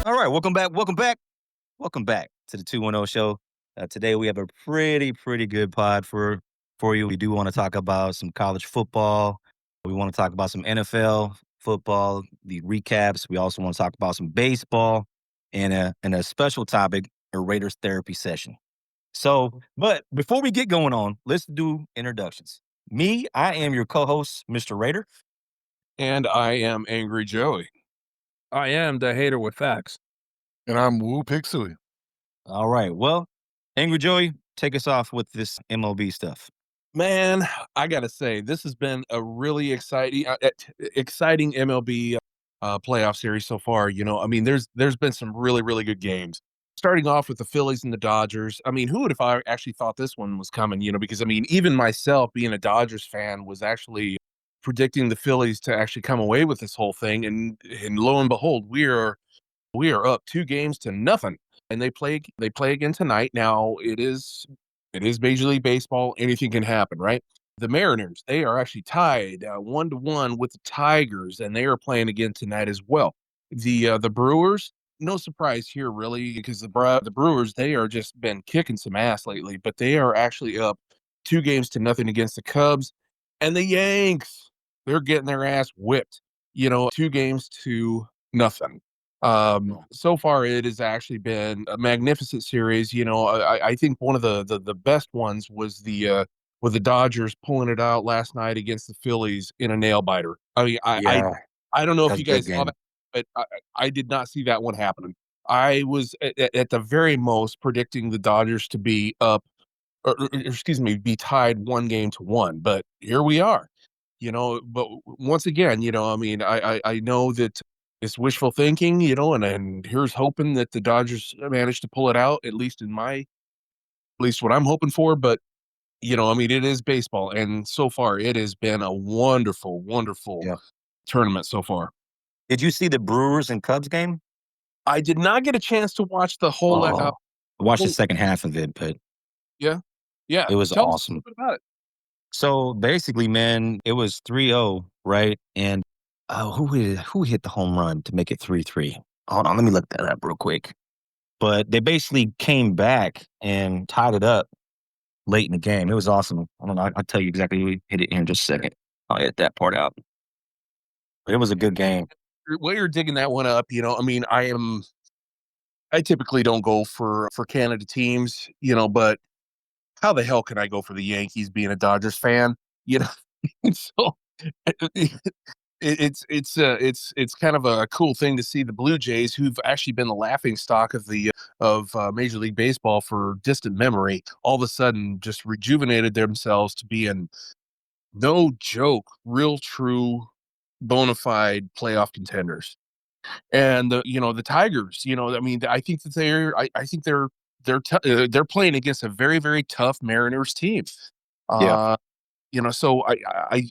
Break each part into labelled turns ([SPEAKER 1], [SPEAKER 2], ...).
[SPEAKER 1] All right, welcome back. Welcome back to the 210 show. Today we have a pretty good pod for you. We do want to talk about some college football. We want to talk about some NFL football, the recaps. We also want to talk about some baseball and a special topic, a Raiders therapy session. So, but before we get going on, let's do introductions. Me, I am your co-host, Mr. Raider.
[SPEAKER 2] And I am Angry Joey.
[SPEAKER 3] I am the hater with facts.
[SPEAKER 4] And I'm Woo Pixley.
[SPEAKER 1] All right. Well, Angry Joey, take us off with this MLB stuff.
[SPEAKER 2] Man, I gotta say, this has been a really exciting MLB playoff series so far. There's been some really good games. Starting off with the Phillies and the Dodgers. I mean, who would have actually thought this one was coming? Because even myself, being a Dodgers fan, was actually predicting the Phillies to actually come away with this whole thing, and lo and behold, we are up 2-0, and they play again tonight. Now it is Major League Baseball. Anything can happen, right? The Mariners, they are actually tied 1-1 with the Tigers, and they are playing again tonight as well. The Brewers, no surprise here really, because the Brewers, they are just been kicking some ass lately, but they are actually up 2-0 against the Cubs, and the Yanks, they're getting their ass whipped. 2-0. So far, it has actually been a magnificent series. I think one of the best ones was with the Dodgers pulling it out last night against the Phillies in a nail biter. I mean, I don't know if you guys saw that, but I did not see that one happening. I was at the very most predicting the Dodgers to be up, or excuse me, be tied 1-1, but here we are. But once again, I know that it's wishful thinking, and here's hoping that the Dodgers manage to pull it out, at least what I'm hoping for. But, it is baseball. And so far, it has been a wonderful tournament so far.
[SPEAKER 1] Did you see the Brewers and Cubs game?
[SPEAKER 2] I did not get a chance to watch the whole.
[SPEAKER 1] I watched the second half of it, but
[SPEAKER 2] yeah,
[SPEAKER 1] it was
[SPEAKER 2] tell us
[SPEAKER 1] awesome.
[SPEAKER 2] a little bit about it.
[SPEAKER 1] So basically, man, it was 3-0, right? And who hit the home run to make it 3-3? Hold on, let me look that up real quick. But they basically came back and tied it up late in the game. It was awesome. I don't know. I'll tell you exactly who hit it here in just a second. I'll edit that part out. But it was a good game.
[SPEAKER 2] While you're digging that one up, I typically don't go for Canada teams, but how the hell can I go for the Yankees being a Dodgers fan? So it's kind of a cool thing to see the Blue Jays, who've actually been the laughing stock of Major League Baseball for distant memory, all of a sudden just rejuvenated themselves to being, no joke, real true bona fide playoff contenders. And the Tigers, I think that I think they're playing against a very tough Mariners team.
[SPEAKER 1] Yeah.
[SPEAKER 2] So I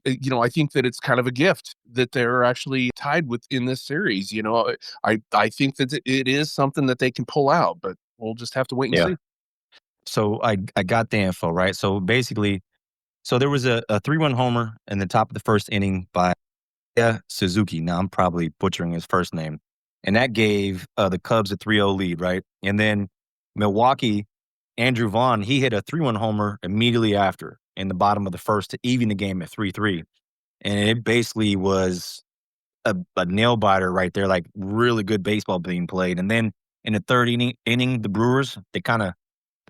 [SPEAKER 2] think that it's kind of a gift that they're actually tied with in this series. I think that it is something that they can pull out, but we'll just have to wait and see.
[SPEAKER 1] So I got the info, right? So basically, there was a 3-run homer in the top of the first inning by Suzuki. Now I'm probably butchering his first name. And that gave the Cubs a 3-0 lead, right? And then Milwaukee, Andrew Vaughn, he hit a 3-1 homer immediately after in the bottom of the first to even the game at 3-3. And it basically was a nail biter right there, like really good baseball being played. And then in the third inning, the Brewers, the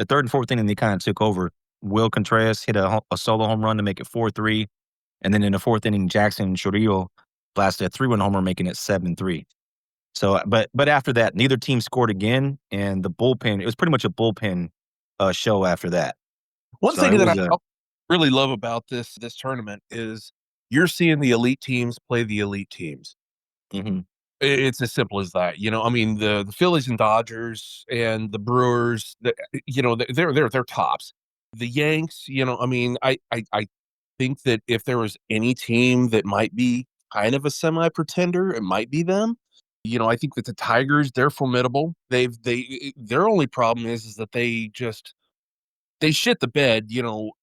[SPEAKER 1] third and fourth inning, they kind of took over. Will Contreras hit a solo home run to make it 4-3. And then in the fourth inning, Jackson Chourio blasted a 3-1 homer, making it 7-3. So, but after that, neither team scored again, and the bullpen, it was pretty much a bullpen show after that.
[SPEAKER 2] One thing that I really love about this tournament is you're seeing the elite teams play the elite teams.
[SPEAKER 1] Mm-hmm.
[SPEAKER 2] It's as simple as that. The Phillies and Dodgers and the Brewers, they're tops. The Yanks, I think that if there was any team that might be kind of a semi-pretender, it might be them. I think that the Tigers, they're formidable. Their only problem is that they shit the bed,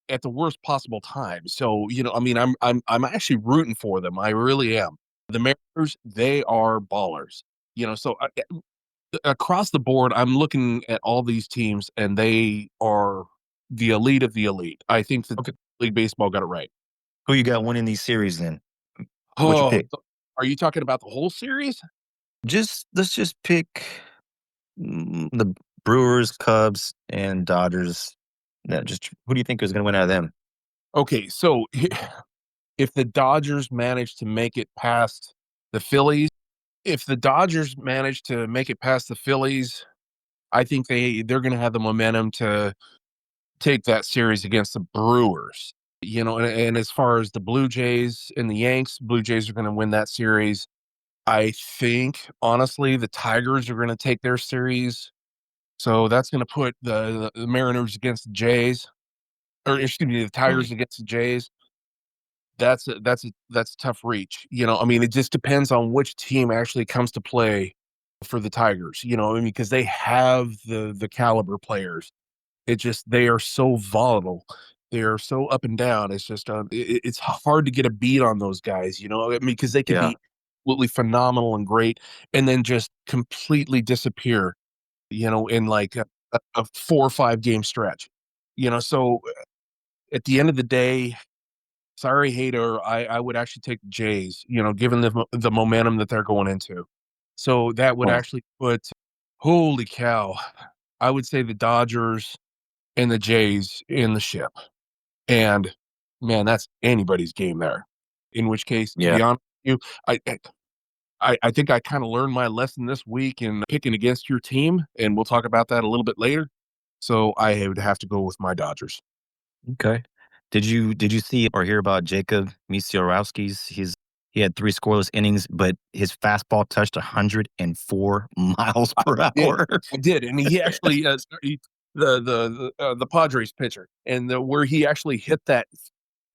[SPEAKER 2] at the worst possible time. So, I'm actually rooting for them. I really am. The Mariners, they are ballers. So across the board, I'm looking at all these teams, and they are the elite of the elite. I think that
[SPEAKER 1] Okay.
[SPEAKER 2] League Baseball got it right.
[SPEAKER 1] Who you got winning these series then? What's your
[SPEAKER 2] Oh,
[SPEAKER 1] pick?
[SPEAKER 2] are you talking about the whole series?
[SPEAKER 1] Let's just pick the Brewers, Cubs, and Dodgers. Yeah, just who do you think is going to win out of them?
[SPEAKER 2] Okay, so if the Dodgers manage to make it past the Phillies, if the Dodgers manage to make it past the Phillies, I think they're going to have the momentum to take that series against the Brewers. And as far as the Blue Jays and the Yanks, Blue Jays are going to win that series. I think, honestly, the Tigers are going to take their series. So that's going to put the Mariners against the Jays, or excuse me, the Tigers against the Jays. That's a tough reach. I mean, it just depends on which team actually comes to play for the Tigers. I mean, because they have the caliber players. It just they are so volatile. They are so up and down. It's just it's hard to get a beat on those guys. I mean, because they can
[SPEAKER 1] Yeah,
[SPEAKER 2] be absolutely phenomenal and great, and then just completely disappear. In like a 4 or 5 game stretch. So at the end of the day, sorry, hater, I would actually take the Jays. Given the momentum that they're going into. So that would
[SPEAKER 1] well,
[SPEAKER 2] actually put, holy cow, I would say the Dodgers and the Jays in the ship. And man, that's anybody's game there. In which case, to
[SPEAKER 1] yeah.
[SPEAKER 2] be honest with you, I think I kind of learned my lesson this week in picking against your team, and we'll talk about that a little bit later. So I would have to go with my Dodgers.
[SPEAKER 1] Okay. Did you see or hear about Jacob Misiorowski's? He had 3 scoreless innings, but his fastball touched 104 miles
[SPEAKER 2] I
[SPEAKER 1] per
[SPEAKER 2] did,
[SPEAKER 1] hour.
[SPEAKER 2] I did, and he actually the Padres pitcher, and where he actually hit that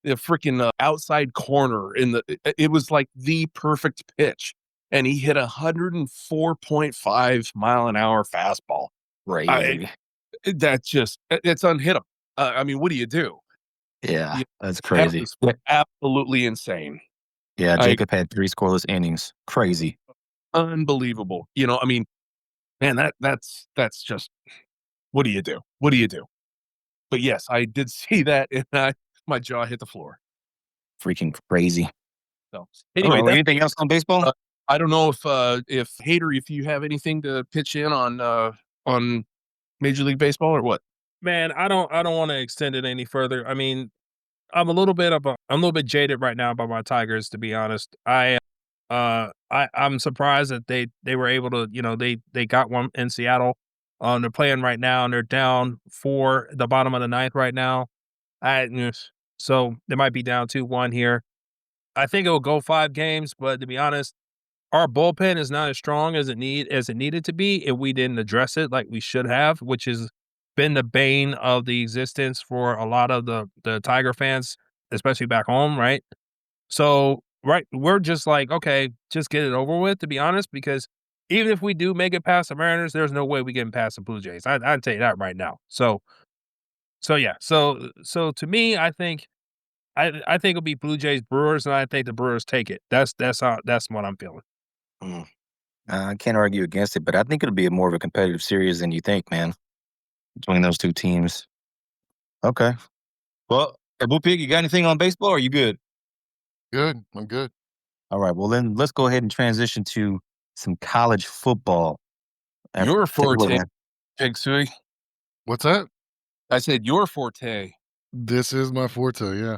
[SPEAKER 2] the freaking outside corner it was like the perfect pitch, and he hit 104.5 mile an hour fastball. I,
[SPEAKER 1] Crazy.
[SPEAKER 2] that just it's unhittable. I mean, what do you do?
[SPEAKER 1] Yeah,
[SPEAKER 2] Yeah,
[SPEAKER 1] that's
[SPEAKER 2] that
[SPEAKER 1] crazy.
[SPEAKER 2] was
[SPEAKER 1] Yeah,
[SPEAKER 2] absolutely insane.
[SPEAKER 1] yeah.
[SPEAKER 2] I
[SPEAKER 1] Jacob had 3 scoreless innings. Crazy.
[SPEAKER 2] Unbelievable. I mean, man, that's just what do you do? What do you do? But yes, I did see that, and my jaw hit the floor.
[SPEAKER 1] Freaking crazy.
[SPEAKER 2] So
[SPEAKER 1] All right.
[SPEAKER 2] anyway,
[SPEAKER 1] Well, anything else on baseball?
[SPEAKER 2] I don't know if Hater, if you have anything to pitch in on Major League Baseball or what?
[SPEAKER 3] Man, I don't want to extend it any further. I mean, I'm a little bit jaded right now by my Tigers, to be honest. I'm surprised that they were able to, they got one in Seattle. They're playing right now and they're down for the bottom of the ninth right now. So they might be down 2-1 here. I think it'll go 5 games, but to be honest, our bullpen is not as strong as it needed to be if we didn't address it like we should have, which has been the bane of the existence for a lot of the Tiger fans, especially back home, right? So, right, we're just like, okay, just get it over with, to be honest, because even if we do make it past the Mariners, there's no way we getting past the Blue Jays. I'd tell you that right now. So yeah, so to me, I think it'll be Blue Jays Brewers, and I think the Brewers take it. That's what I'm feeling.
[SPEAKER 1] Mm, I can't argue against it, but I think it'll be a more of a competitive series than you think, man, between those two teams. Okay. Well, hey, Blue Pig, you got anything on baseball? Or are you good?
[SPEAKER 4] Good. I'm good.
[SPEAKER 1] All right. Well, then let's go ahead and transition to some college football.
[SPEAKER 2] Your
[SPEAKER 1] Take it away,
[SPEAKER 2] forte,
[SPEAKER 1] man.
[SPEAKER 2] Pig Sooie.
[SPEAKER 4] What's that?
[SPEAKER 2] I said your forte.
[SPEAKER 4] This is my forte. Yeah.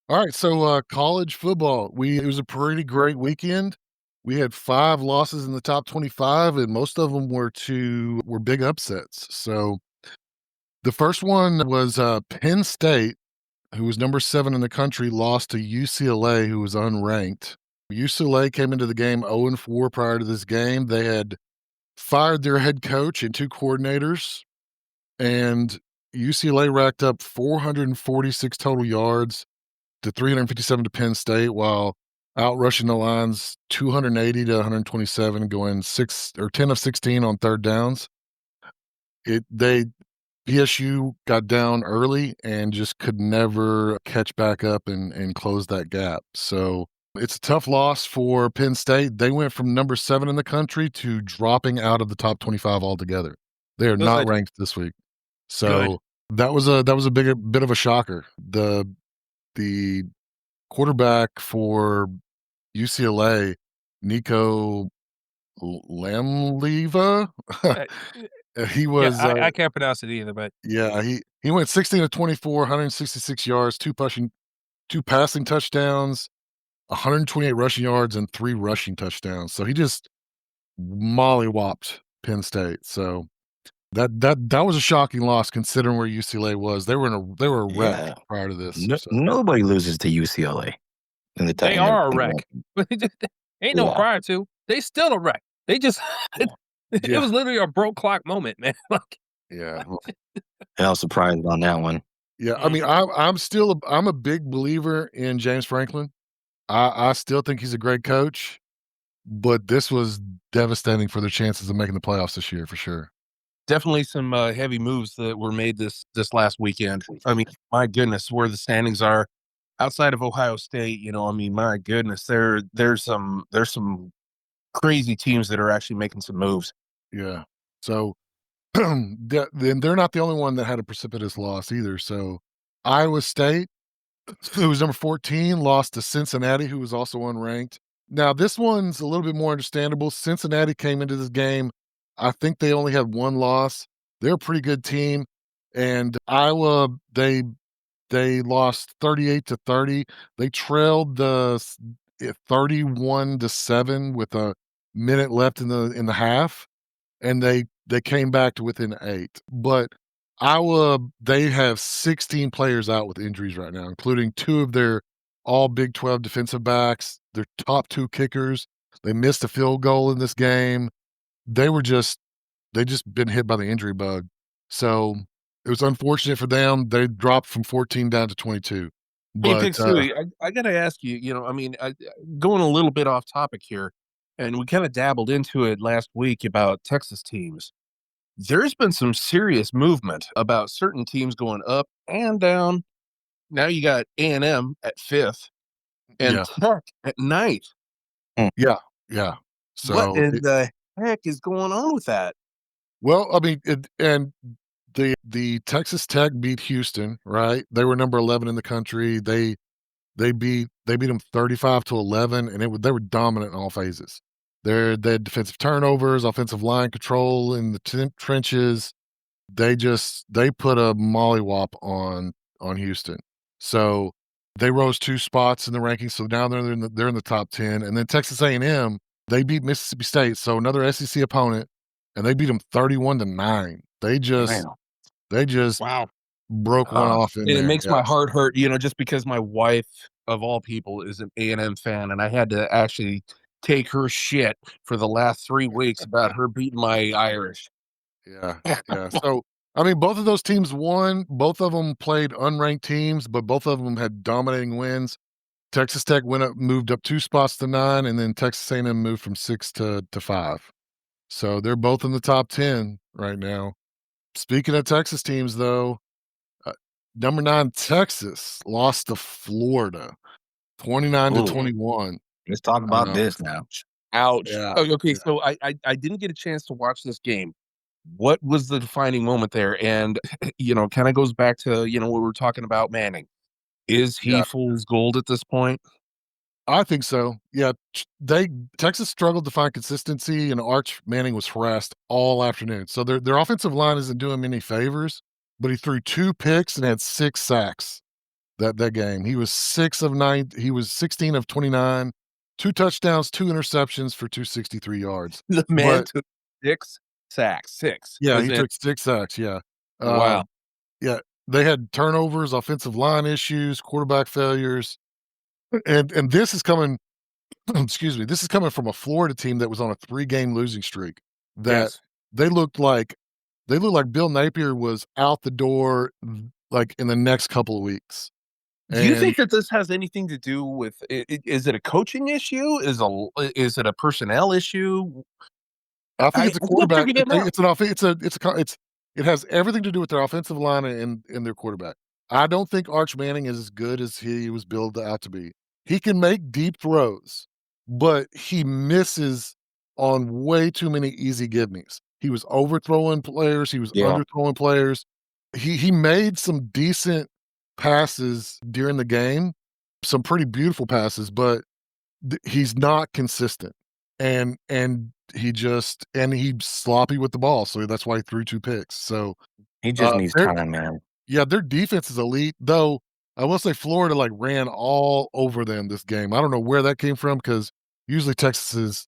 [SPEAKER 4] All right. So, college football. It was a pretty great weekend. We had 5 losses in the top 25, and most of them were big upsets. So, the first one was Penn State, who was number 7 in the country, lost to UCLA, who was unranked. UCLA came into the game 0-4 prior to this game. They had fired their head coach and 2 coordinators, and UCLA racked up 446 total yards to 357 to Penn State, while outrushing the lines 280 to 127, going 10 of 16 on third downs. PSU got down early and just could never catch back up and close that gap. So It's a tough loss for Penn State. They went from number 7 in the country to dropping out of the top 25 altogether. They are not
[SPEAKER 3] Good.
[SPEAKER 4] ranked this week.
[SPEAKER 3] Good.
[SPEAKER 4] So that was a bit of a shocker. The quarterback for UCLA, Nico Lamleva,
[SPEAKER 3] Uh,
[SPEAKER 4] he
[SPEAKER 3] yeah,
[SPEAKER 4] was
[SPEAKER 3] I can't pronounce it either, but
[SPEAKER 4] he went 16 of 24, 166 yards, two passing touchdowns, 128 rushing yards, and 3 rushing touchdowns. So he just mollywopped Penn State. So that was a shocking loss considering where UCLA was. They were a wreck
[SPEAKER 1] Yeah.
[SPEAKER 4] prior to this.
[SPEAKER 1] No,
[SPEAKER 4] So
[SPEAKER 1] nobody loses to UCLA in the
[SPEAKER 3] they
[SPEAKER 1] in the-
[SPEAKER 3] are a
[SPEAKER 1] in the
[SPEAKER 3] wreck.
[SPEAKER 1] ranking.
[SPEAKER 3] Ain't no
[SPEAKER 1] Yeah.
[SPEAKER 3] prior to. They still a wreck. They just it
[SPEAKER 4] Yeah.
[SPEAKER 3] was literally a broke clock moment, man. Like,
[SPEAKER 4] yeah.
[SPEAKER 1] I was surprised on that one.
[SPEAKER 4] Yeah, I mean, I'm a big believer in James Franklin. I still think he's a great coach, but this was devastating for their chances of making the playoffs this year for sure.
[SPEAKER 2] Definitely some heavy moves that were made this last weekend. I mean, my goodness, where the standings are outside of Ohio State, I mean, my goodness, there's some crazy teams that are actually making some moves.
[SPEAKER 4] Yeah. So then they're not the only one that had a precipitous loss either. So Iowa State, who was number 14, lost to Cincinnati, who was also unranked. Now, this one's a little bit more understandable. Cincinnati came into this game. I think they only had one loss. They're a pretty good team. And Iowa, they lost 38-30. They trailed 31-7 with a minute left in the half, and they came back to within 8. But Iowa, they have 16 players out with injuries right now, including 2 of their all Big 12 defensive backs, their top 2 kickers. They missed a field goal in this game. They just been hit by the injury bug. So it was unfortunate for them. They dropped from 14 down to 22.
[SPEAKER 2] Hey,
[SPEAKER 4] But
[SPEAKER 2] Big Suey, I got to ask you, I mean, going a little bit off topic here, and we kind of dabbled into it last week about Texas teams. There's been some serious movement about certain teams going up and down. Now you got A&M at 5th and
[SPEAKER 4] yeah,
[SPEAKER 2] Tech at 9th.
[SPEAKER 4] yeah.
[SPEAKER 2] What
[SPEAKER 4] So
[SPEAKER 2] in the heck is going on with that?
[SPEAKER 4] well, I mean, and the Texas Tech beat Houston, right? They were number 11 in the country. They beat them 35-11, and they were dominant in all phases. They had defensive turnovers, offensive line control in the trenches. They put a mollywop on Houston. So they rose 2 spots in the rankings. So now they're in the top 10. And then Texas A&M, they beat Mississippi State, so another SEC opponent, and they beat them 31-9. They just
[SPEAKER 3] wow.
[SPEAKER 4] broke one off in
[SPEAKER 2] And it
[SPEAKER 4] there.
[SPEAKER 2] makes my heart hurt, just because my wife, of all people, is an A&M fan, and I had to actually take her shit for the last 3 weeks about her beating my Irish.
[SPEAKER 4] Yeah, yeah. So, I mean, both of those teams won. Both of them played unranked teams, but both of them had dominating wins. Texas Tech moved up 2 spots to 9, and then Texas A&M moved from 6 to 5. So they're both in the top 10 right now. Speaking of Texas teams, though, number 9 Texas lost to Florida, 29-21.
[SPEAKER 1] Let's talk about this now.
[SPEAKER 2] Ouch.
[SPEAKER 4] Yeah,
[SPEAKER 2] Oh, okay,
[SPEAKER 4] yeah.
[SPEAKER 2] so I didn't get a chance to watch this game. What was the defining moment there? And, kind of goes back to, what we were talking about Manning. Is he
[SPEAKER 4] Yeah.
[SPEAKER 2] fool's gold at this point?
[SPEAKER 4] I think so. Yeah, Texas struggled to find consistency, and Arch Manning was harassed all afternoon. So their offensive line isn't doing him any favors, but he threw 2 picks and had 6 sacks that game. He was 16 of 29, 2 touchdowns, 2 interceptions for 263 yards.
[SPEAKER 2] The man
[SPEAKER 4] But
[SPEAKER 2] took 6 sacks. 6.
[SPEAKER 4] yeah,
[SPEAKER 2] As
[SPEAKER 4] he
[SPEAKER 2] in-
[SPEAKER 4] took 6 sacks. Yeah.
[SPEAKER 2] Wow.
[SPEAKER 4] Yeah, they had turnovers, offensive line issues, quarterback failures, and this is coming. Excuse me. This is coming from a Florida team that was on a 3-game losing streak. That
[SPEAKER 2] Yes.
[SPEAKER 4] they looked like Bill Napier was out the door like in the next couple of weeks.
[SPEAKER 2] Do you
[SPEAKER 4] And
[SPEAKER 2] think that this has anything to do with is it a coaching issue? Is it a personnel issue?
[SPEAKER 4] I think it's a
[SPEAKER 2] I can't
[SPEAKER 4] quarterback.
[SPEAKER 2] figure that out.
[SPEAKER 4] It's an offense. It has everything to do with their offensive line and their quarterback. I don't think Arch Manning is as good as he was billed out to be. he can make deep throws, but he misses on way too many easy give-me's. He was overthrowing players, he was
[SPEAKER 1] Yeah.
[SPEAKER 4] underthrowing players. He made some decent passes during the game, some pretty beautiful passes, but he's not consistent. And he's sloppy with the ball, so that's why he threw 2 picks. So,
[SPEAKER 1] He just needs
[SPEAKER 4] their
[SPEAKER 1] time, man.
[SPEAKER 4] yeah, their defense is elite, though I will say Florida, like, ran all over them this game. I don't know where that came from because usually Texas's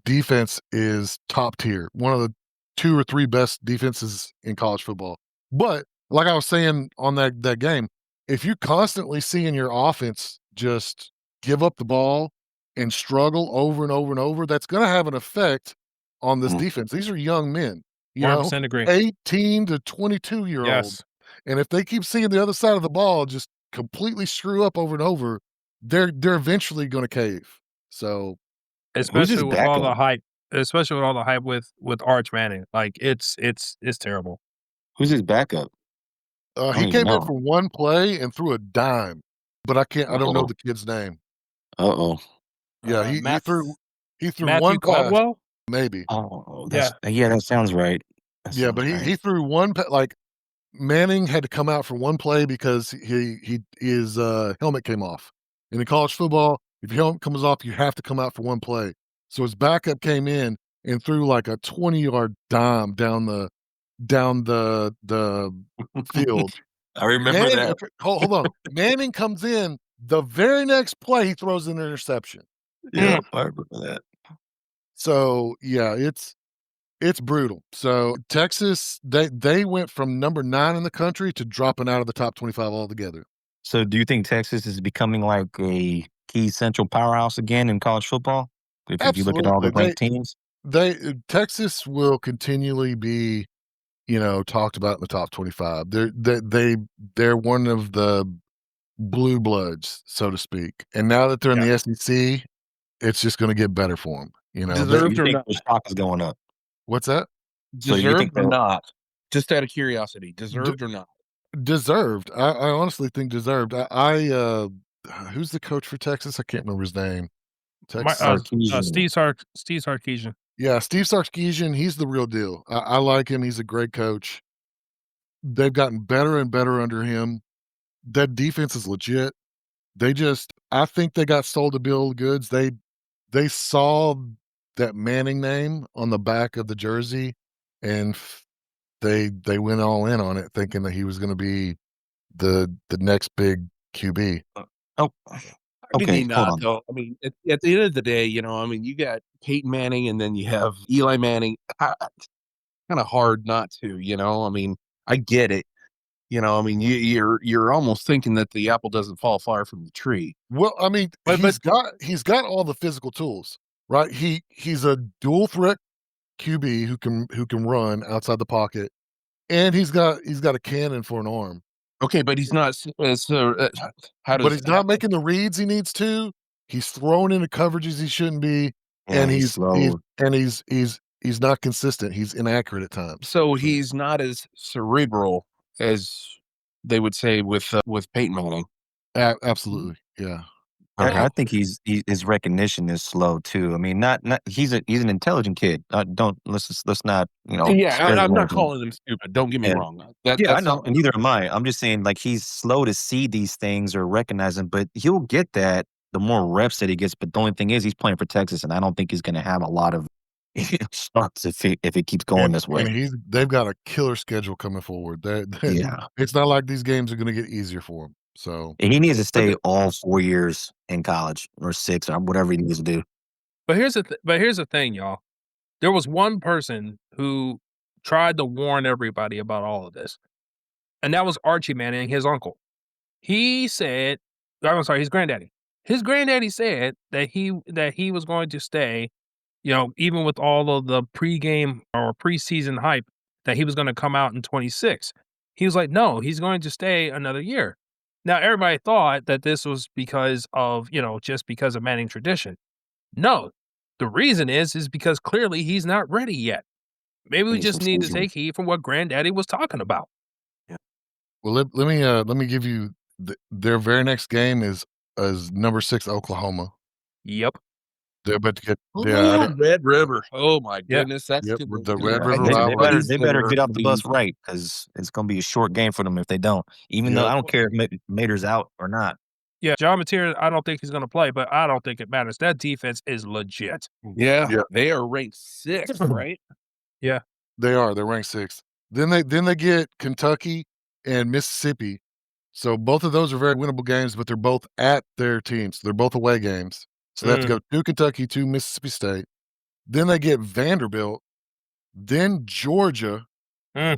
[SPEAKER 4] defense is top tier, one of the 2 or 3 best defenses in college football. But like I was saying on that game, if you constantly seeing your offense just give up the ball and struggle over and over and over, that's gonna have an effect on this
[SPEAKER 1] Mm.
[SPEAKER 4] defense. These are young men,
[SPEAKER 3] 100% agree.
[SPEAKER 4] 18 to 22-year-olds.
[SPEAKER 3] Yes.
[SPEAKER 4] And if they keep seeing the other side of the ball just completely screw up over and over, they're eventually gonna cave. So
[SPEAKER 3] Especially
[SPEAKER 1] his
[SPEAKER 3] with all the
[SPEAKER 1] backup?
[SPEAKER 3] hype with Arch Manning. Like, it's terrible.
[SPEAKER 1] Who's his backup? I
[SPEAKER 4] he
[SPEAKER 1] don't even
[SPEAKER 4] came in
[SPEAKER 1] know.
[SPEAKER 4] for 1 play and threw a dime, but I don't know
[SPEAKER 1] Uh-oh.
[SPEAKER 4] the kid's name.
[SPEAKER 1] Uh-oh.
[SPEAKER 4] Yeah, he
[SPEAKER 3] Matthew
[SPEAKER 4] 1 pass,
[SPEAKER 3] Caldwell?
[SPEAKER 4] maybe.
[SPEAKER 1] Oh,
[SPEAKER 3] Yeah.
[SPEAKER 1] that sounds right. That
[SPEAKER 4] Yeah,
[SPEAKER 1] sounds
[SPEAKER 4] but
[SPEAKER 1] right.
[SPEAKER 4] he threw 1 like, Manning had to come out for 1 play because his helmet came off. And in college football, if your helmet comes off, you have to come out for 1 play. So his backup came in and threw like a 20-yard dime down the field.
[SPEAKER 1] I remember
[SPEAKER 4] Manning
[SPEAKER 1] that.
[SPEAKER 4] okay, hold on. Manning comes in, the very next play, he throws an interception.
[SPEAKER 1] Yep, I remember that.
[SPEAKER 4] So, yeah, it's brutal. So, Texas, they went from number 9 in the country to dropping out of the top 25 altogether.
[SPEAKER 1] So do you think Texas is becoming like a key central powerhouse again in college football? If you look at all the
[SPEAKER 4] Absolutely.
[SPEAKER 1] ranked teams?
[SPEAKER 4] Texas will continually be, talked about in the top 25. They're one of the blue bloods, so to speak. And now that they're in
[SPEAKER 3] Yeah.
[SPEAKER 4] the SEC, it's just gonna get better for them.
[SPEAKER 1] So
[SPEAKER 2] Deserved
[SPEAKER 1] you
[SPEAKER 2] or
[SPEAKER 1] think
[SPEAKER 2] not?
[SPEAKER 1] their stock is going up?
[SPEAKER 4] What's that?
[SPEAKER 1] So you think
[SPEAKER 2] Deserved or
[SPEAKER 1] they'll
[SPEAKER 2] not? Just out of curiosity, deserved or not?
[SPEAKER 4] Deserved. I honestly think deserved. Who's the coach for Texas? I can't remember his name. Texas.
[SPEAKER 1] Sarkisian.
[SPEAKER 3] Steve Sarkisian.
[SPEAKER 4] Yeah, Steve Sarkisian, he's the real deal. I like him. He's a great coach. They've gotten better and better under him. That defense is legit. I think they got sold a bill of goods. They saw that Manning name on the back of the jersey, and they went all in on it, thinking that he was going to be the next big QB.
[SPEAKER 1] Oh,
[SPEAKER 2] How can
[SPEAKER 1] okay,
[SPEAKER 2] you
[SPEAKER 1] hold
[SPEAKER 2] not,
[SPEAKER 1] on.
[SPEAKER 2] though? I mean, at the end of the day, you got Peyton Manning and then you have Eli Manning. Kind of hard not to, I mean, I get it. You're almost thinking that the apple doesn't fall far from the tree.
[SPEAKER 4] Well, I mean,
[SPEAKER 3] But
[SPEAKER 4] he's got all the physical tools, right? He's a dual threat QB who can run outside the pocket, and he's got a cannon for an arm.
[SPEAKER 2] Okay, but he's not. How
[SPEAKER 4] But
[SPEAKER 2] does?
[SPEAKER 4] he's not making the reads he needs to. He's throwing into coverages he shouldn't be,
[SPEAKER 1] Yeah,
[SPEAKER 4] and
[SPEAKER 1] he's slow.
[SPEAKER 4] he's not consistent. He's inaccurate at times.
[SPEAKER 2] So he's not as cerebral as they would say with Peyton Manning.
[SPEAKER 4] Absolutely, yeah.
[SPEAKER 2] Okay.
[SPEAKER 1] I think his recognition is slow too. I mean, not he's an intelligent kid. Let's not
[SPEAKER 2] Yeah,
[SPEAKER 1] disparage
[SPEAKER 2] I'm not
[SPEAKER 1] him.
[SPEAKER 2] calling him stupid. Don't get me
[SPEAKER 1] Yeah.
[SPEAKER 2] wrong.
[SPEAKER 1] Yeah, I
[SPEAKER 2] That's
[SPEAKER 1] know,
[SPEAKER 2] not.
[SPEAKER 1] and neither am I. I'm just saying, like, he's slow to see these things or recognize them, but he'll get that the more reps that he gets. But the only thing is, he's playing for Texas, and I don't think he's going to have a lot of starts if it keeps going this way.
[SPEAKER 4] And they've got a killer schedule coming forward.
[SPEAKER 1] Yeah,
[SPEAKER 4] It's not like these games are going to get easier for him. So
[SPEAKER 1] and he needs to stay all 4 years in college or 6 or whatever he needs to do.
[SPEAKER 3] But here's the thing, y'all. There was one person who tried to warn everybody about all of this, and that was Archie Manning, his uncle. He said, I'm sorry, his granddaddy. His granddaddy said that he was going to stay, even with all of the pregame or preseason hype, that he was going to come out in 26. He was like, no, he's going to stay another year. Now, everybody thought that this was because of, just because of Manning tradition. No, the reason is because clearly he's not ready yet. Maybe we
[SPEAKER 1] He needs
[SPEAKER 3] just
[SPEAKER 1] some
[SPEAKER 3] need to
[SPEAKER 1] seasoning.
[SPEAKER 3] take heed from what granddaddy was talking about.
[SPEAKER 4] well, let me give you their very next game is is number 6 Oklahoma.
[SPEAKER 3] Yep.
[SPEAKER 4] They're about to get
[SPEAKER 2] Red River. Oh my
[SPEAKER 3] Yeah.
[SPEAKER 2] goodness, that's
[SPEAKER 4] Yep,
[SPEAKER 2] gonna
[SPEAKER 4] the
[SPEAKER 2] be
[SPEAKER 4] Red
[SPEAKER 1] Yeah,
[SPEAKER 4] River
[SPEAKER 1] they
[SPEAKER 4] Rivalry.
[SPEAKER 1] they better get off the bus
[SPEAKER 2] Be-
[SPEAKER 1] right because it's gonna be a short game for them if they don't. Even though
[SPEAKER 4] Yep.
[SPEAKER 1] I don't care if Mater's out or not.
[SPEAKER 3] Yeah, John Mateer, I don't think he's gonna play, but I don't think it matters. That defense is legit.
[SPEAKER 2] Yeah,
[SPEAKER 4] Yeah.
[SPEAKER 2] they are ranked 6th, right?
[SPEAKER 3] Yeah.
[SPEAKER 4] They are. They're ranked 6th. Then they get Kentucky and Mississippi. So both of those are very winnable games, but they're both at their teams. They're both away games. So they have to go to Kentucky, to Mississippi State. Then they get Vanderbilt, then Georgia.
[SPEAKER 3] Mm.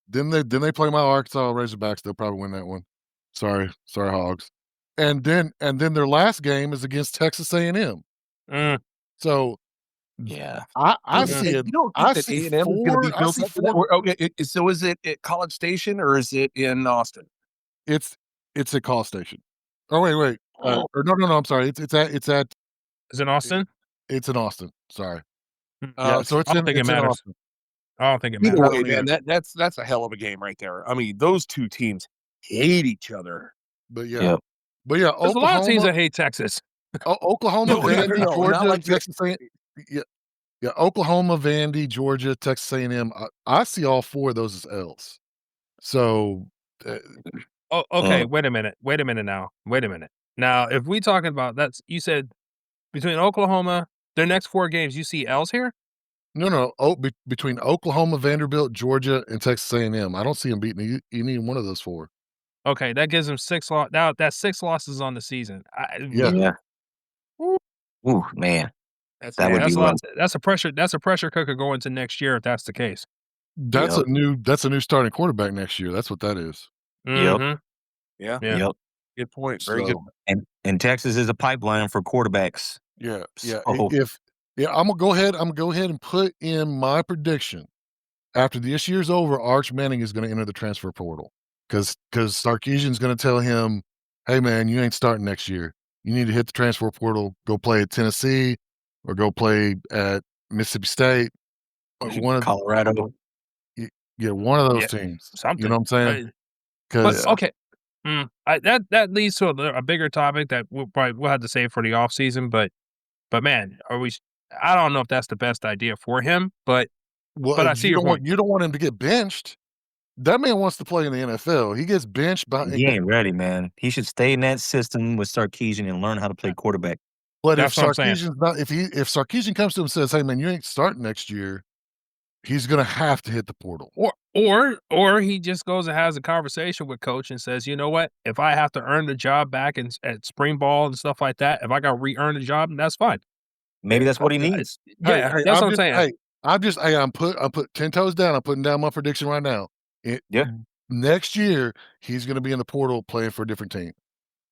[SPEAKER 4] Then they play my Arkansas Razorbacks. They'll probably win that one. Sorry, Hogs. And then their last game is against Texas A&M.
[SPEAKER 3] Mm.
[SPEAKER 4] So
[SPEAKER 1] Yeah.
[SPEAKER 4] I
[SPEAKER 3] Mhm.
[SPEAKER 4] see it.
[SPEAKER 2] You don't
[SPEAKER 4] I
[SPEAKER 2] think that
[SPEAKER 4] see
[SPEAKER 2] A&M is gonna be
[SPEAKER 4] I
[SPEAKER 2] built
[SPEAKER 4] see
[SPEAKER 2] up for that?
[SPEAKER 4] 4
[SPEAKER 2] Okay, so is it at College Station or is it in Austin?
[SPEAKER 4] It's at Call Station. Oh, wait. Or no, I'm sorry. It's
[SPEAKER 3] Is it Austin?
[SPEAKER 4] it's in Austin. Sorry.
[SPEAKER 3] Mm.
[SPEAKER 4] Yeah, so
[SPEAKER 3] I don't think it
[SPEAKER 4] it's in
[SPEAKER 3] matters.
[SPEAKER 4] Austin.
[SPEAKER 3] I don't think it
[SPEAKER 2] Either
[SPEAKER 3] matters.
[SPEAKER 2] way, man, that's a hell of a game right there. I mean, those two teams hate each other.
[SPEAKER 4] But yeah.
[SPEAKER 1] Yep.
[SPEAKER 4] But yeah,
[SPEAKER 3] There's a lot of teams that
[SPEAKER 4] Oklahoma,
[SPEAKER 3] hate Texas.
[SPEAKER 4] Oklahoma,
[SPEAKER 2] No,
[SPEAKER 4] Vandy,
[SPEAKER 2] not
[SPEAKER 4] Georgia,
[SPEAKER 2] like that.
[SPEAKER 4] Texas A&M. Yeah, Oklahoma, Vandy, Georgia, Texas A&M. I see all 4 of those as L's. So,
[SPEAKER 3] Oh, okay. Wait a minute now. Wait a minute. Now, if we talking about you said between Oklahoma, their next 4 games, you see L's here?
[SPEAKER 4] no. Between Oklahoma, Vanderbilt, Georgia, and Texas A&M, I don't see them beating any one of those 4.
[SPEAKER 3] Okay, that gives them 6 losses. Now that's 6 losses on the season.
[SPEAKER 4] Yeah.
[SPEAKER 1] Yeah.
[SPEAKER 3] Woo.
[SPEAKER 1] Ooh, man.
[SPEAKER 2] That's
[SPEAKER 1] That would
[SPEAKER 3] That's
[SPEAKER 1] be
[SPEAKER 3] a lot.
[SPEAKER 1] rough.
[SPEAKER 3] That's a pressure cooker going to next year if that's the case.
[SPEAKER 4] That's
[SPEAKER 1] Yep.
[SPEAKER 4] a new starting quarterback next year. That's what that is.
[SPEAKER 1] Yep.
[SPEAKER 3] Mhm.
[SPEAKER 2] yeah,
[SPEAKER 3] Yeah.
[SPEAKER 1] Yep.
[SPEAKER 2] good point. Very good.
[SPEAKER 4] So,
[SPEAKER 1] And Texas is a pipeline for quarterbacks.
[SPEAKER 4] yeah.
[SPEAKER 1] So
[SPEAKER 4] I'm gonna go ahead and put in my prediction. After this year's over, Arch Manning is gonna enter the transfer portal because Sarkisian's gonna tell him, "Hey man, you ain't starting next year. You need to hit the transfer portal, go play at Tennessee or go play at Mississippi State or one of
[SPEAKER 1] Colorado.
[SPEAKER 4] one of those
[SPEAKER 3] Yeah,
[SPEAKER 4] teams."
[SPEAKER 3] something.
[SPEAKER 4] You know what I'm saying?
[SPEAKER 3] But
[SPEAKER 4] Because
[SPEAKER 3] okay. That leads to a bigger topic that we'll have to save for the off season. But man, I don't know if that's the best idea for him. But I see your point.
[SPEAKER 4] you don't want him to get benched. That man wants to play in the NFL. He gets benched by
[SPEAKER 1] He ain't ready, man. He should stay in that system with Sarkisian and learn how to play quarterback.
[SPEAKER 4] But
[SPEAKER 3] That's
[SPEAKER 4] if
[SPEAKER 3] what I'm saying.
[SPEAKER 4] Sarkisian's not if Sarkisian comes to him and says, "Hey man, you ain't starting next year," he's gonna have to hit the portal.
[SPEAKER 3] Or he just goes and has a conversation with coach and says, you know what? If I have to earn the job back at spring ball and stuff like that, if I got to re-earn the job, that's fine.
[SPEAKER 1] Maybe that's what he needs.
[SPEAKER 3] Yeah,
[SPEAKER 4] Hey,
[SPEAKER 3] that's what I'm saying.
[SPEAKER 4] I'm 10 toes down. I'm putting down my prediction right now.
[SPEAKER 1] Yeah.
[SPEAKER 4] Next year, he's gonna be in the portal playing for a different team.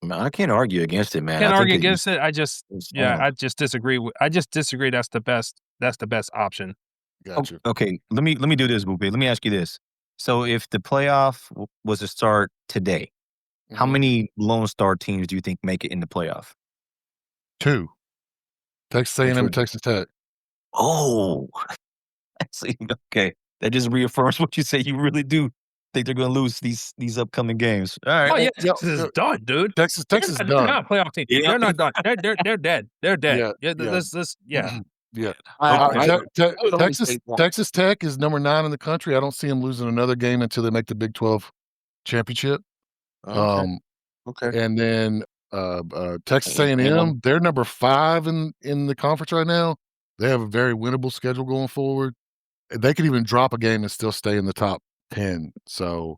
[SPEAKER 1] Man, I can't argue against it, man.
[SPEAKER 3] Can't
[SPEAKER 1] I think
[SPEAKER 3] argue
[SPEAKER 1] that
[SPEAKER 3] against it. I just disagree. I just disagree. That's the best option.
[SPEAKER 4] Gotcha.
[SPEAKER 1] Okay, let me do this, Boopy. Let me ask you this. So if the playoff was to start today, how
[SPEAKER 4] Mhm.
[SPEAKER 1] many Lone Star teams do you think make it in the playoff?
[SPEAKER 4] 2. Texas A&M and Texas Tech.
[SPEAKER 1] Oh, see, okay. That just reaffirms what you say. You really do think they're going to lose these upcoming games. All right.
[SPEAKER 3] Oh yeah,
[SPEAKER 4] Yeah,
[SPEAKER 3] Texas is done, dude.
[SPEAKER 4] Texas
[SPEAKER 3] They're
[SPEAKER 4] is
[SPEAKER 3] not
[SPEAKER 4] done.
[SPEAKER 3] a playoff team.
[SPEAKER 1] Yeah.
[SPEAKER 3] They're not done. They're dead. They're dead.
[SPEAKER 4] Yeah,
[SPEAKER 3] Yeah.
[SPEAKER 4] yeah. Yeah.
[SPEAKER 2] I would only
[SPEAKER 4] Texas
[SPEAKER 2] say one.
[SPEAKER 4] Texas Tech is number 9 in the country. I don't see them losing another game until they make the Big 12 championship.
[SPEAKER 2] Okay. Okay.
[SPEAKER 4] And then Texas
[SPEAKER 1] A&M.
[SPEAKER 4] A&M, they're number 5 in the conference right now. They have a very winnable schedule going forward. They could even drop a game and still stay in the top 10. So,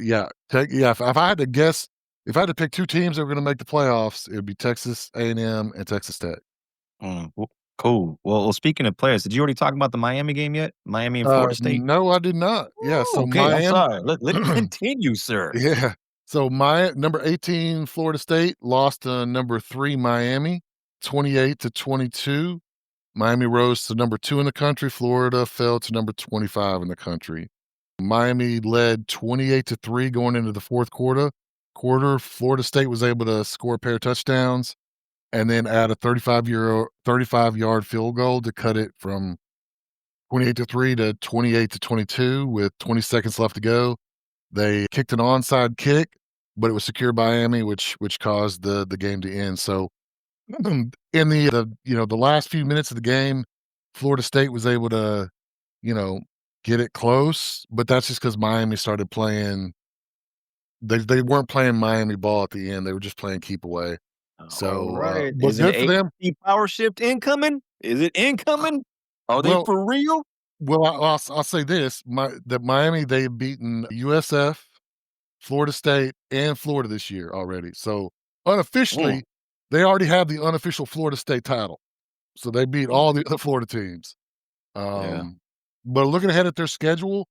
[SPEAKER 4] yeah, if I had to guess, if I had to pick 2 teams that were going to make the playoffs, it would be Texas A&M and Texas Tech.
[SPEAKER 1] Cool. Well, speaking of players, did you already talk about the Miami game yet? Miami and Florida State?
[SPEAKER 4] No, I did not. Yeah, so
[SPEAKER 1] Okay,
[SPEAKER 4] Miami.
[SPEAKER 1] I'm sorry. Let me continue, sir.
[SPEAKER 4] Yeah. So my number 18 Florida State lost to number 3 Miami, 28-22. Miami rose to number 2 in the country. Florida fell to number 25 in the country. Miami led 28-3 going into the fourth quarter. Florida State was able to score a pair of touchdowns and then add a 35-yard field goal to cut it from 28-3 to 28-22 with 20 seconds left to go. They kicked an onside kick but it was secured by Miami, which caused the game to end. So in the last few minutes of the game, Florida State was able to, get it close, but that's just because Miami started playing. They weren't playing Miami ball at the end. They were just playing keep away.
[SPEAKER 1] All
[SPEAKER 4] So,
[SPEAKER 1] right.
[SPEAKER 4] but
[SPEAKER 1] Is an
[SPEAKER 4] good for them.
[SPEAKER 1] AFC power shift incoming? Is it incoming? Are they
[SPEAKER 4] Well,
[SPEAKER 1] for real?
[SPEAKER 4] well, I'll say this: that Miami they've beaten USF, Florida State, and Florida this year already. So unofficially, they already have the unofficial Florida State title. So they beat all the other Florida teams.
[SPEAKER 1] Yeah.
[SPEAKER 4] But looking ahead at their schedule,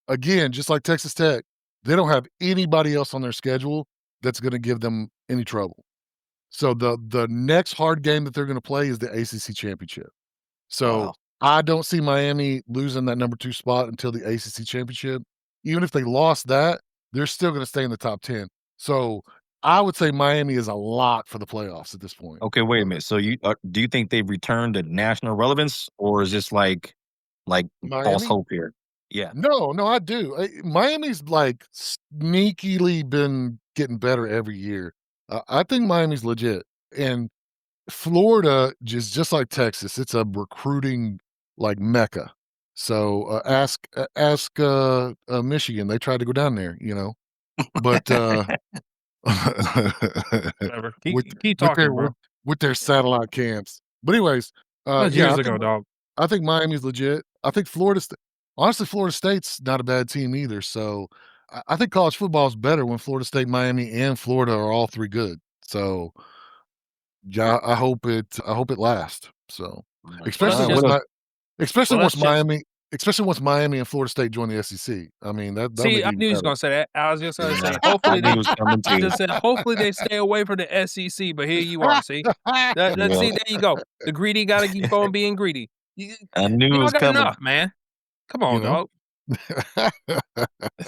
[SPEAKER 4] again, just like Texas Tech, they don't have anybody else on their schedule that's going to give them any trouble. So the next hard game that they're going to play is the ACC championship. So
[SPEAKER 1] Wow.
[SPEAKER 4] I don't see Miami losing that number 2 spot until the ACC championship. Even if they lost that, they're still going to stay in the top 10. So I would say Miami is a lot for the playoffs at this point.
[SPEAKER 1] Okay, wait a minute. So do you think they've returned to national relevance, or is this like false
[SPEAKER 4] Miami?
[SPEAKER 1] hope here? Yeah.
[SPEAKER 4] No, I do. Miami's like sneakily been getting better every year. I think Miami's legit. And Florida, just like Texas, it's a recruiting like mecca. So ask Michigan. They tried to go down there, but
[SPEAKER 3] Whatever.
[SPEAKER 4] with
[SPEAKER 3] Keep
[SPEAKER 4] with
[SPEAKER 3] talking,
[SPEAKER 4] their
[SPEAKER 3] bro.
[SPEAKER 4] with their satellite camps. But anyways,
[SPEAKER 3] That was
[SPEAKER 4] yeah,
[SPEAKER 3] years ago, dog.
[SPEAKER 4] I think Miami's legit. I think honestly, Florida State's not a bad team either. So I think college football is better when Florida State, Miami, and Florida are all three good. So yeah, I hope it lasts. So especially
[SPEAKER 3] Well,
[SPEAKER 4] when
[SPEAKER 3] Well, that's just
[SPEAKER 4] especially once Miami and Florida State join the SEC. I mean that'll
[SPEAKER 3] see.
[SPEAKER 4] make
[SPEAKER 3] I
[SPEAKER 4] it even
[SPEAKER 3] knew he was
[SPEAKER 4] better.
[SPEAKER 3] gonna say that. I was just gonna say,
[SPEAKER 1] Yeah.
[SPEAKER 3] hopefully
[SPEAKER 1] I knew
[SPEAKER 3] they.
[SPEAKER 1] it was coming
[SPEAKER 3] I
[SPEAKER 1] too.
[SPEAKER 3] just said, hopefully they stay away from the SEC. But here you are. See that?
[SPEAKER 1] Yeah.
[SPEAKER 3] See, there you go. The greedy got to keep on being greedy.
[SPEAKER 1] I knew it
[SPEAKER 3] Y'all
[SPEAKER 1] was
[SPEAKER 3] got
[SPEAKER 1] coming.
[SPEAKER 3] enough, man. Come on,
[SPEAKER 4] You know?
[SPEAKER 3] dog.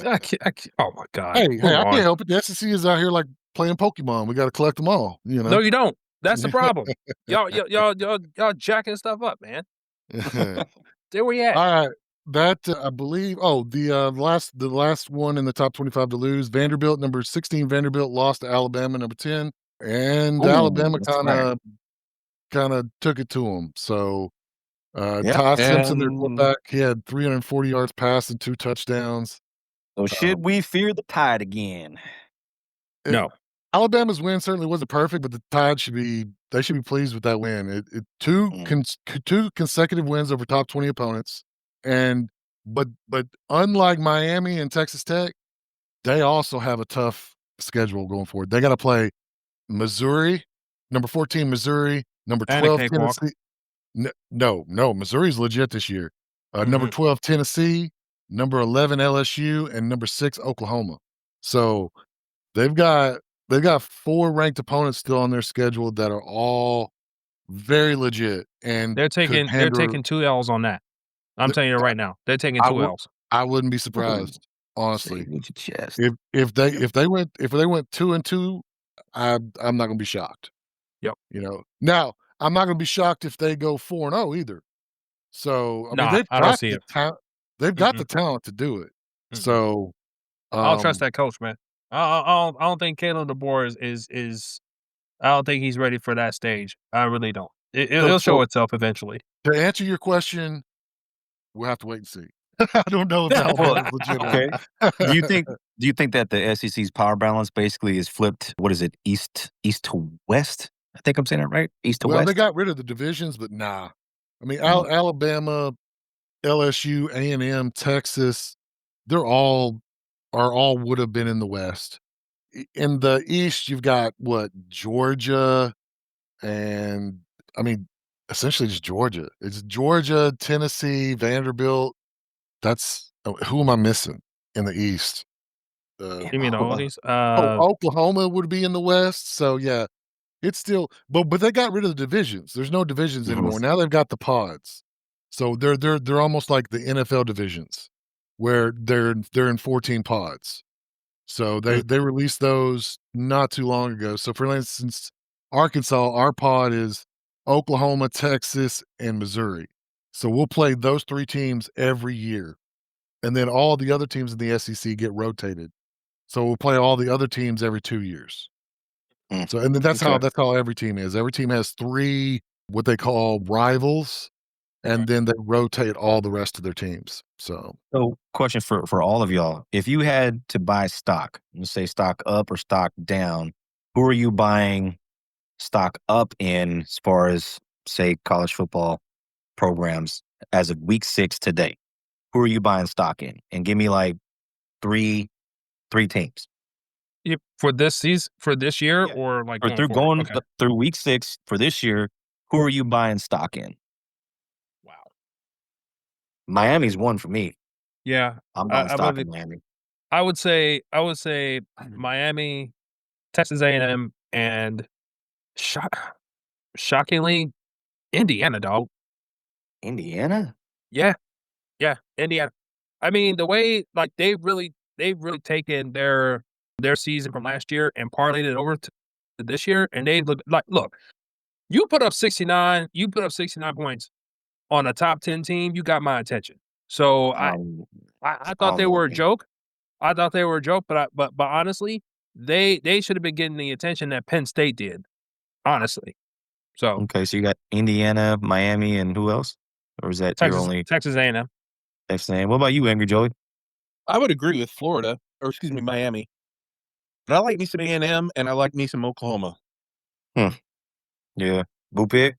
[SPEAKER 3] I can't, oh my god.
[SPEAKER 4] Hey,
[SPEAKER 3] Move
[SPEAKER 4] I
[SPEAKER 3] on.
[SPEAKER 4] can't help it. The SEC is out here like playing Pokemon. We got to collect them all.
[SPEAKER 3] No, you don't. That's the problem. Y'all jacking stuff up, man. There we at.
[SPEAKER 4] All right. That I believe. Oh, the last one in the top 25 to lose. Vanderbilt, number 16. Vanderbilt lost to Alabama, number 10, and
[SPEAKER 1] Ooh,
[SPEAKER 4] Alabama
[SPEAKER 1] that's right.
[SPEAKER 4] kind of took it to them. So
[SPEAKER 1] Yep.
[SPEAKER 4] Ty Simpson, their
[SPEAKER 2] And
[SPEAKER 4] quarterback, he had 340 yards passed and 2 touchdowns.
[SPEAKER 1] So should we fear the Tide again?
[SPEAKER 4] It-
[SPEAKER 3] No.
[SPEAKER 4] Alabama's win certainly wasn't perfect, but the Tide should be pleased with that win. Two consecutive wins over top 20 opponents, and but unlike Miami and Texas Tech, they also have a tough schedule going forward. They got to play Missouri, number 14 Missouri, number
[SPEAKER 3] And a
[SPEAKER 4] 12
[SPEAKER 3] cakewalk.
[SPEAKER 4] Tennessee. No, Missouri's legit this year. Number 12 Tennessee, number 11 LSU, and number 6 Oklahoma. So they've got 4 ranked opponents still on their schedule that are all very legit and
[SPEAKER 3] They're
[SPEAKER 4] could
[SPEAKER 3] taking 2 L's on that. I'm telling you right now. They're taking
[SPEAKER 4] I
[SPEAKER 3] 2
[SPEAKER 4] would
[SPEAKER 3] L's.
[SPEAKER 4] I wouldn't be
[SPEAKER 1] Say
[SPEAKER 4] surprised,
[SPEAKER 1] it
[SPEAKER 4] honestly.
[SPEAKER 1] with your chest.
[SPEAKER 4] If they went 2-2, I'm not gonna be shocked.
[SPEAKER 3] Yep.
[SPEAKER 4] Now, I'm not gonna be shocked if they go 4-0 either. So, I mean,
[SPEAKER 3] Nah, I don't see it.
[SPEAKER 4] they've got the talent to do it.
[SPEAKER 3] Mm-mm.
[SPEAKER 4] So,
[SPEAKER 3] I don't trust that coach, man. I don't think Caleb DeBoer is I don't think he's ready for that stage. I really don't. It'll show itself eventually.
[SPEAKER 4] to answer your question, we'll have to wait and see. I don't know if Alabama's legit or
[SPEAKER 1] Okay.
[SPEAKER 4] not.
[SPEAKER 1] Do you think that the SEC's power balance basically is flipped? What is it? East to west? I think I'm saying that right. East to
[SPEAKER 4] Well,
[SPEAKER 1] west.
[SPEAKER 4] they got rid of the divisions, but nah. I mean,
[SPEAKER 1] Mm.
[SPEAKER 4] Alabama, LSU, A&M, Texas, all would have been in the West. In the East, you've got what, Georgia, and I mean, essentially just Georgia. It's Georgia, Tennessee, Vanderbilt. That's who am I missing in the East?
[SPEAKER 3] You mean the oldies?
[SPEAKER 4] Oklahoma would be in the West. So yeah, it's still, but they got rid of the divisions. There's no divisions anymore. Now they've got the pods. So they're almost like the NFL divisions, where they're in 14 pods. So they released those not too long ago. So for instance, Arkansas, our pod is Oklahoma, Texas, and Missouri. So we'll play those 3 teams every year. And then all the other teams in the SEC get rotated. So we'll play all the other teams every 2 years.
[SPEAKER 1] Mm,
[SPEAKER 4] So and then that's
[SPEAKER 1] okay.
[SPEAKER 4] how every team is. Every team has 3 what they call rivals, and then they rotate all the rest of their teams. So
[SPEAKER 1] So, question for all of y'all: if you had to buy stock, let's say stock up or stock down, who are you buying stock up in as far as say college football programs as of week 6 today? Who are you buying stock in? And give me like three teams.
[SPEAKER 3] For this season, for this year,
[SPEAKER 1] Yeah.
[SPEAKER 3] or like
[SPEAKER 1] Or
[SPEAKER 3] going forward? Okay.
[SPEAKER 1] through week 6 for this year, who are you buying stock in?
[SPEAKER 3] Wow.
[SPEAKER 1] Miami's one for me.
[SPEAKER 3] Yeah.
[SPEAKER 1] I'm
[SPEAKER 3] I,
[SPEAKER 1] buying
[SPEAKER 3] I
[SPEAKER 1] stock
[SPEAKER 3] love
[SPEAKER 1] in
[SPEAKER 3] it.
[SPEAKER 1] Miami.
[SPEAKER 3] I would say Miami, Texas A&M, and shockingly, Indiana, dog.
[SPEAKER 1] Indiana?
[SPEAKER 3] Yeah, yeah, Indiana. I mean, the way like they've really taken their season from last year and parlayed it over to this year, and they look. You put up 69 points on a top 10 team. You got my attention. So
[SPEAKER 1] Um,
[SPEAKER 3] I
[SPEAKER 1] I
[SPEAKER 3] thought
[SPEAKER 1] don't
[SPEAKER 3] they
[SPEAKER 1] know,
[SPEAKER 3] were a
[SPEAKER 1] man.
[SPEAKER 3] joke. I thought they were a joke, but honestly, they should have been getting the attention that Penn State did. Honestly, so
[SPEAKER 1] Okay, so you got Indiana, Miami, and who else? Or is that your only
[SPEAKER 3] Texas A&M.
[SPEAKER 1] next name? What about you, Angry Joey?
[SPEAKER 2] I would agree with Florida, or excuse me, Miami. But I like me some A&M, and I like me some Oklahoma.
[SPEAKER 1] Hmm. Yeah. Boopig?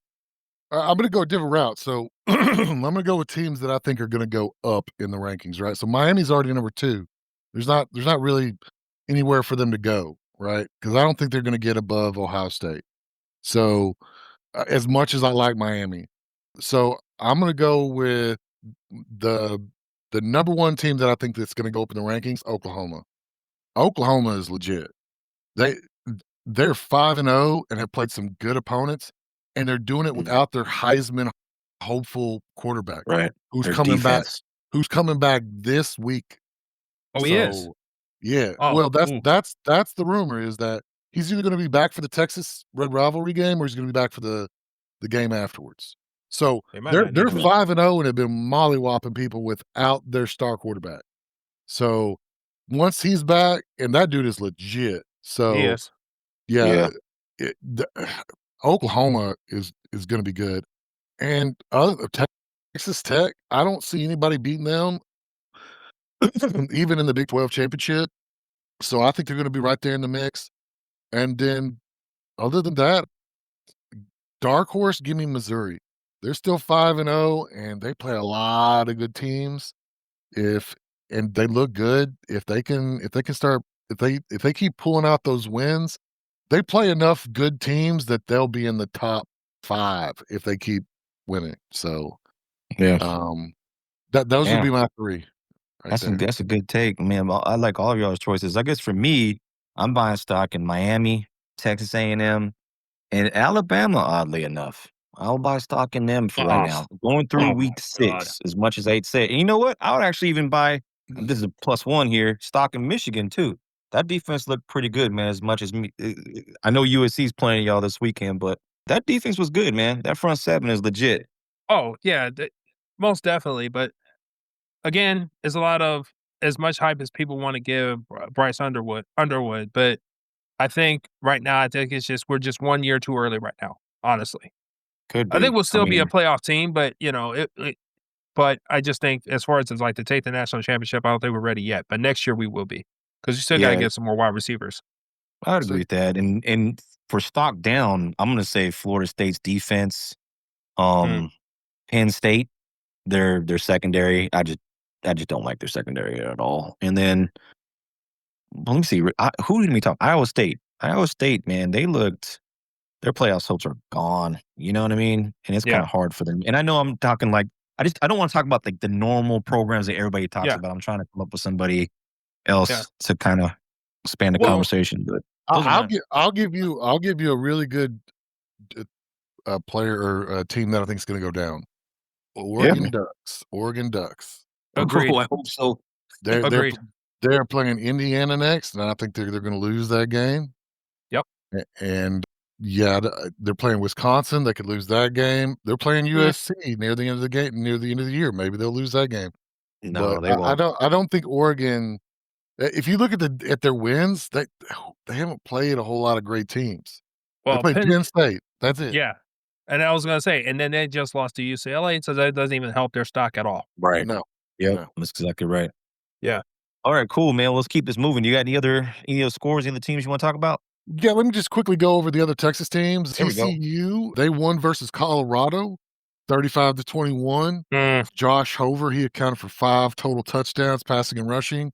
[SPEAKER 4] I'm gonna go a different route. So I'm gonna go with teams that I think are gonna go up in the rankings, right? So Miami's already number 2. There's not really anywhere for them to go, right? Because I don't think they're gonna get above Ohio State. So as much as I like Miami, so I'm gonna go with the the number 1 team that I think that's gonna go up in the rankings, Oklahoma. Oklahoma is legit. They they're 5-0 and have played some good opponents, and they're doing it without their Heisman hopeful quarterback
[SPEAKER 1] Right.
[SPEAKER 4] who's
[SPEAKER 1] Their
[SPEAKER 4] coming back
[SPEAKER 1] defense.
[SPEAKER 4] this week.
[SPEAKER 3] Oh, he is.
[SPEAKER 4] So, yeah,
[SPEAKER 3] Oh,
[SPEAKER 4] well, that's
[SPEAKER 3] ooh,
[SPEAKER 4] that's the rumor is that he's either gonna be back for the Texas Red Rivalry game or he's gonna be back for the game afterwards. So,
[SPEAKER 3] they might
[SPEAKER 4] they're
[SPEAKER 3] not need
[SPEAKER 4] they're
[SPEAKER 3] him.
[SPEAKER 4] 5-0 and have been mollywopping people without their star quarterback. So, once he's back and that dude is legit.
[SPEAKER 3] He
[SPEAKER 4] So,
[SPEAKER 3] is.
[SPEAKER 4] yeah,
[SPEAKER 1] Yeah.
[SPEAKER 4] the Oklahoma is gonna be good, and Texas Tech, I don't see anybody beating them even in the Big 12 championship, so I think they're gonna be right there in the mix, and then other than that, dark horse, give me Missouri. They're still 5-0, and they play a lot of good teams. If and they look good, if they keep pulling out those wins, they play enough good teams that they'll be in the top 5 if they keep winning. So,
[SPEAKER 1] Yeah.
[SPEAKER 4] those would
[SPEAKER 1] Yeah.
[SPEAKER 4] be my 3 right there.
[SPEAKER 1] That's a good take, man. I like all of y'all's choices. I guess for me, I'm buying stock in Miami, Texas A&M, and Alabama, oddly enough. I'll buy stock in them for right
[SPEAKER 3] Oh,
[SPEAKER 1] now. Going through
[SPEAKER 3] oh my
[SPEAKER 1] week
[SPEAKER 3] god.
[SPEAKER 1] 6, as much as I'd say, and you know what? I would actually even buy, and this is a +1 here, stock in Michigan too. That defense looked pretty good, man, as much as me. I know USC's playing y'all this weekend, but that defense was good, man. That front 7 is legit.
[SPEAKER 3] Oh, yeah, most definitely, but again, it's a lot of as much hype as people wanna give Bryce Underwood, but I think right now, I think we're just 1 year too early right now, honestly.
[SPEAKER 1] Could
[SPEAKER 3] I think
[SPEAKER 1] be.
[SPEAKER 3] we'll
[SPEAKER 1] I
[SPEAKER 3] still be a
[SPEAKER 1] mean,
[SPEAKER 3] playoff team, but, you know, but I just think as far as, like, to take the national championship, I don't think we're ready yet, but next year we will be because you still gotta
[SPEAKER 1] yeah,
[SPEAKER 3] get some more wide receivers.
[SPEAKER 1] I'd
[SPEAKER 4] So
[SPEAKER 1] agree with that. And for stock down, I'm gonna say Florida State's defense,
[SPEAKER 3] Mm.
[SPEAKER 1] um, Penn State, their secondary. I just don't like their secondary at all. And then well, let me see. Who did we talk? Iowa State. Iowa State, man, their playoff hopes are gone. You know what I mean? And it's kind
[SPEAKER 3] Yeah,
[SPEAKER 1] of hard for them. And I know I'm talking like I don't want to talk about like the normal programs that everybody talks
[SPEAKER 3] yeah,
[SPEAKER 1] about. I'm trying to come up with somebody
[SPEAKER 3] yeah.
[SPEAKER 1] else to kind of span the
[SPEAKER 3] Well,
[SPEAKER 1] conversation. But
[SPEAKER 3] those are mine.
[SPEAKER 4] I'll give you a really good, player or a team that I think is gonna go down.
[SPEAKER 1] yeah,
[SPEAKER 4] Oregon
[SPEAKER 1] man.
[SPEAKER 4] Ducks. Oregon Ducks.
[SPEAKER 3] Agreed,
[SPEAKER 1] Oh, I hope so.
[SPEAKER 4] They're they're
[SPEAKER 3] agreed.
[SPEAKER 4] pl they're playing Indiana next, and I think they're gonna lose that game.
[SPEAKER 3] Yep.
[SPEAKER 4] And yeah, they're playing Wisconsin. They could lose that game. They're playing
[SPEAKER 3] Mm,
[SPEAKER 4] USC near the end of the game, near the end of the year. Maybe they'll lose that game. But
[SPEAKER 1] No, they
[SPEAKER 4] I
[SPEAKER 1] won't.
[SPEAKER 4] don't think Oregon If you look at their wins, they haven't played a whole lot of great teams. They
[SPEAKER 3] Well,
[SPEAKER 4] played
[SPEAKER 3] Penn
[SPEAKER 4] Penn State. That's it.
[SPEAKER 3] yeah, and I was gonna say, and then they just lost to UCLA, so that doesn't even help their stock at all.
[SPEAKER 1] Right.
[SPEAKER 4] No,
[SPEAKER 1] Yep.
[SPEAKER 4] no.
[SPEAKER 1] That's exactly right.
[SPEAKER 3] Yeah.
[SPEAKER 1] All right, cool, man. Let's keep this moving. You got any other scores, any other teams you want to talk about?
[SPEAKER 4] Yeah, let me just quickly go over the other Texas teams.
[SPEAKER 1] There we go.
[SPEAKER 4] TCU, they won versus Colorado, 35-21.
[SPEAKER 3] Mm,
[SPEAKER 4] Josh Hover, he accounted for 5 total touchdowns, passing and rushing.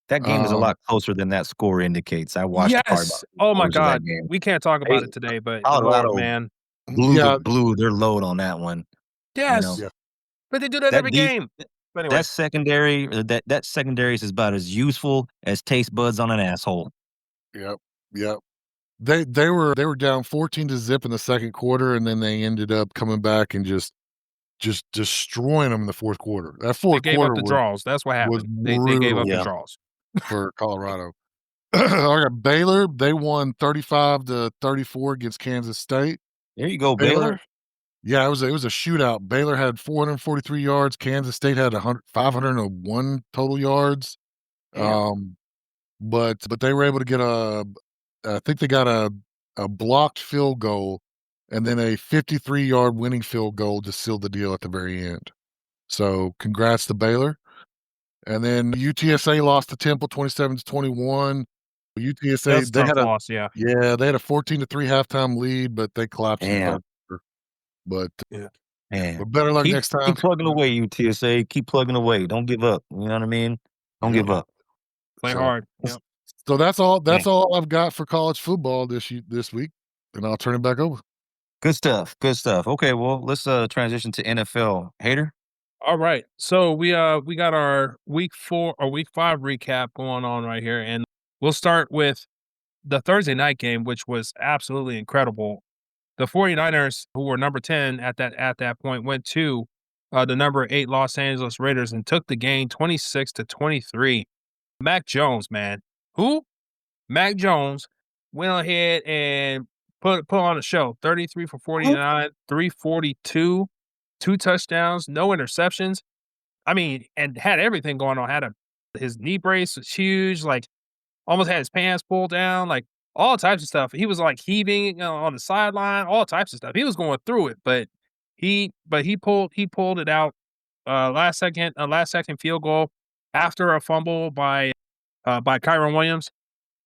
[SPEAKER 1] That game is a
[SPEAKER 4] Um,
[SPEAKER 1] lot closer than that score indicates. I watched probably about
[SPEAKER 3] yes. Oh my
[SPEAKER 1] 3/4 of that
[SPEAKER 3] god.
[SPEAKER 1] game.
[SPEAKER 3] We can't talk
[SPEAKER 1] Hey,
[SPEAKER 3] about it today, but Lord,
[SPEAKER 1] Colorado
[SPEAKER 3] man.
[SPEAKER 4] yeah,
[SPEAKER 1] blew their load on that one. You know,
[SPEAKER 3] Yes,
[SPEAKER 4] yeah,
[SPEAKER 3] but they do that
[SPEAKER 1] that
[SPEAKER 3] every
[SPEAKER 1] deep
[SPEAKER 3] game. But anyway,
[SPEAKER 1] that secondary that secondary is about as useful as taste buds on an asshole.
[SPEAKER 4] yep, yep. They were down 14-0 in the second quarter, and then they ended up coming back and just destroying them in the fourth quarter. That
[SPEAKER 3] they
[SPEAKER 4] fourth
[SPEAKER 3] gave up
[SPEAKER 4] quarter
[SPEAKER 3] the
[SPEAKER 4] was
[SPEAKER 3] draws. That's what
[SPEAKER 4] was
[SPEAKER 3] happened. They gave up
[SPEAKER 4] brutal
[SPEAKER 3] the
[SPEAKER 1] Yeah.
[SPEAKER 3] draws.
[SPEAKER 4] for Colorado. I got Baylor. They won 35-34 against Kansas State.
[SPEAKER 1] There you go,
[SPEAKER 4] Baylor,
[SPEAKER 1] Baylor.
[SPEAKER 4] yeah, it was a shootout. Baylor had 443 yards. Kansas State had 501 total yards.
[SPEAKER 1] Damn.
[SPEAKER 4] But they were able to get I think they got a blocked field goal and then a 53-yard winning field goal to seal the deal at the very end. So congrats to Baylor. And then UTSA lost to Temple 27-21. UTSA,
[SPEAKER 3] That's a tough loss, yeah.
[SPEAKER 4] they had a 14-3 halftime lead, but they collapsed in the
[SPEAKER 1] Damn.
[SPEAKER 4] third quarter. But
[SPEAKER 3] Yeah.
[SPEAKER 1] Man.
[SPEAKER 4] better luck
[SPEAKER 1] Keep
[SPEAKER 4] next time.
[SPEAKER 1] keep plugging away, UTSA. Keep plugging away. Don't give up. You know what I mean? Don't
[SPEAKER 4] Yeah.
[SPEAKER 1] give up.
[SPEAKER 3] Play
[SPEAKER 4] So
[SPEAKER 3] hard. Yep.
[SPEAKER 4] so that's all
[SPEAKER 1] Man.
[SPEAKER 4] I've got for college football this week, and I'll turn it back over.
[SPEAKER 1] Good stuff. Good stuff. Okay, well, let's transition to NFL. Hater?
[SPEAKER 3] All right. So we got our week 4 or week 5 recap going on right here. And we'll start with the Thursday night game, which was absolutely incredible. The 49ers, who were number 10 at that point, went to the number 8 Los Angeles Raiders and took the game 26-23. Mac Jones, man. Who? Mac Jones went ahead and put on a show. 33 for 49, 342, 2 touchdowns, no interceptions. I mean, and had everything going on. His knee brace was huge, like almost had his pants pulled down, like all types of stuff. He was like heaving on the sideline, all types of stuff. He was going through it, but he pulled it out. Last second field goal after a fumble by Kyron Williams,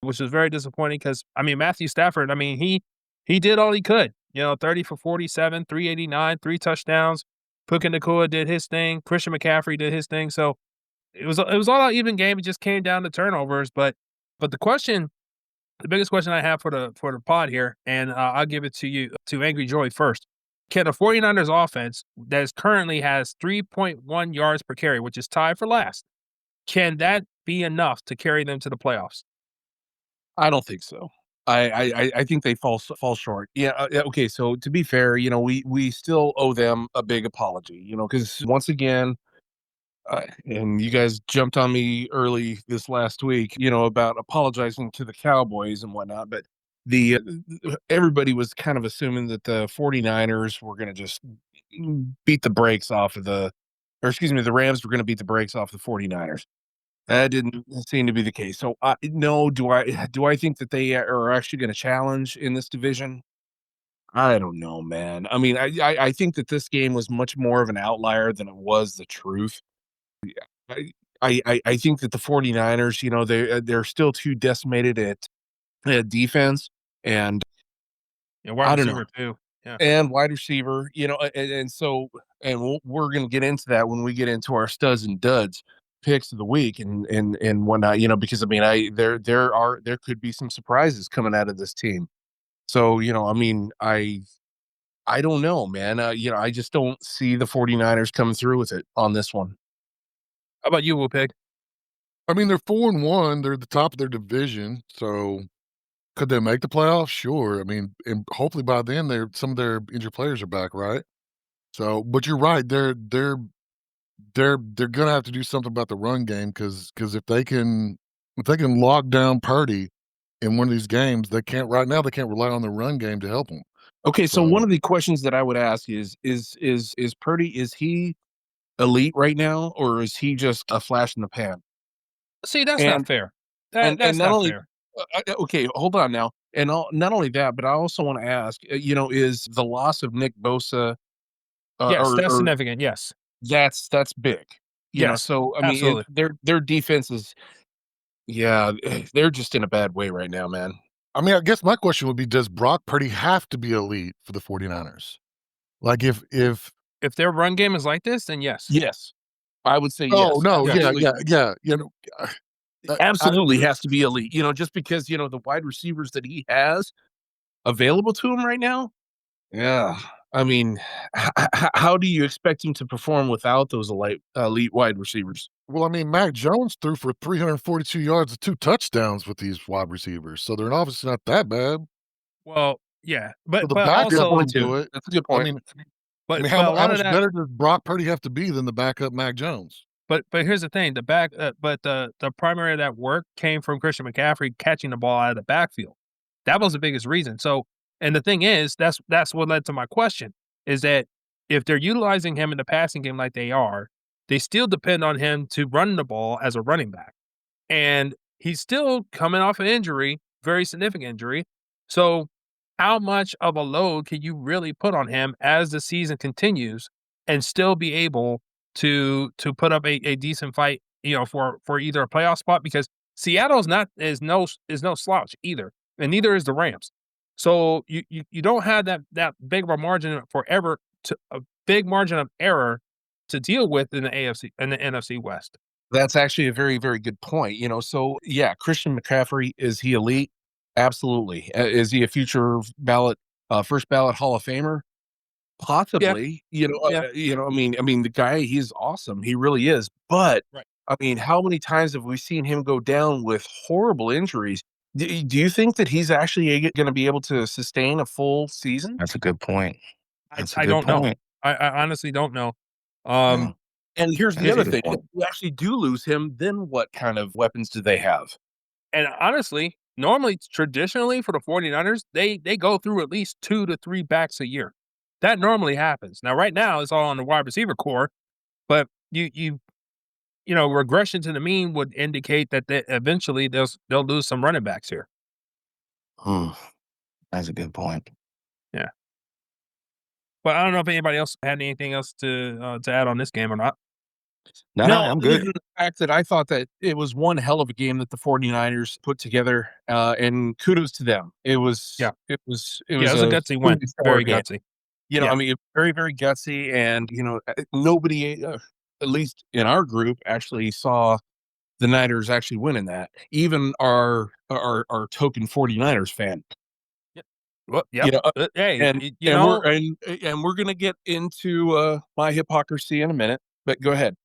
[SPEAKER 3] which was very disappointing because I mean Matthew Stafford, I mean he did all he could. 30 for 47, 389, 3 touchdowns. Puka Nacua did his thing. Christian McCaffrey did his thing. So it was all out even game. It just came down to turnovers. But the biggest question I have for the pod here, and I'll give it to you to Angry Joy first. Can the 49ers offense currently has 3.1 yards per carry, which is tied for last, can that be enough to carry them to the playoffs?
[SPEAKER 2] I don't think so. I think they fall short. Yeah. Okay. So to be fair, we still owe them a big apology. Because once again, and you guys jumped on me early this last week. About apologizing to the Cowboys and whatnot, but the everybody was kind of assuming that the 49ers were going to just beat the brakes off of the Rams were going to beat the brakes off the 49ers. That didn't seem to be the case. So, no, do I think that they are actually gonna challenge in this division? I don't know, man. I mean, I think that this game was much more of an outlier than it was the truth. I I think that the 49ers, they're still too decimated at defense, and
[SPEAKER 3] Yeah, wide
[SPEAKER 2] I don't know.
[SPEAKER 3] receiver too. Yeah.
[SPEAKER 2] And wide receiver, and so we're gonna get into that when we get into our studs and duds picks of the week and whatnot, because I mean there could be some surprises coming out of this team. So, I mean, I don't know, man. I just don't see the 49ers coming through with it on this one.
[SPEAKER 3] How about you, Will-Pig?
[SPEAKER 4] I mean, they're 4-1. They're at the top of their division. So could they make the playoffs? Sure. I mean, and hopefully by then some of their injured players are back, right? So, but you're right. They're gonna have to do something about the run game because if they can lock down Purdy in one of these games, they can't right now. They can't rely on the run game to help them.
[SPEAKER 2] Okay, so
[SPEAKER 4] So
[SPEAKER 2] one of the questions that I would ask is Purdy, is he elite right now, or is he just a flash in the pan?
[SPEAKER 3] See, that's not
[SPEAKER 2] And
[SPEAKER 3] fair. That's
[SPEAKER 2] not
[SPEAKER 3] not
[SPEAKER 2] only
[SPEAKER 3] fair.
[SPEAKER 2] okay, hold on now, and not only that, but I also want to ask, is the loss of Nick Bosa,
[SPEAKER 3] Yes, that's
[SPEAKER 2] or
[SPEAKER 3] significant. Yes.
[SPEAKER 2] that's big,
[SPEAKER 3] Yes.
[SPEAKER 2] So I mean,
[SPEAKER 3] Absolutely.
[SPEAKER 2] their defense is, yeah, they're just in a bad way right now, man.
[SPEAKER 4] I mean, I guess my question would be, does Brock Purdy have to be elite for the 49ers? Like if
[SPEAKER 3] If their run game is like this, then yes.
[SPEAKER 2] Yes, I would say
[SPEAKER 4] Oh,
[SPEAKER 2] yes,
[SPEAKER 4] no, yeah,
[SPEAKER 2] absolutely.
[SPEAKER 4] yeah, yeah, I
[SPEAKER 2] Absolutely has to be elite, just because, the wide receivers that he has available to him right now. Yeah. I mean, how do you expect him to perform without those elite wide receivers?
[SPEAKER 4] well, I mean, Mac Jones threw for 342 yards and 2 touchdowns with these wide receivers, so they're obviously not that bad.
[SPEAKER 3] Well, yeah,
[SPEAKER 4] So the
[SPEAKER 3] but
[SPEAKER 4] backup
[SPEAKER 3] also,
[SPEAKER 4] can do it.
[SPEAKER 2] That's a good
[SPEAKER 4] I
[SPEAKER 2] point.
[SPEAKER 4] mean
[SPEAKER 3] but
[SPEAKER 4] how
[SPEAKER 3] a
[SPEAKER 4] how
[SPEAKER 3] lot of
[SPEAKER 4] much
[SPEAKER 3] that.
[SPEAKER 4] better does Brock Purdy have to be than the backup Mac Jones?
[SPEAKER 3] But here's the thing: the primary of that work came from Christian McCaffrey catching the ball out of the backfield. That was the biggest reason. So, and the thing is, that's what led to my question: is that if they're utilizing him in the passing game like they are, they still depend on him to run the ball as a running back. And he's still coming off an injury, very significant injury. So, how much of a load can you really put on him as the season continues and still be able to put up a decent fight, for either a playoff spot? Because Seattle's not is no slouch either, and neither is the Rams. So you don't have that big of a margin forever to a big margin of error to deal with in the AFC and the NFC West.
[SPEAKER 2] That's actually a very, very good point. So yeah, Christian McCaffrey, is he elite? Absolutely. Is he a future first ballot Hall of Famer?
[SPEAKER 3] Yeah,
[SPEAKER 2] Possibly.
[SPEAKER 3] yeah,
[SPEAKER 2] I mean, the guy, he's awesome. He really is. But
[SPEAKER 3] right.
[SPEAKER 2] I mean, how many times have we seen him go down with horrible injuries? Do you think that he's actually going to be able to sustain a full season?
[SPEAKER 1] That's a good point.
[SPEAKER 3] I
[SPEAKER 1] That's a
[SPEAKER 3] I
[SPEAKER 1] good
[SPEAKER 3] don't know.
[SPEAKER 1] point.
[SPEAKER 3] I honestly don't know.
[SPEAKER 1] Yeah,
[SPEAKER 3] Um,
[SPEAKER 2] And here's the
[SPEAKER 1] that's a
[SPEAKER 2] other
[SPEAKER 1] good
[SPEAKER 2] thing. If
[SPEAKER 1] point.
[SPEAKER 2] you actually do lose him, then what kind of weapons do they have?
[SPEAKER 3] and honestly, normally, traditionally for the 49ers, they go through at least 2 to 3 backs a year. That normally happens. Now, right now, it's all on the wide receiver core, but regression to the mean would indicate that eventually they'll lose some running backs here.
[SPEAKER 1] Hmm, that's a good point.
[SPEAKER 3] Yeah. But I don't know if anybody else had anything else to add on this game or not.
[SPEAKER 1] No,
[SPEAKER 2] No,
[SPEAKER 1] I'm
[SPEAKER 2] other
[SPEAKER 1] good.
[SPEAKER 2] than the fact that I thought that it was one hell of a game that the 49ers put together, and kudos to them. It was
[SPEAKER 3] Yeah.
[SPEAKER 2] it was it
[SPEAKER 3] Yeah, it
[SPEAKER 2] was
[SPEAKER 3] was a
[SPEAKER 2] a
[SPEAKER 3] gutsy win.
[SPEAKER 2] truly stellar
[SPEAKER 3] Very
[SPEAKER 2] game.
[SPEAKER 3] gutsy.
[SPEAKER 2] I
[SPEAKER 3] Yeah.
[SPEAKER 2] mean, very, very gutsy, and nobody, at least in our group, actually saw the Niners actually winning that. Even our token 49ers fan.
[SPEAKER 3] Yep. Well,
[SPEAKER 2] You
[SPEAKER 3] yep.
[SPEAKER 2] know,
[SPEAKER 3] Hey,
[SPEAKER 2] and we're gonna get into my hypocrisy in a minute, but go ahead.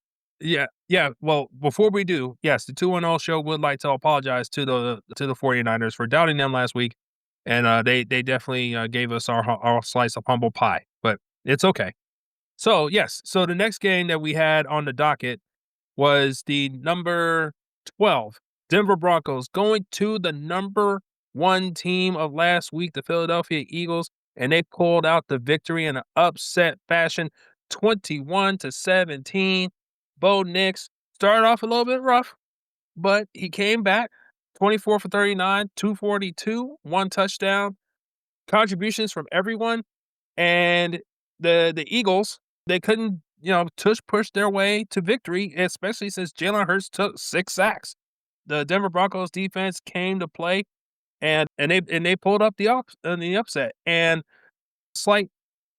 [SPEAKER 3] yeah, yeah. Well, before we do, yes, the 2-0 show would like to apologize to the 49ers for doubting them last week, and they definitely gave us our slice of humble pie, but it's okay. So yes, so the next game that we had on the docket was the number 12 Denver Broncos going to the number 1 team of last week, the Philadelphia Eagles, and they pulled out the victory in an upset fashion, 21-17. Bo Nix started off a little bit rough, but he came back 24 for 39, 242, 1 touchdown, contributions from everyone. And the Eagles, they couldn't, push their way to victory, especially since Jalen Hurts took 6 sacks. The Denver Broncos defense came to play and they pulled up the upset. And slight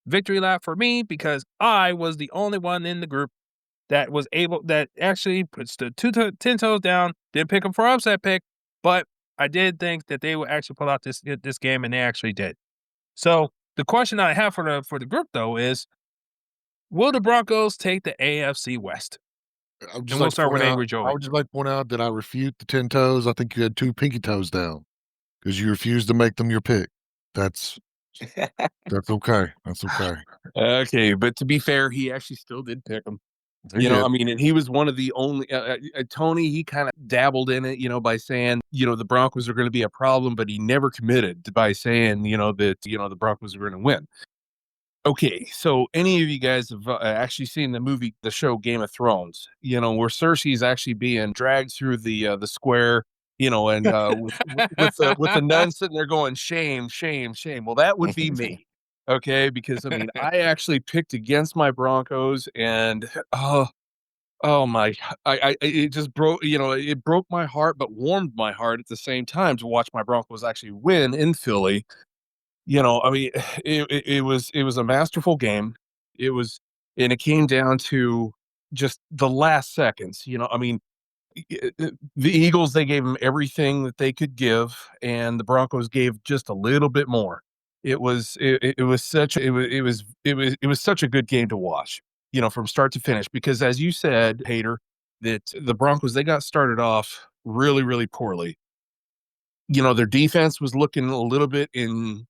[SPEAKER 3] victory lap for me because I was the only one in the group that actually puts the 10 toes down, didn't pick them for upset pick, but I did think that they would actually pull out this game, and they actually did. So the question I have for the group though is, will the Broncos take the AFC West?
[SPEAKER 4] I would just
[SPEAKER 3] And we'll
[SPEAKER 4] like to
[SPEAKER 3] start
[SPEAKER 4] point
[SPEAKER 3] with
[SPEAKER 4] out
[SPEAKER 3] Angry
[SPEAKER 4] I
[SPEAKER 3] Joey.
[SPEAKER 4] would just like to point out that I refute the 10 toes. I think you had 2 pinky toes down because you refused to make them your pick. That's okay. That's okay.
[SPEAKER 2] Okay, but to be fair, he actually still did pick him.
[SPEAKER 4] He did.
[SPEAKER 2] I mean, and he was one of the only Tony. He kind of dabbled in it, by saying, the Broncos are going to be a problem, but he never committed by saying, that the Broncos are going to win. Okay, so any of you guys have actually seen the show Game of Thrones? Where Cersei's actually being dragged through the square, and with the nun sitting there going, shame, shame, shame. Well, that would be me. Okay, because I mean, I actually picked against my Broncos, and oh my, it just broke, it broke my heart, but warmed my heart at the same time to watch my Broncos actually win in Philly. I mean, it was a masterful game. It was, and it came down to just the last seconds. I mean, the Eagles, they gave them everything that they could give, and the Broncos gave just a little bit more. It was such a good game to watch, from start to finish. Because as you said, Hater, that the Broncos, they got started off really, really poorly. Their defense was looking a little bit in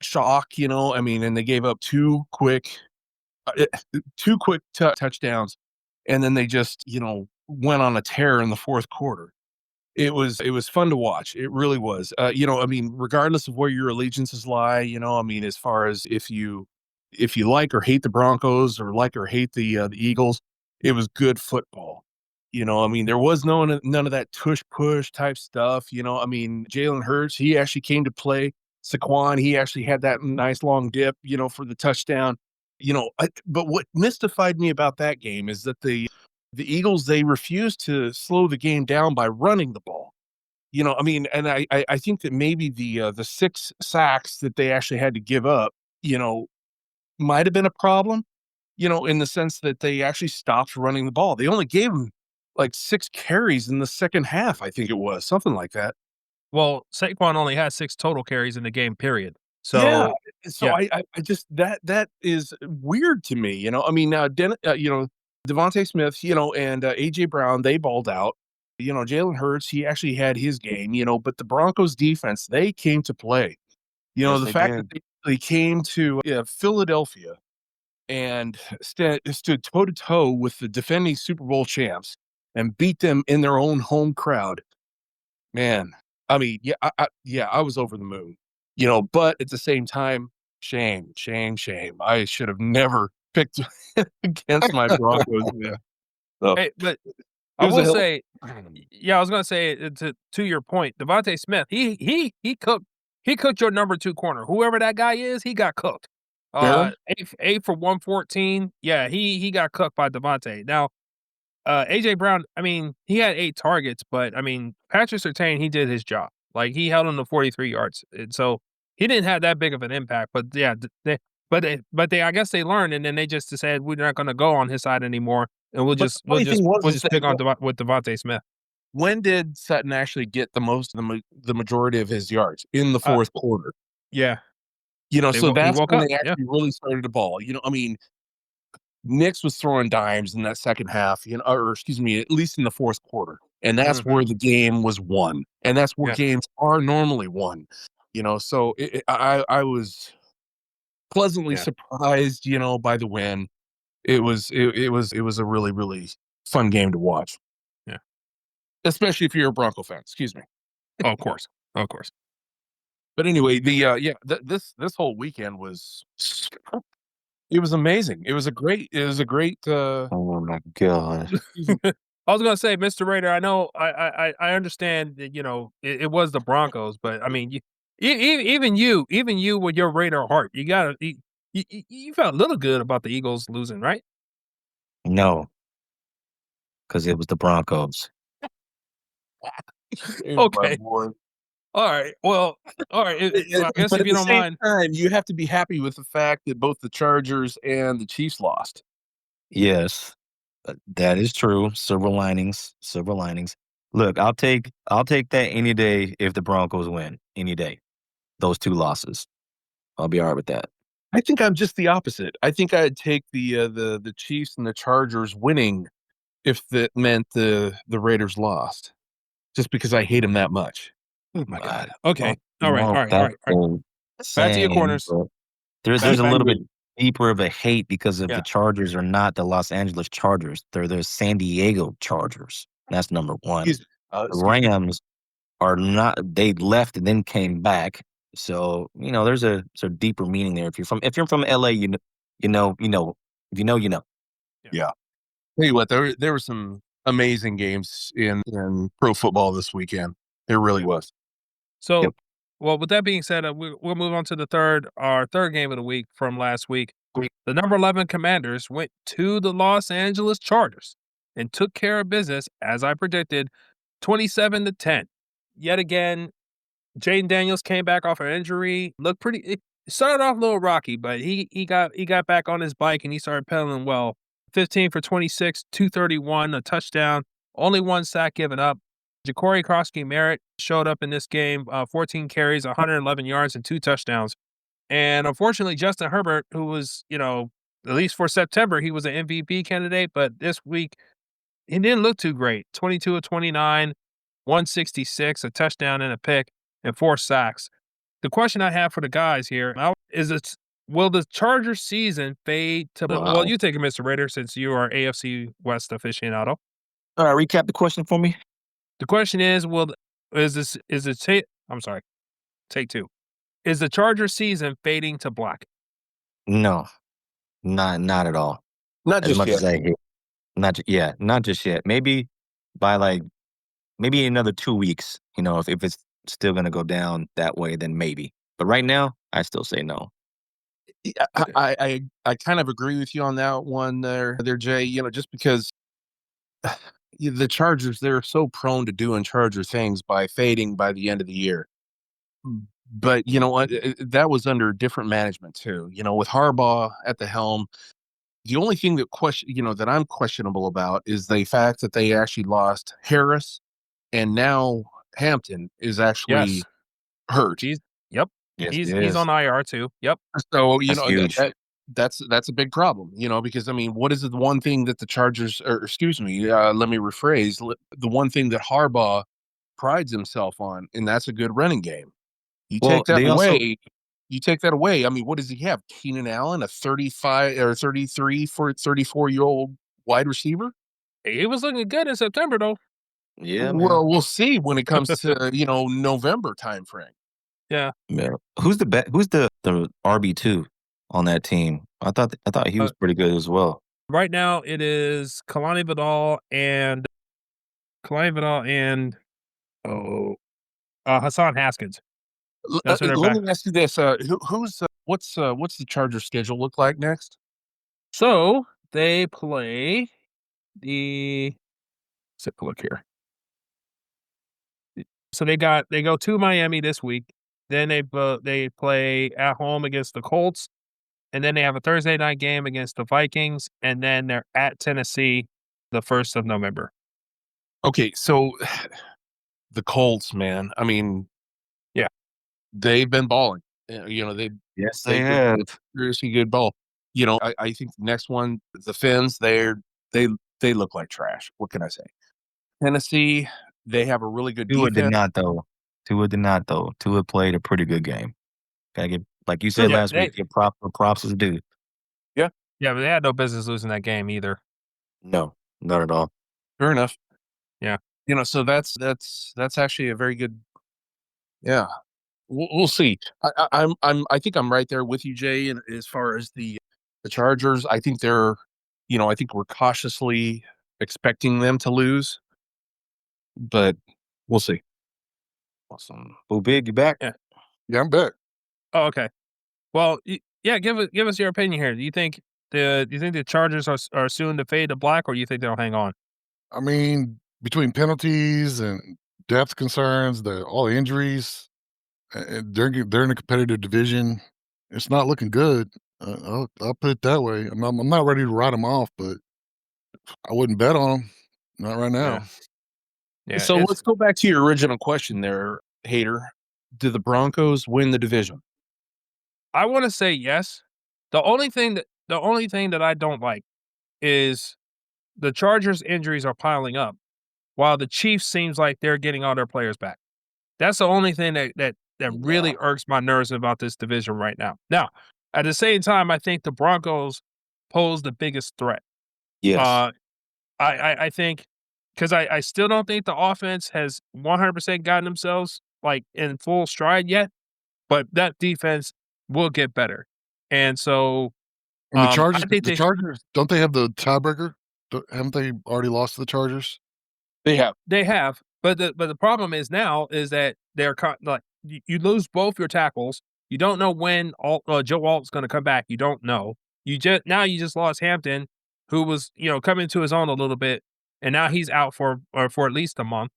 [SPEAKER 2] shock. I mean, and they gave up uh, two quick touchdowns, and then they just went on a tear in the fourth quarter. It was fun to watch. It really was. I mean, regardless of where your allegiances lie, I mean, as far as if you like or hate the Broncos, or like or hate the Eagles, it was good football. I mean, there was none of that tush push type stuff. I mean, Jalen Hurts, he actually came to play. Saquon, he actually had that nice long dip, for the touchdown. But what mystified me about that game is that the Eagles, they refused to slow the game down by running the ball. I mean, and I think that maybe the 6 sacks that they actually had to give up, might have been a problem, in the sense that they actually stopped running the ball. They only gave them like 6 carries in the second half, I think it was, something like that.
[SPEAKER 3] Well, Saquon only had 6 total carries in the game, period.
[SPEAKER 2] Yeah.
[SPEAKER 3] So,
[SPEAKER 2] So
[SPEAKER 3] yeah.
[SPEAKER 2] I just, that is weird to me. I mean, Devontae Smith, and AJ Brown, they balled out. Jalen Hurts, he actually had his game. But the Broncos defense, they came to play.
[SPEAKER 1] Yes,
[SPEAKER 2] The
[SPEAKER 1] they
[SPEAKER 2] fact
[SPEAKER 1] did.
[SPEAKER 2] that they came to Philadelphia and stood toe to toe with the defending Super Bowl champs and beat them in their own home crowd. Man, I mean, I was over the moon. But at the same time, shame, shame, shame. I should have never picked against my Broncos. Yeah. So
[SPEAKER 3] Hey, but
[SPEAKER 2] it
[SPEAKER 3] I
[SPEAKER 2] was a
[SPEAKER 3] will
[SPEAKER 2] hell.
[SPEAKER 3] say, yeah, I was gonna say, to your point, Devontae Smith, he cooked your number 2 corner. Whoever that guy is, he got cooked.
[SPEAKER 2] Barely.
[SPEAKER 3] 8 for 114. Yeah, he got cooked by Devontae. Now, AJ Brown, I mean, he had 8 targets, but I mean, Patrick Surtain, he did his job. Like, he held him to 43 yards, and so he didn't have that big of an impact. But yeah, they I guess they learned, and then they just decided we're not gonna go on his side anymore, and we'll
[SPEAKER 2] But the
[SPEAKER 3] just we'll
[SPEAKER 2] funny
[SPEAKER 3] just
[SPEAKER 2] thing was
[SPEAKER 3] we'll
[SPEAKER 2] is
[SPEAKER 3] just
[SPEAKER 2] that
[SPEAKER 3] pick on with Devontae Smith.
[SPEAKER 2] when did Sutton actually get the majority of his yards? In the
[SPEAKER 3] Uh,
[SPEAKER 2] fourth quarter.
[SPEAKER 3] yeah,
[SPEAKER 2] So
[SPEAKER 3] he
[SPEAKER 2] that's
[SPEAKER 3] woke
[SPEAKER 2] when
[SPEAKER 3] up.
[SPEAKER 2] they
[SPEAKER 3] Yeah.
[SPEAKER 2] actually really started the ball. I mean, Nix was throwing dimes in that second half, or excuse me, at least in the fourth quarter. And that's
[SPEAKER 3] Mhm.
[SPEAKER 2] where the game was won. And that's where
[SPEAKER 3] Yeah.
[SPEAKER 2] games are normally won. So I was pleasantly
[SPEAKER 3] Yeah.
[SPEAKER 2] surprised, by the win. It was a really, really fun game to watch,
[SPEAKER 3] Yeah.
[SPEAKER 2] especially if you're a Bronco fan. Excuse me.
[SPEAKER 3] Oh, of course. Of course.
[SPEAKER 2] But anyway, this whole weekend was, it was amazing. It was a great
[SPEAKER 1] Oh my god.
[SPEAKER 3] I was gonna say, Mr. Raider, I know I understand that, it was the Broncos, but I mean, even you with your Raider heart, you felt a little good about the Eagles losing, right?
[SPEAKER 1] No, because it was the Broncos.
[SPEAKER 2] oh my
[SPEAKER 3] Okay.
[SPEAKER 2] boy.
[SPEAKER 3] All right. Well, all right. I guess
[SPEAKER 2] But
[SPEAKER 3] if
[SPEAKER 2] at
[SPEAKER 3] you
[SPEAKER 2] the
[SPEAKER 3] don't
[SPEAKER 2] same
[SPEAKER 3] mind.
[SPEAKER 2] time, you have to be happy with the fact that both the Chargers and the Chiefs lost.
[SPEAKER 1] Yes, that is true. Silver linings, silver linings. Look, I'll take that any day if the Broncos win. Any day. Those 2 losses. I'll be alright with that.
[SPEAKER 2] I think I'm just the opposite. I think I'd take the Chiefs and the Chargers winning if that meant the Raiders lost, just because I hate them that much.
[SPEAKER 3] Oh my
[SPEAKER 1] I
[SPEAKER 3] God. Okay.
[SPEAKER 1] don't
[SPEAKER 3] All right.
[SPEAKER 1] know
[SPEAKER 3] All
[SPEAKER 1] if
[SPEAKER 3] right. All
[SPEAKER 1] that's
[SPEAKER 3] right. All right.
[SPEAKER 1] the
[SPEAKER 3] Back to your
[SPEAKER 1] same,
[SPEAKER 3] corners.
[SPEAKER 1] but there's
[SPEAKER 3] Back.
[SPEAKER 1] a little bit
[SPEAKER 2] Anyway,
[SPEAKER 1] deeper of a hate because of
[SPEAKER 3] Yeah.
[SPEAKER 1] the Chargers are not the Los Angeles Chargers. They're the San Diego Chargers. That's number 1.
[SPEAKER 2] excuse me.
[SPEAKER 1] The
[SPEAKER 2] Excuse me.
[SPEAKER 1] Rams are not, they left and then came back. So, there's a deeper meaning there. If you're from LA, you know, you know. If you know, you know.
[SPEAKER 2] Yeah. Tell you what, there were some amazing games in pro football this weekend. It really was.
[SPEAKER 3] So,
[SPEAKER 1] Yep.
[SPEAKER 3] well, with that being said, we'll move on to our third game of the week from last week. The number 11 Commanders went to the Los Angeles Chargers and took care of business, as I predicted, 27-10. Yet again, Jaden Daniels came back off an injury. Looked pretty. It started off a little rocky, but he got back on his bike and he started pedaling well. 15 for 26, 231, a touchdown, only one sack given up. Ja'Cory Krosky-Merritt showed up in this game, 14 carries, 111 yards, and 2 touchdowns. And unfortunately, Justin Herbert, who was, at least for September, he was an MVP candidate, but this week he didn't look too great. 22 of 29, 166, a touchdown and a pick, and 4 sacks. The question I have for the guys here is will the Chargers season fade to
[SPEAKER 1] Wow.
[SPEAKER 3] well, you take it, Mr. Rader, since you are AFC West aficionado.
[SPEAKER 1] All right, recap the question for me.
[SPEAKER 3] The question is, take 2. Is the Chargers season fading to black?
[SPEAKER 1] No, not at all.
[SPEAKER 2] Not
[SPEAKER 1] As
[SPEAKER 2] just
[SPEAKER 1] much
[SPEAKER 2] yet.
[SPEAKER 1] as I hate, not just yet. Maybe by maybe another 2 weeks. If it's still gonna go down that way, then maybe. But right now, I still say no.
[SPEAKER 2] Yeah, I kind of agree with you on that one there, Jay. Just because the Chargers, they're so prone to doing Charger things by fading by the end of the year. But you know what? That was under different management too. With Harbaugh at the helm, the only thing that I'm questionable about is the fact that they actually lost Harris, and now Hampton is actually hurt.
[SPEAKER 3] Yep.
[SPEAKER 1] Yes,
[SPEAKER 3] He's
[SPEAKER 1] it is.
[SPEAKER 3] on IR too. Yep.
[SPEAKER 2] So
[SPEAKER 1] That's huge.
[SPEAKER 2] that's a big problem. Because what is the one thing that the Chargers, or excuse me, let me rephrase, the one thing that Harbaugh prides himself on, and that's a good running game. You
[SPEAKER 1] Well,
[SPEAKER 2] take that
[SPEAKER 1] they also
[SPEAKER 2] away. You take that away. I mean, what does he have? Keenan Allen, a 35 or 33 for 34-year-old wide receiver.
[SPEAKER 3] He was looking good in September though.
[SPEAKER 1] yeah, man.
[SPEAKER 2] Well, we'll see when it comes to November timeframe.
[SPEAKER 3] Yeah.
[SPEAKER 1] Yeah. Who's the RB2 on that team? I thought he was pretty good as well.
[SPEAKER 3] Right now it is Kalani Vidal and Hassan Haskins. That's when they're
[SPEAKER 2] Let
[SPEAKER 3] back.
[SPEAKER 2] me ask you this: what's the Chargers schedule look like next?
[SPEAKER 3] So they play the. Let's take a look here. So they go to Miami this week. Then they play at home against the Colts, and then they have a Thursday night game against the Vikings, and then they're at Tennessee the 1st of November.
[SPEAKER 2] Okay, so the Colts, man. I mean,
[SPEAKER 3] yeah,
[SPEAKER 2] they've been balling.
[SPEAKER 1] Yes,
[SPEAKER 2] they
[SPEAKER 1] have.
[SPEAKER 2] Seriously good ball. I think the next one, the Finns, they look like trash. What can I say? Tennessee, they have a really good
[SPEAKER 1] Tua did
[SPEAKER 2] defense.
[SPEAKER 1] not though. Tua played a pretty good game. Gotta get, like you said last week, give props is due.
[SPEAKER 3] Yeah, but they had no business losing that game either.
[SPEAKER 1] No, not at all.
[SPEAKER 2] Fair enough.
[SPEAKER 3] Yeah.
[SPEAKER 2] So that's actually a very good. Yeah, we'll see. I think I'm right there with you, Jay. And as far as the Chargers, I think I think we're cautiously expecting them to lose, but we'll see.
[SPEAKER 1] Awesome. Oh, Big, you back?
[SPEAKER 4] Yeah, I'm back.
[SPEAKER 3] Oh, okay. Well, yeah, give us your opinion here. Do you think the Chargers are soon to fade to black, or do you think they'll hang on?
[SPEAKER 4] I mean, between penalties and depth concerns, all the injuries, they're in a competitive division. It's not looking good. I'll put it that way. I'm not ready to write them off, but I wouldn't bet on them. Not right now.
[SPEAKER 3] Yeah.
[SPEAKER 2] So let's go back to your original question there, Hater. Do the Broncos win the division?
[SPEAKER 3] I want to say yes. The only thing that I don't like is the Chargers' injuries are piling up, while the Chiefs seems like they're getting all their players back. That's the only thing that really irks my nerves about this division right now. Now, at the same time, I think the Broncos pose the biggest threat.
[SPEAKER 1] Yes.
[SPEAKER 3] I think because I still don't think the offense has 100% gotten themselves like in full stride yet, but that defense will get better. And so
[SPEAKER 4] And the Chargers,
[SPEAKER 3] I think
[SPEAKER 4] the Chargers, don't they have the tiebreaker? Haven't they already lost to the Chargers?
[SPEAKER 2] They have.
[SPEAKER 3] they have, But the problem is now is that they're like you lose both your tackles. You don't know when Joe Alt's going to come back. You don't know. You just lost Hampton, who was coming to his own a little bit, and now he's out for at least a month.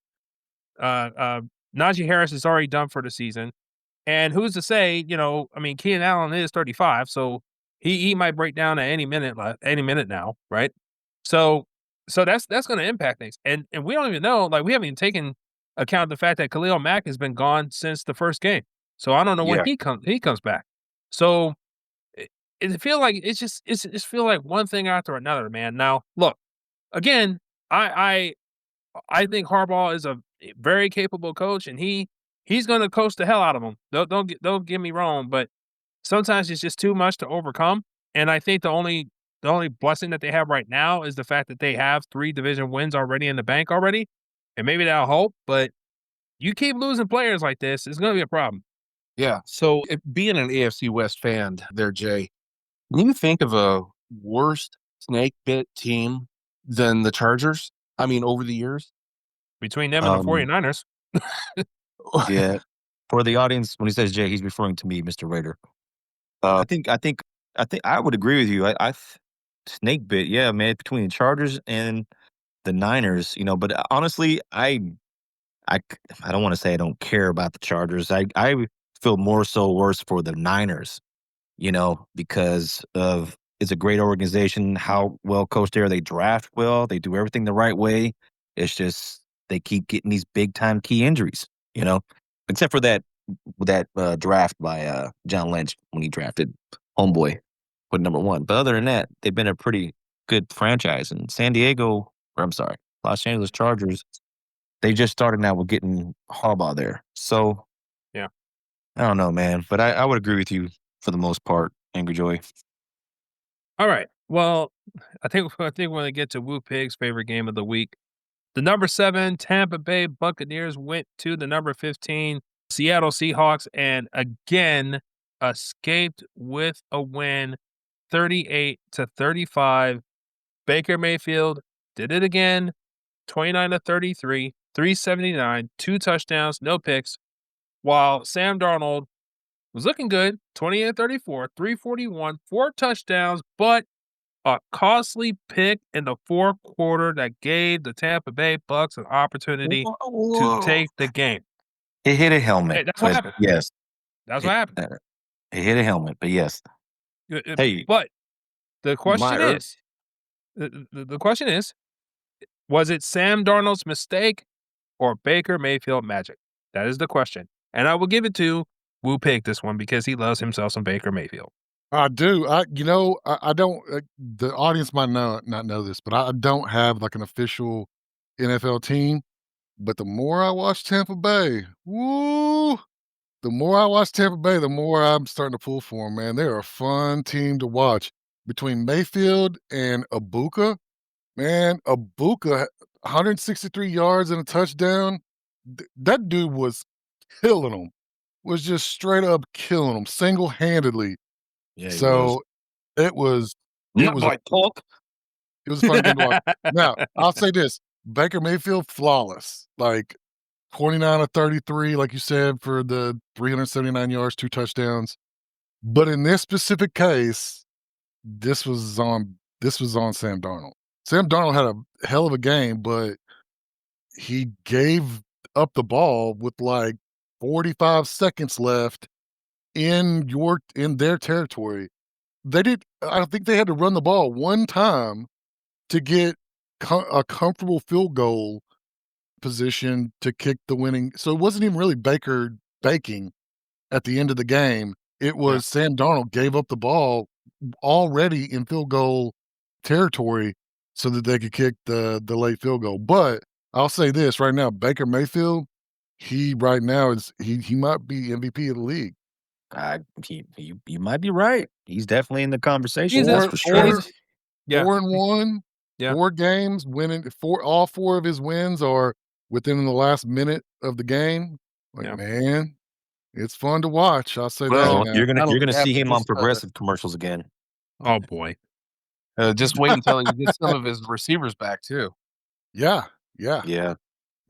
[SPEAKER 3] Najee Harris is already done for the season, and who's to say? I mean, Keenan Allen is 35, so he might break down at any minute now, right? So that's going to impact things, and we don't even know. Like we haven't even taken account the fact that Khalil Mack has been gone since the first game, so I don't know when he comes back. So it feel like it's just feel like one thing after another, man. Now look, again, I think Harbaugh is a very capable coach, and he's going to coach the hell out of them. Don't get me wrong, but sometimes it's just too much to overcome. And I think the only blessing that they have right now is the fact that they have 3 division wins already in the bank already, and maybe that'll help. But you keep losing players like this, it's going to be a problem.
[SPEAKER 2] Yeah. So being an AFC West fan there, Jay, can you think of a worst snake bit team than the Chargers? I mean, over the years?
[SPEAKER 3] Between them and the 49ers.
[SPEAKER 1] Yeah. For the audience, when he says Jay, he's referring to me, Mr. Raider. I think I would agree with you. Snake bit, yeah, man, between the Chargers and the Niners, but honestly, I don't want to say I don't care about the Chargers. I feel more so worse for the Niners, because of it's a great organization, how well coached they are. They draft well, they do everything the right way. It's just they keep getting these big time key injuries, except for that draft by John Lynch when he drafted homeboy with number 1. But other than that, they've been a pretty good franchise. And Los Angeles Chargers, they just started now with getting Harbaugh there. So
[SPEAKER 3] yeah,
[SPEAKER 1] I don't know, man, but I would agree with you for the most part, Angry Joy.
[SPEAKER 3] All right. Well, I think we're going to get to Woo Pig's favorite game of the week. The number 7 Tampa Bay Buccaneers went to the number 15 Seattle Seahawks and again escaped with a win, 38-35. Baker Mayfield did it again, 29-33, 379, 2 touchdowns, no picks, while Sam Darnold was looking good, 28-34, 341, 4 touchdowns, but a costly pick in the fourth quarter that gave the Tampa Bay Bucs an opportunity to take the game.
[SPEAKER 1] It hit a helmet.
[SPEAKER 3] Hey, that's what happened.
[SPEAKER 1] Yes.
[SPEAKER 3] That's what happened.
[SPEAKER 1] It hit a helmet, but yes. Hey,
[SPEAKER 3] but the question is, the question is, was it Sam Darnold's mistake or Baker Mayfield magic? That is the question. And I will give it to Woo Pig this one because he loves himself some Baker Mayfield.
[SPEAKER 4] I do. I don't. The audience might not know this, but I don't have like an official NFL team. But the more I watch Tampa Bay, the more I watch Tampa Bay, the more I'm starting to pull for them. Man, they're a fun team to watch. Between Mayfield and Ibuka, man, Ibuka, 163 yards and a touchdown. That dude was killing them. Was just straight up killing them single handedly.
[SPEAKER 1] Yeah,
[SPEAKER 4] so it was
[SPEAKER 1] talk.
[SPEAKER 4] It was a fun game to watch. Now, I'll say this. Baker Mayfield, flawless. Like 29-33, like you said, for the 379 yards, 2 touchdowns. But in this specific case, this was on Sam Darnold. Sam Darnold had a hell of a game, but he gave up the ball with like 45 seconds left in their territory. I think they had to run the ball one time to get a comfortable field goal position to kick the winning. So it wasn't even really Baker baking at the end of the game. It was Sam Darnold gave up the ball already in field goal territory so that they could kick the late field goal. But I'll say this right now, Baker Mayfield, he right now he might be MVP of the league.
[SPEAKER 1] You might be right. He's definitely in the conversation.
[SPEAKER 3] That's for sure.
[SPEAKER 4] 4-1, 4 games, winning all 4 of his wins are within the last minute of the game. Man, it's fun to watch. I'll say that.
[SPEAKER 1] You're gonna see him on Progressive commercials again.
[SPEAKER 3] Oh boy.
[SPEAKER 2] Just wait until he gets some of his receivers back too.
[SPEAKER 4] Yeah.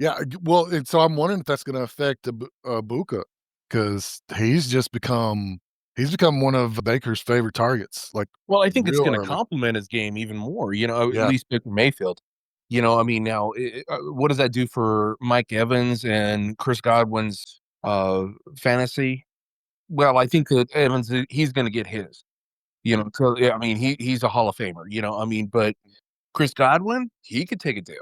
[SPEAKER 4] Yeah, well, and so I'm wondering if that's gonna affect Buka, because he's become one of Baker's favorite targets, like,
[SPEAKER 2] Well, I think it's
[SPEAKER 4] real
[SPEAKER 2] going to
[SPEAKER 4] early.
[SPEAKER 2] complement his game even more, at
[SPEAKER 4] Yeah.
[SPEAKER 2] least Baker Mayfield. I mean, now, what does that do for Mike Evans and Chris Godwin's fantasy? Well, I think that Evans, he's going to get his. So yeah, I mean, he's a Hall of Famer. I mean, but Chris Godwin, he could take a dip.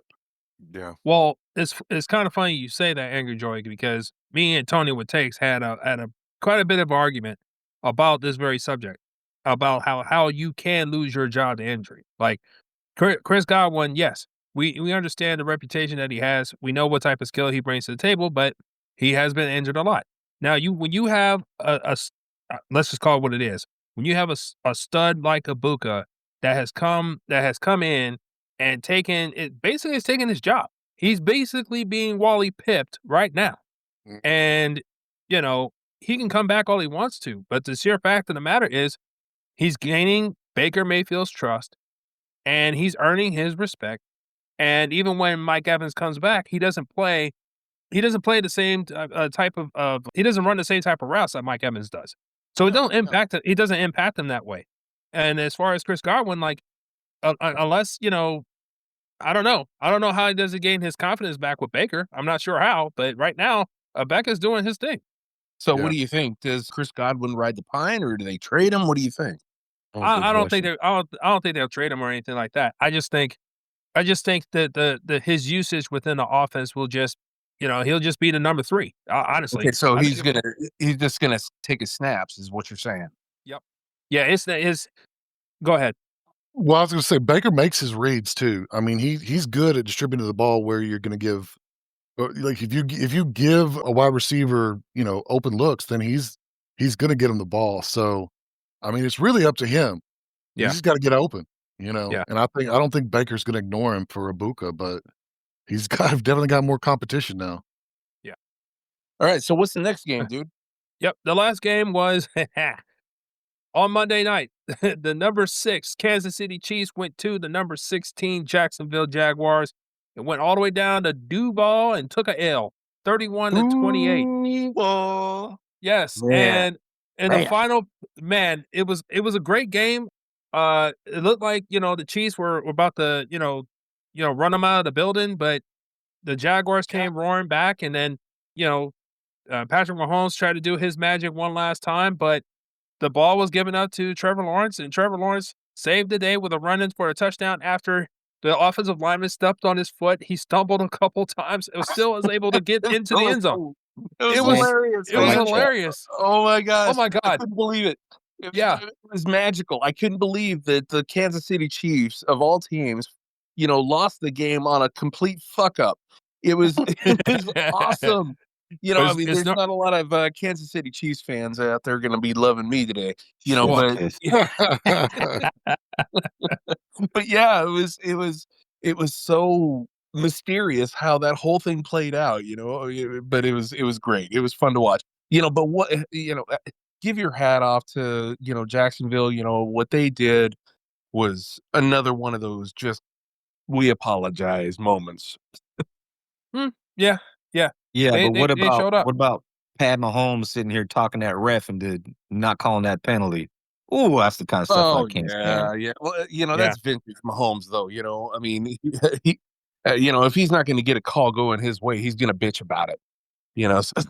[SPEAKER 4] Yeah.
[SPEAKER 3] Well, it's kind of funny you say that, Angry Joy, because me and Tony with Takes had a quite a bit of argument about this very subject, about how you can lose your job to injury. Like Chris Godwin, yes, we understand the reputation that he has. We know what type of skill he brings to the table, but he has been injured a lot. Now, when you have let's just call it what it is. When you have a stud like Ibuka that has come in and taken it, basically is taking his job. He's basically being Wally pipped right now.
[SPEAKER 4] Mm.
[SPEAKER 3] And, he can come back all he wants to, but the sheer fact of the matter is he's gaining Baker Mayfield's trust and he's earning his respect. And even when Mike Evans comes back, he doesn't play the same type of he doesn't run the same type of routes that Mike Evans does. So
[SPEAKER 4] No, no.
[SPEAKER 3] he doesn't impact him that way. And as far as Chris Godwin, like unless, I don't know. I don't know how he does he gain his confidence back with Baker. I'm not sure how, but right now, Becca's doing his thing.
[SPEAKER 2] So
[SPEAKER 4] Yeah.
[SPEAKER 2] what do you think? Does Chris Godwin ride the pine, or do they trade him? What do you think?
[SPEAKER 1] Oh, good
[SPEAKER 3] I don't think
[SPEAKER 1] question.
[SPEAKER 3] I don't think they'll trade him or anything like that. I just think that the his usage within the offense will just, he'll just be the number 3. Honestly,
[SPEAKER 2] Okay, so
[SPEAKER 3] I
[SPEAKER 2] he's
[SPEAKER 3] think
[SPEAKER 2] just gonna take his snaps, is what you're saying.
[SPEAKER 3] Yep. Yeah, it's the his. Go ahead.
[SPEAKER 4] Well, I was gonna say Baker makes his reads too. I mean, he's good at distributing the ball where you're gonna give like, if you give a wide receiver, open looks, then he's gonna get him the ball. So, I mean, it's really up to him. He's
[SPEAKER 3] Yeah.
[SPEAKER 4] just gotta get open,
[SPEAKER 3] Yeah.
[SPEAKER 4] and I don't think Baker's gonna ignore him for Ibuka, but he's got definitely got more competition now.
[SPEAKER 3] Yeah.
[SPEAKER 2] All right, so what's the next game, dude?
[SPEAKER 3] Yep. The last game was on Monday night. The number 6 Kansas City Chiefs went to the number 16 Jacksonville Jaguars. It went all the way down to Duval and took a L, 31-28.
[SPEAKER 2] Duval.
[SPEAKER 3] Yes,
[SPEAKER 2] Man,
[SPEAKER 3] and the
[SPEAKER 2] man.
[SPEAKER 3] final, man, it was a great game. It looked like, the Chiefs were about to, run them out of the building, but the Jaguars came roaring back, and then, you know, Patrick Mahomes tried to do his magic one last time, but the ball was given up to Trevor Lawrence, and Trevor Lawrence saved the day with a run-in for a touchdown after the offensive lineman stepped on his foot. He stumbled a couple times and still was able to get into the end zone.
[SPEAKER 2] It was
[SPEAKER 3] It was
[SPEAKER 2] hilarious.
[SPEAKER 3] it was
[SPEAKER 2] man.
[SPEAKER 3] hilarious.
[SPEAKER 2] Oh my
[SPEAKER 3] Oh
[SPEAKER 2] gosh.
[SPEAKER 3] my
[SPEAKER 2] I
[SPEAKER 3] God.
[SPEAKER 2] couldn't believe it.
[SPEAKER 3] Yeah.
[SPEAKER 2] It was magical. I couldn't believe that the Kansas City Chiefs, of all teams, lost the game on a complete fuck up. It was it was awesome. I mean,
[SPEAKER 3] It's
[SPEAKER 2] there's
[SPEAKER 3] not
[SPEAKER 2] not a lot of Kansas City Chiefs fans out there going to be loving me today.
[SPEAKER 3] Well,
[SPEAKER 2] But but yeah, it was so mysterious how that whole thing played out. But it was great. It was fun to watch. But what give your hat off to Jacksonville. What they did was another one of those just we apologize moments.
[SPEAKER 3] yeah, yeah.
[SPEAKER 1] Yeah,
[SPEAKER 3] They
[SPEAKER 1] but
[SPEAKER 3] they they showed up.
[SPEAKER 1] what about Pat Mahomes sitting here talking that ref and not calling that penalty? Ooh, that's the kind of stuff I
[SPEAKER 2] Oh
[SPEAKER 1] can't
[SPEAKER 2] yeah,
[SPEAKER 1] stand.
[SPEAKER 2] yeah. Well,
[SPEAKER 3] Yeah.
[SPEAKER 2] that's vintage Mahomes, though. I mean, he, if he's not going to get a call going his way, he's going to bitch about it.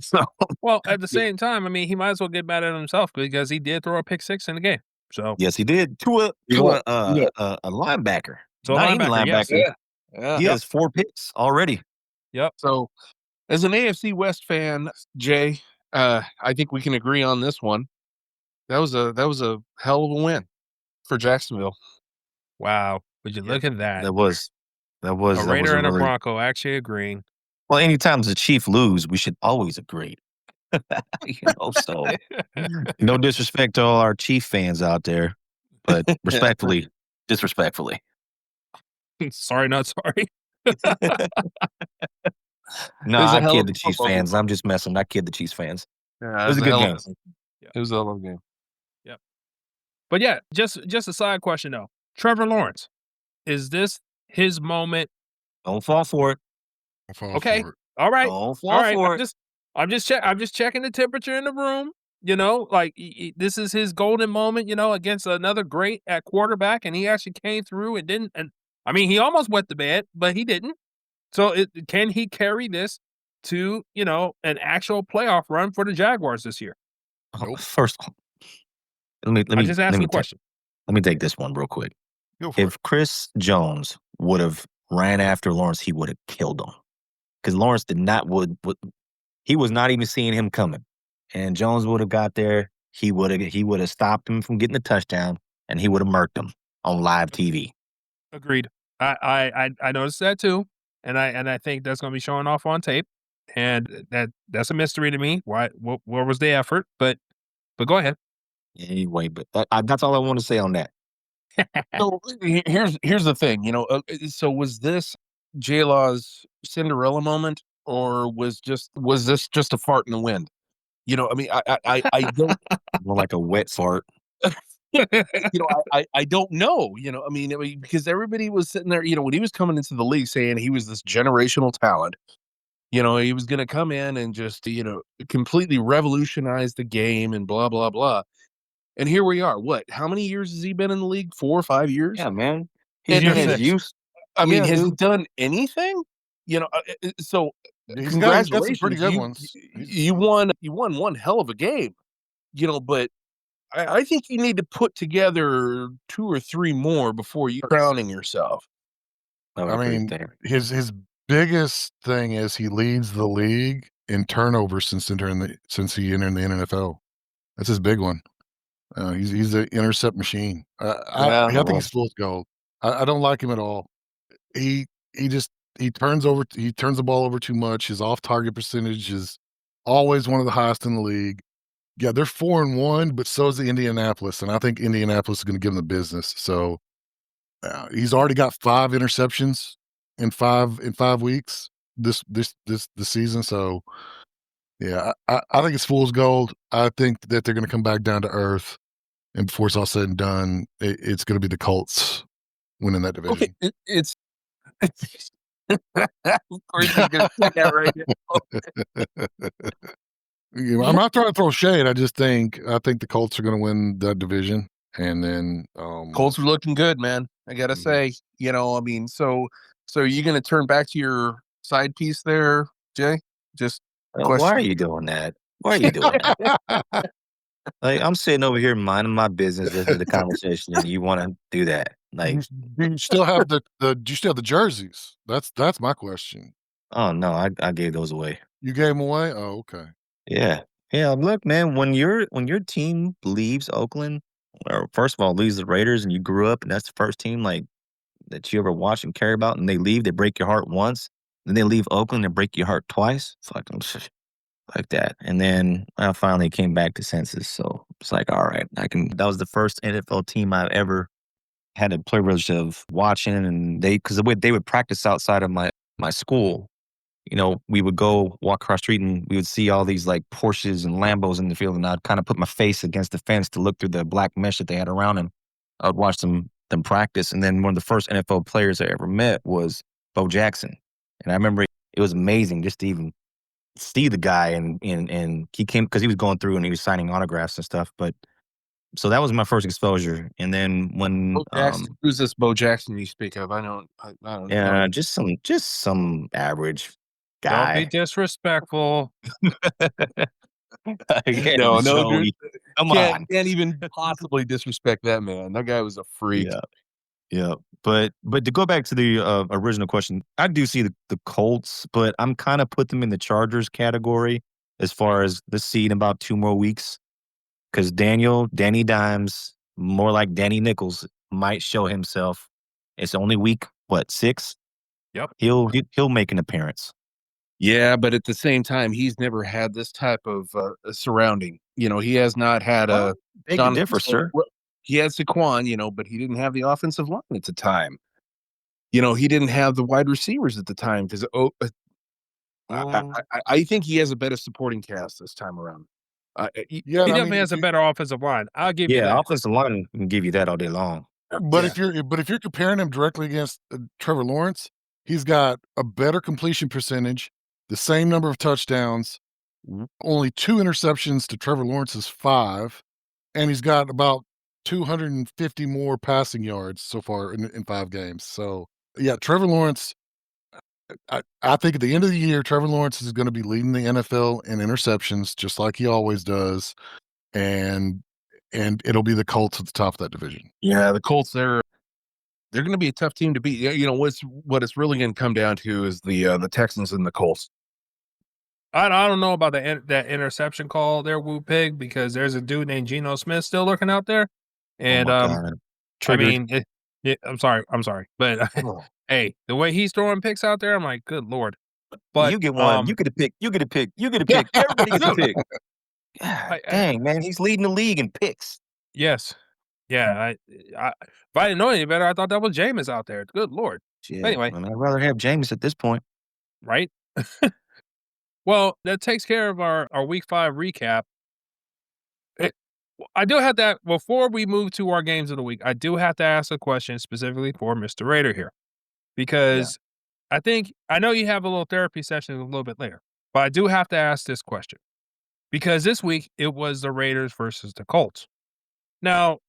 [SPEAKER 2] So
[SPEAKER 3] Well, at the
[SPEAKER 2] yeah.
[SPEAKER 3] same time, I mean, he might as well get mad at himself because he did throw a pick 6 in the game. So
[SPEAKER 1] Yes, he did to a
[SPEAKER 2] Yeah,
[SPEAKER 1] to a
[SPEAKER 2] yeah,
[SPEAKER 1] a linebacker,
[SPEAKER 3] so a
[SPEAKER 1] not any
[SPEAKER 3] linebacker, yes.
[SPEAKER 1] linebacker.
[SPEAKER 2] yeah.
[SPEAKER 1] He has 4 picks already.
[SPEAKER 3] Yep.
[SPEAKER 2] So, as an AFC West fan, Jay, I think we can agree on this one. That was a hell of a win for Jacksonville.
[SPEAKER 3] Wow. Would you look at that?
[SPEAKER 1] That was
[SPEAKER 3] A
[SPEAKER 1] a
[SPEAKER 3] Raider and a
[SPEAKER 1] really
[SPEAKER 3] Bronco actually agreeing.
[SPEAKER 1] well. Anytime the Chief lose, we should always agree. So no disrespect to all our Chief fans out there, but disrespectfully.
[SPEAKER 3] Sorry, not sorry.
[SPEAKER 1] No,
[SPEAKER 2] It was a
[SPEAKER 1] I
[SPEAKER 2] hell
[SPEAKER 1] kid
[SPEAKER 2] of
[SPEAKER 1] the
[SPEAKER 2] a
[SPEAKER 1] Chiefs
[SPEAKER 2] football game.
[SPEAKER 1] fans. I'm just messing. I kid the Chiefs fans.
[SPEAKER 2] Yeah,
[SPEAKER 1] It was a good game.
[SPEAKER 3] Yeah.
[SPEAKER 2] It was a hell of a game.
[SPEAKER 3] But yeah, just a side question though. Trevor Lawrence, is this his moment?
[SPEAKER 1] Don't fall for it.
[SPEAKER 4] I fall
[SPEAKER 3] Okay.
[SPEAKER 4] for it.
[SPEAKER 3] All right.
[SPEAKER 1] Don't
[SPEAKER 3] All
[SPEAKER 1] fall
[SPEAKER 3] right.
[SPEAKER 1] for it.
[SPEAKER 3] I'm just checking the temperature in the room. Like this is his golden moment. Against another great at quarterback, and he actually came through and didn't. And I mean, he almost wet the bed, but he didn't. So can he carry this to an actual playoff run for the Jaguars this year?
[SPEAKER 4] Nope.
[SPEAKER 1] First, let
[SPEAKER 3] I
[SPEAKER 1] me
[SPEAKER 3] just
[SPEAKER 1] let
[SPEAKER 3] asked
[SPEAKER 1] me
[SPEAKER 3] the question.
[SPEAKER 1] let me take this one real quick.
[SPEAKER 4] Go for it.
[SPEAKER 1] If Chris Jones would have ran after Lawrence, he would have killed him because Lawrence did not he was not even seeing him coming, and Jones would have got there. He would have stopped him from getting the touchdown, and he would have murked him on live TV.
[SPEAKER 3] Agreed. I noticed that too, and I think that's going to be showing off on tape, and that's a mystery to me. Where was the effort? But go ahead.
[SPEAKER 1] Anyway, but that's all I want to say on that.
[SPEAKER 2] So here's the thing, so was this J-Law's Cinderella moment, or was this just a fart in the wind? I mean, I don't,
[SPEAKER 1] More like a wet fart.
[SPEAKER 2] I don't know, because everybody was sitting there, when he was coming into the league saying he was this generational talent, he was going to come in and just, completely revolutionize the game and blah, blah, blah. And here we are. What? How many years has he been in the league? 4 or 5 years?
[SPEAKER 1] Yeah, man.
[SPEAKER 3] He's
[SPEAKER 2] And
[SPEAKER 3] year
[SPEAKER 2] has
[SPEAKER 3] 6.
[SPEAKER 2] I mean,
[SPEAKER 1] Yeah,
[SPEAKER 2] has he
[SPEAKER 1] dude.
[SPEAKER 2] done anything? So
[SPEAKER 4] He's got some
[SPEAKER 2] congratulations,
[SPEAKER 4] pretty good ones.
[SPEAKER 2] you won one hell of a game, but I think you need to put together 2 or 3 more before you crowning yourself.
[SPEAKER 1] would
[SPEAKER 4] I
[SPEAKER 1] agree
[SPEAKER 4] mean,
[SPEAKER 1] with that.
[SPEAKER 4] his biggest thing is he leads the league in turnovers since he entered the NFL. That's his big one. He's an intercept machine. I think he's fool's gold. I don't like him at all. He turns the ball over too much. His off target percentage is always one of the highest in the league. Yeah, they're 4-1, but so is the Indianapolis, and I think Indianapolis is going to give him the business. So he's already got 5 interceptions in 5 weeks this season. So yeah, I think it's fool's gold. I think that they're going to come back down to earth, and before it's all said and done, it's going to be the Colts winning that division.
[SPEAKER 2] Okay, it's of course he's going to say that right now.
[SPEAKER 4] I'm not trying to throw shade. I think the Colts are going to win that division, and then
[SPEAKER 2] Colts are looking good, man. I gotta say, I mean, so are you going to turn back to your side piece there, Jay? Just
[SPEAKER 1] Why are you doing that? Why are you doing that? Like, I'm sitting over here minding my business, listening to the conversation, and you want to do that? Like,
[SPEAKER 4] do you still have do you still have the jerseys? That's my question.
[SPEAKER 1] oh no, I gave those away.
[SPEAKER 4] You gave them away? Oh, okay.
[SPEAKER 1] Yeah, yeah. Look, man, when your team leaves Oakland, or first of all leaves the Raiders, and you grew up, and that's the first team like that you ever watch and care about, and they leave, they break your heart once, then they leave Oakland and break your heart twice. It's like like that. And then I finally came back to senses. So it's like, all right, that was the first NFL team I've ever had the privilege of watching. And because the way they would practice outside of my school, we would go walk across the street and we would see all these like Porsches and Lambos in the field. And I'd kind of put my face against the fence to look through the black mesh that they had around them. I would watch them practice. And then one of the first NFL players I ever met was Bo Jackson. And I remember it was amazing just to even see the guy, and he came because he was going through and he was signing autographs and stuff. But so that was my first exposure. And then when
[SPEAKER 2] Bo Jackson, who's this Bo Jackson you speak of? I don't
[SPEAKER 1] yeah,
[SPEAKER 2] know.
[SPEAKER 1] just some average
[SPEAKER 3] Don't be
[SPEAKER 1] guy.
[SPEAKER 3] disrespectful.
[SPEAKER 2] No,
[SPEAKER 1] Joey, come on.
[SPEAKER 2] can't even possibly disrespect that man. That guy was a freak.
[SPEAKER 1] Yeah. But to go back to the original question, I do see the Colts, but I'm kind of put them in the Chargers category as far as the seed in about 2 more weeks. Because Danny Dimes, more like Danny Nichols, might show himself. It's only week, 6?
[SPEAKER 3] Yep.
[SPEAKER 1] He'll make an appearance.
[SPEAKER 2] Yeah, but at the same time, he's never had this type of surrounding. He has not had a
[SPEAKER 1] Beg to differ, sir.
[SPEAKER 2] He had Saquon, but he didn't have the offensive line at the time. He didn't have the wide receivers at the time because I think he has a better supporting cast this time around.
[SPEAKER 3] He definitely has a better offensive line. I'll give you that.
[SPEAKER 1] Yeah, offensive line can give you that all day long.
[SPEAKER 4] But if you're comparing him directly against Trevor Lawrence, he's got a better completion percentage. the same number of touchdowns, only 2 interceptions to Trevor Lawrence's 5, and he's got about 250 more passing yards so far in 5 games. So, yeah, Trevor Lawrence, I think at the end of the year, Trevor Lawrence is gonna be leading the NFL in interceptions just like he always does, and it'll be the Colts at the top of that division.
[SPEAKER 2] Yeah, the Colts, they're going to be a tough team to beat. You know, what it's really going to come down to is the Texans and the Colts.
[SPEAKER 3] I don't know about that interception call there, Woo Pig, because there's a dude named Geno Smith still lurking out there, and
[SPEAKER 1] Oh my God.
[SPEAKER 3] I
[SPEAKER 1] Triggered.
[SPEAKER 3] mean, I'm sorry, but hey, the way he's throwing picks out there, I'm like, good lord. But
[SPEAKER 1] You get one. You get a pick. You get a pick. You get a pick. Everybody gets a pick. God dang, man. He's leading the league in picks.
[SPEAKER 3] yes, yeah. If I didn't know any better, I thought that was Jameis out there. Good lord.
[SPEAKER 1] Shit.
[SPEAKER 3] Anyway.
[SPEAKER 1] I'd rather have James at this point.
[SPEAKER 3] Right? Well, that takes care of our week 5 recap. I do have to, before we move to our games of the week, I do have to ask a question specifically for Mr. Raider here. Because I know you have a little therapy session a little bit later, but I do have to ask this question. Because this week it was the Raiders versus the Colts. Now,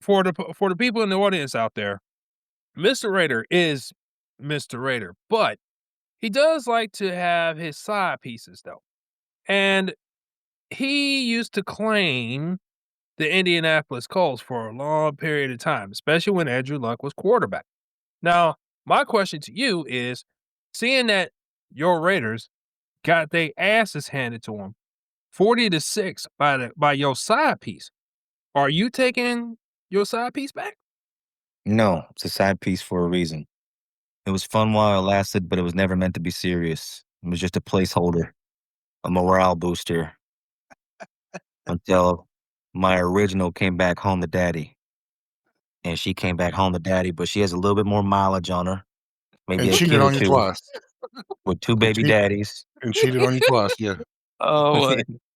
[SPEAKER 3] for the people in the audience out there, Mr. Raider is Mr. Raider, but he does like to have his side pieces, though. And he used to claim the Indianapolis Colts for a long period of time, especially when Andrew Luck was quarterback. Now, my question to you is, seeing that your Raiders got their asses handed to them 40-6 by your side piece, are you taking your side piece back?
[SPEAKER 1] No, it's a side piece for a reason. It was fun while it lasted, but it was never meant to be serious. It was just a placeholder, a morale booster until my original came back home to daddy. And she came back home to daddy, but she has a little bit more mileage on her. Maybe
[SPEAKER 4] And
[SPEAKER 1] a
[SPEAKER 4] cheated
[SPEAKER 1] kid or
[SPEAKER 4] on you
[SPEAKER 1] two
[SPEAKER 4] twice.
[SPEAKER 1] with 2 baby daddies
[SPEAKER 4] And cheated on you twice, yeah.
[SPEAKER 2] Oh,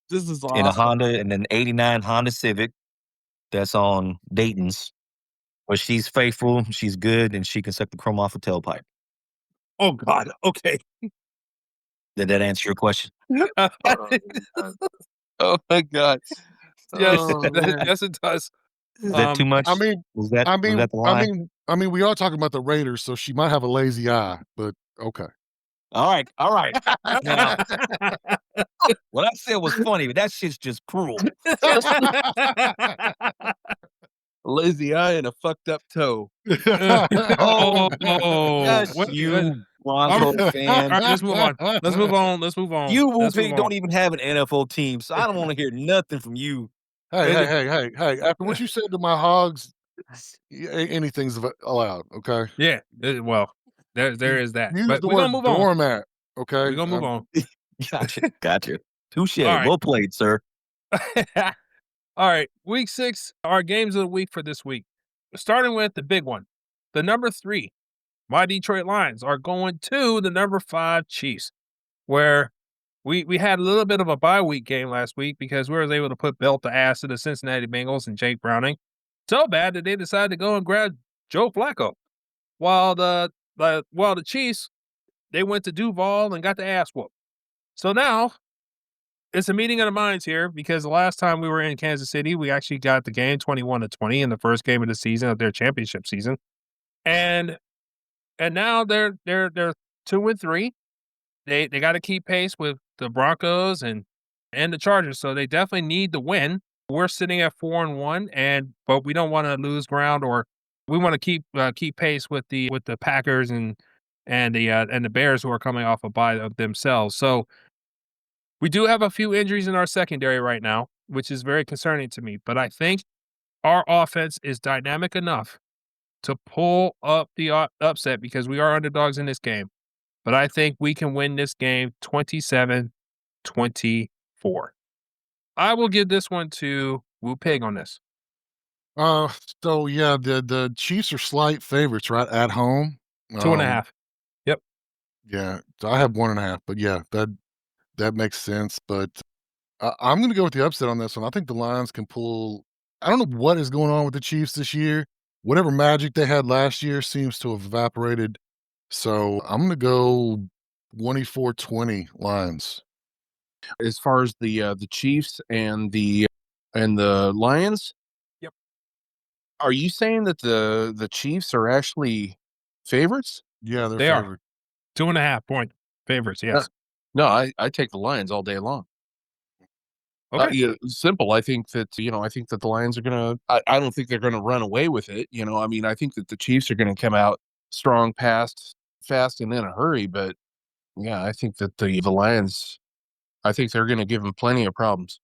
[SPEAKER 2] this is
[SPEAKER 1] in a
[SPEAKER 2] awesome.
[SPEAKER 1] Honda and an '89 Honda Civic that's on Dayton's. But she's faithful, she's good, and she can suck the chrome off a tailpipe.
[SPEAKER 3] Oh God. Okay.
[SPEAKER 1] Did that answer your question?
[SPEAKER 2] Oh my God.
[SPEAKER 3] Yes,
[SPEAKER 2] Oh, man.
[SPEAKER 3] yes, it does.
[SPEAKER 1] Is that too much?
[SPEAKER 4] I mean,
[SPEAKER 1] Was that
[SPEAKER 4] I
[SPEAKER 1] was
[SPEAKER 4] mean,
[SPEAKER 1] that the
[SPEAKER 4] I
[SPEAKER 1] line?
[SPEAKER 4] mean, I mean, we are talking about the Raiders, so she might have a lazy eye, but okay.
[SPEAKER 1] All right. Now, what I said was funny, but that shit's just cruel.
[SPEAKER 2] Lazy eye and a fucked up toe.
[SPEAKER 1] Oh,
[SPEAKER 3] oh,
[SPEAKER 1] yes, you Bronco
[SPEAKER 3] all
[SPEAKER 1] fan.
[SPEAKER 3] right, let's move on. Let's move on. Let's move on.
[SPEAKER 1] You
[SPEAKER 3] Let's move
[SPEAKER 1] Whoopi
[SPEAKER 3] on.
[SPEAKER 1] don't even have an NFL team, so I don't want to hear nothing from you.
[SPEAKER 4] Hey, after what you said to my hogs, anything's allowed, okay?
[SPEAKER 3] Yeah. Well, there is that.
[SPEAKER 4] Use
[SPEAKER 3] But
[SPEAKER 4] the
[SPEAKER 3] we're gonna
[SPEAKER 4] word
[SPEAKER 3] move on.
[SPEAKER 4] doormat, okay?
[SPEAKER 3] We're gonna move on.
[SPEAKER 1] Gotcha. Touche.
[SPEAKER 3] All right.
[SPEAKER 1] Well played, sir.
[SPEAKER 3] All right, week 6, our games of the week for this week. Starting with the big one. The number 3, my Detroit Lions are going to the number 5 Chiefs, where we had a little bit of a bye week game last week because we were able to put belt to ass to the Cincinnati Bengals and Jake Browning. So bad that they decided to go and grab Joe Flacco. While the Chiefs, they went to Duval and got the ass whooped. So now it's a meeting of the minds here because the last time we were in Kansas City, we actually got the game 21-20 in the first game of the season of their championship season. And now they're 2-3. They got to keep pace with the Broncos and the Chargers, so they definitely need to win. We're sitting at 4-1, but we don't want to lose ground, or we want to keep pace with the Packers and the Bears, who are coming off a bye of themselves. So we do have a few injuries in our secondary right now, which is very concerning to me. But I think our offense is dynamic enough to pull up the upset because we are underdogs in this game. But I think we can win this game 27-24. I will give this one to Woo Pig on this.
[SPEAKER 4] So yeah, the Chiefs are slight favorites, right, at home.
[SPEAKER 3] 2.5. Yep.
[SPEAKER 4] Yeah, so I have 1.5, but yeah, that makes sense. But I'm going to go with the upset on this one. I think the Lions can pull. I don't know what is going on with the Chiefs this year. Whatever magic they had last year seems to have evaporated. So I'm going to go 24-20 Lions.
[SPEAKER 2] As far as the Chiefs and the Lions,
[SPEAKER 3] Yep.
[SPEAKER 2] are you saying that the Chiefs are actually favorites?
[SPEAKER 4] Yeah, they're
[SPEAKER 3] They are.
[SPEAKER 4] favored.
[SPEAKER 3] 2.5-point favorites, yes.
[SPEAKER 2] No, I take the Lions all day long.
[SPEAKER 3] Okay.
[SPEAKER 2] Yeah, simple. I think that the Lions are gonna. I don't think they're gonna run away with it. I mean, I think that the Chiefs are gonna come out strong, fast, and in a hurry. But yeah, I think that the Lions. I think they're gonna give them plenty of problems.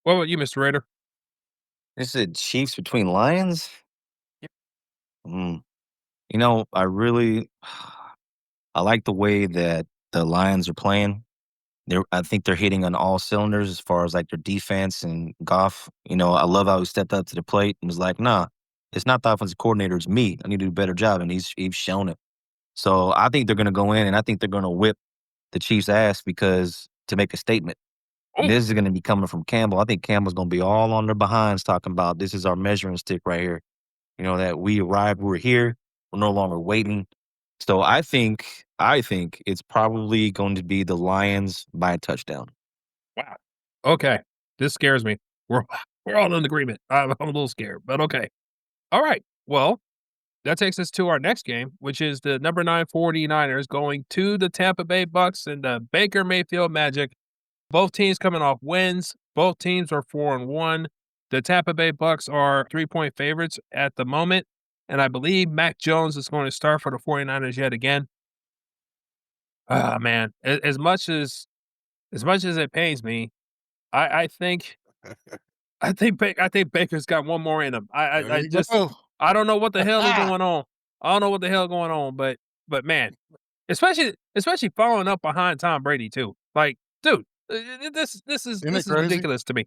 [SPEAKER 3] What about you, Mr. Raider?
[SPEAKER 1] You said Chiefs between Lions?
[SPEAKER 3] Yep.
[SPEAKER 1] Mm. I really I like the way that the Lions are playing. I think they're hitting on all cylinders as far as like their defense and Goff. I love how he stepped up to the plate and was like, "Nah, it's not the offensive coordinator, it's me. I need to do a better job," and he's shown it. So I think they're going to go in and I think they're going to whip the Chiefs' ass because to make a statement.
[SPEAKER 3] Oh.
[SPEAKER 1] This is going to be coming from Campbell. I think Campbell's going to be all on their behinds talking about this is our measuring stick right here. That we arrived, we're here, we're no longer waiting. So I think it's probably going to be the Lions by a touchdown.
[SPEAKER 3] Wow. Okay. This scares me. We're we're all in agreement. I'm a little scared, but okay. All right. Well, that takes us to our next game, which is the number 9 49ers going to the Tampa Bay Bucks and the Baker Mayfield Magic. Both teams coming off wins. Both teams are 4-1. The Tampa Bay Bucks are 3-point favorites at the moment, and I believe Mac Jones is going to start for the 49ers yet again. Ah, man, as much as it pains me, I think I think Baker's got one more in him.
[SPEAKER 4] There
[SPEAKER 3] I
[SPEAKER 4] you
[SPEAKER 3] just
[SPEAKER 4] go.
[SPEAKER 3] I don't know what the hell is going on. I don't know what the hell going on, but man, especially following up behind Tom Brady too. Like, dude, this is
[SPEAKER 4] Isn't it crazy?
[SPEAKER 3] ridiculous to me.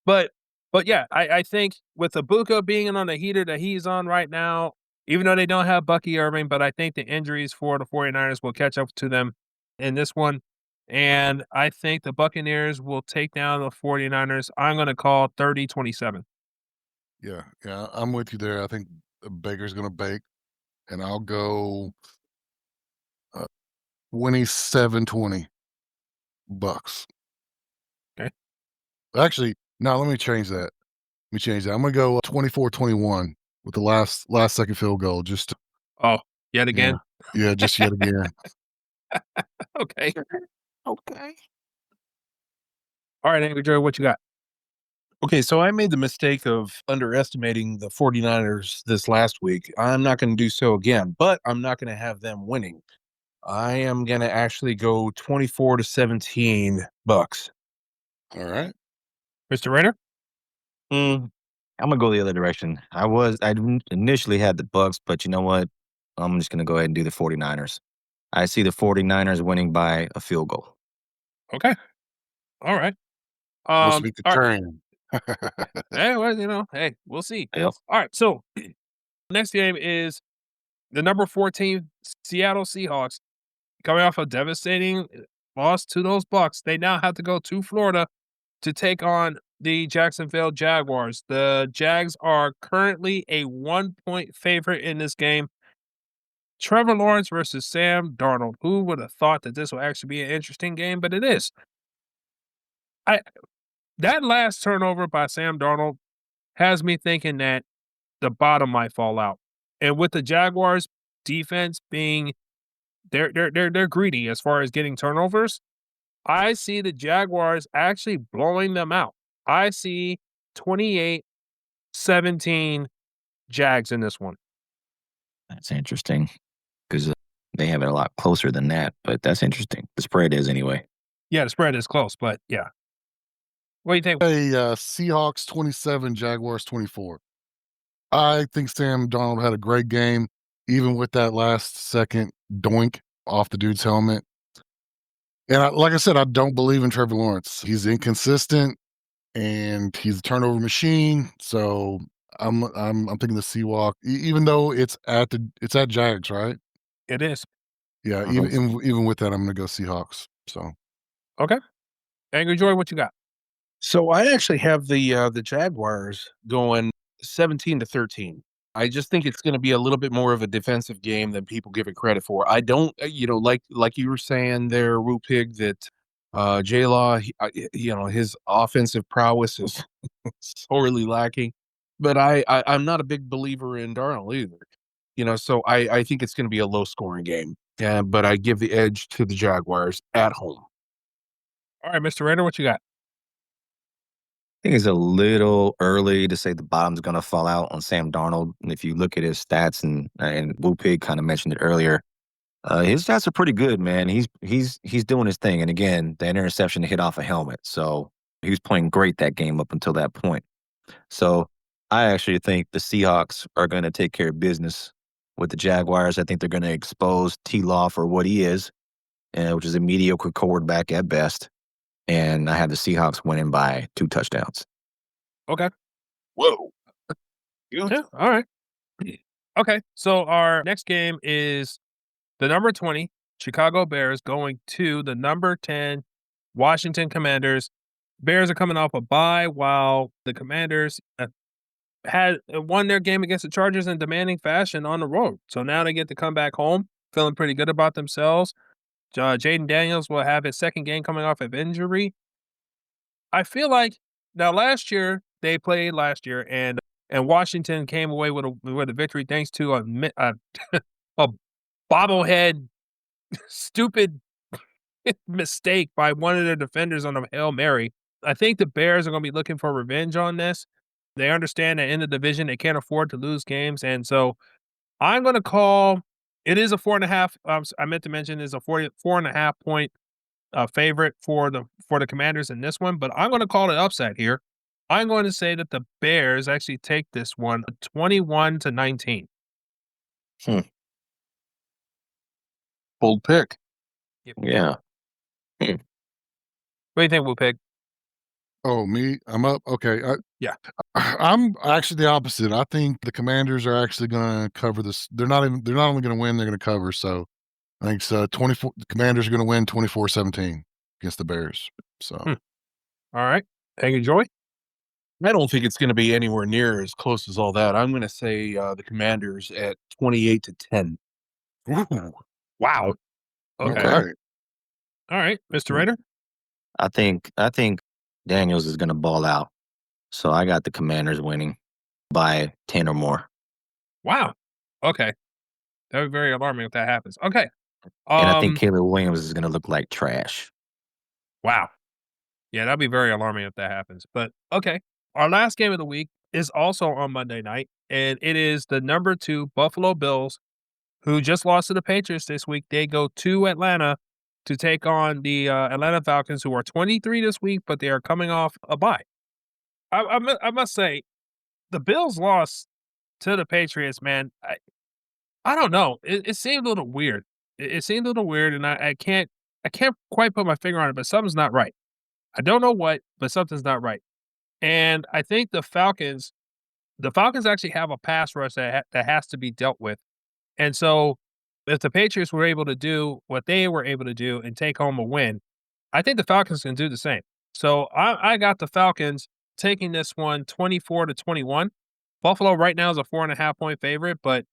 [SPEAKER 3] But but yeah, I think with Ibuka being on the heater that he's on right now, even though they don't have Bucky Irving, but I think the injuries for the 49ers will catch up to them in this one. And I think the Buccaneers will take down the 49ers. I'm going to call 30-27.
[SPEAKER 4] Yeah, I'm with you there. I think Baker's gonna bake, and I'll go 27-20 Bucks.
[SPEAKER 3] Okay.
[SPEAKER 4] Actually, no, let me change that. I'm gonna go 24-21 with the last second field goal. Just
[SPEAKER 3] Oh, yet
[SPEAKER 4] yeah,
[SPEAKER 3] again?
[SPEAKER 4] yeah, just yet again.
[SPEAKER 3] Okay.
[SPEAKER 2] Okay.
[SPEAKER 3] All right, Angry Joe, what you got?
[SPEAKER 2] Okay, so I made the mistake of underestimating the 49ers this last week. I'm not going to do so again, but I'm not going to have them winning. I am going to actually go 24-17 Bucks.
[SPEAKER 4] All right.
[SPEAKER 3] Mr. Rayner?
[SPEAKER 1] I'm gonna go the other direction. Initially had the Bucks, but you know what? I'm just gonna go ahead and do the 49ers. I see the 49ers winning by a field goal.
[SPEAKER 3] Okay. All right.
[SPEAKER 4] Must be the
[SPEAKER 3] All right.
[SPEAKER 4] train.
[SPEAKER 3] Hey, well, hey, we'll see.
[SPEAKER 1] Yep.
[SPEAKER 3] All right, so next game is the number 14 Seattle Seahawks coming off a devastating loss to those Bucks. They now have to go to Florida to take on the Jacksonville Jaguars. The Jags are currently a 1-point favorite in this game. Trevor Lawrence versus Sam Darnold. Who would have thought that this would actually be an interesting game? But it is. That last turnover by Sam Darnold has me thinking that the bottom might fall out. And with the Jaguars defense being they're greedy as far as getting turnovers, I see the Jaguars actually blowing them out. I see 28-17 Jags in this one.
[SPEAKER 1] That's interesting because they have it a lot closer than that, but that's interesting. The spread is anyway.
[SPEAKER 3] Yeah, the spread is close, but yeah. What do you think?
[SPEAKER 4] Seahawks 27, Jaguars 24. I think Sam Darnold had a great game, even with that last second doink off the dude's helmet. And like I said, I don't believe in Trevor Lawrence. He's inconsistent and he's a turnover machine. So I'm thinking the Seahawks, even though it's at Jags, right?
[SPEAKER 3] It is.
[SPEAKER 4] Yeah,
[SPEAKER 1] Mhm.
[SPEAKER 4] even with that, I'm gonna go Seahawks. So
[SPEAKER 3] Okay. Angry Joy, what you got?
[SPEAKER 2] So I actually have the Jaguars going 17-13. I just think it's going to be a little bit more of a defensive game than people give it credit for. I don't, like you were saying there, Woo Pig, that J Law, his offensive prowess is sorely lacking. But I'm not a big believer in Darnold either. So I think it's going to be a low scoring game. But I give the edge to the Jaguars at home.
[SPEAKER 3] All right, Mr. Raider, what you got?
[SPEAKER 1] I think it's a little early to say the bottom's going to fall out on Sam Darnold. And if you look at his stats, and Woo Pig kind of mentioned it earlier, his stats are pretty good, man. He's doing his thing. And again, that interception hit off a helmet, so he was playing great that game up until that point. So I actually think the Seahawks are going to take care of business with the Jaguars. I think they're going to expose T. Law for what he is, which is a mediocre quarterback at best. And I have the Seahawks winning by 2 touchdowns.
[SPEAKER 3] Okay.
[SPEAKER 2] Whoa.
[SPEAKER 3] Yeah, all right. Okay, so our next game is the number 20 Chicago Bears going to the number 10 Washington Commanders. Bears are coming off a bye while the Commanders had won their game against the Chargers in demanding fashion on the road. So now they get to come back home feeling pretty good about themselves. Jaden Daniels will have his second game coming off of injury. I feel like now last year they played and Washington came away with a victory thanks to a bobblehead stupid mistake by one of their defenders on a Hail Mary. I think the Bears are going to be looking for revenge on this. They understand that in the division they can't afford to lose games, and so I'm going to call. It is a 4.5. I meant to mention is a 4.5 point favorite for the Commanders in this one, but I'm going to call it upset here. I'm going to say that the Bears actually take this one 21-19.
[SPEAKER 2] Bold pick.
[SPEAKER 1] Yeah.
[SPEAKER 3] What do you think, Woo Pig?
[SPEAKER 4] Oh, me? I'm up. Okay.
[SPEAKER 3] Yeah.
[SPEAKER 4] I'm actually the opposite. I think the Commanders are actually going to cover this. They're not only going to win, they're going to cover. So I think 24. The Commanders are going to win 24-17 against the Bears. So
[SPEAKER 3] All right. Thank you, Joey.
[SPEAKER 2] I don't think it's going to be anywhere near as close as all that. I'm going to say the Commanders at 28-10.
[SPEAKER 3] Ooh, wow. Okay.
[SPEAKER 4] okay.
[SPEAKER 3] All right, Mr. Raider.
[SPEAKER 1] I think Daniels is going to ball out. So I got the Commanders winning by 10 or more.
[SPEAKER 3] Wow. Okay. That would be very alarming if that happens. Okay.
[SPEAKER 1] And I think Caleb Williams is going to look like trash.
[SPEAKER 3] Wow. Yeah, that'd be very alarming if that happens. But okay. Our last game of the week is also on Monday night, and it is the number 2 Buffalo Bills, who just lost to the Patriots this week. They go to Atlanta to take on the Atlanta Falcons, who are 23 this week, but they are coming off a bye. I must say, the Bills lost to the Patriots, man. I don't know. It seemed a little weird. It seemed a little weird, and I can't quite put my finger on it, but something's not right. I don't know what, but something's not right. And I think the Falcons actually have a pass rush that has to be dealt with. And so if the Patriots were able to do what they were able to do and take home a win, I think the Falcons can do the same. So I got the Falcons taking this one 24-21. Buffalo right now is a 4.5 point favorite, but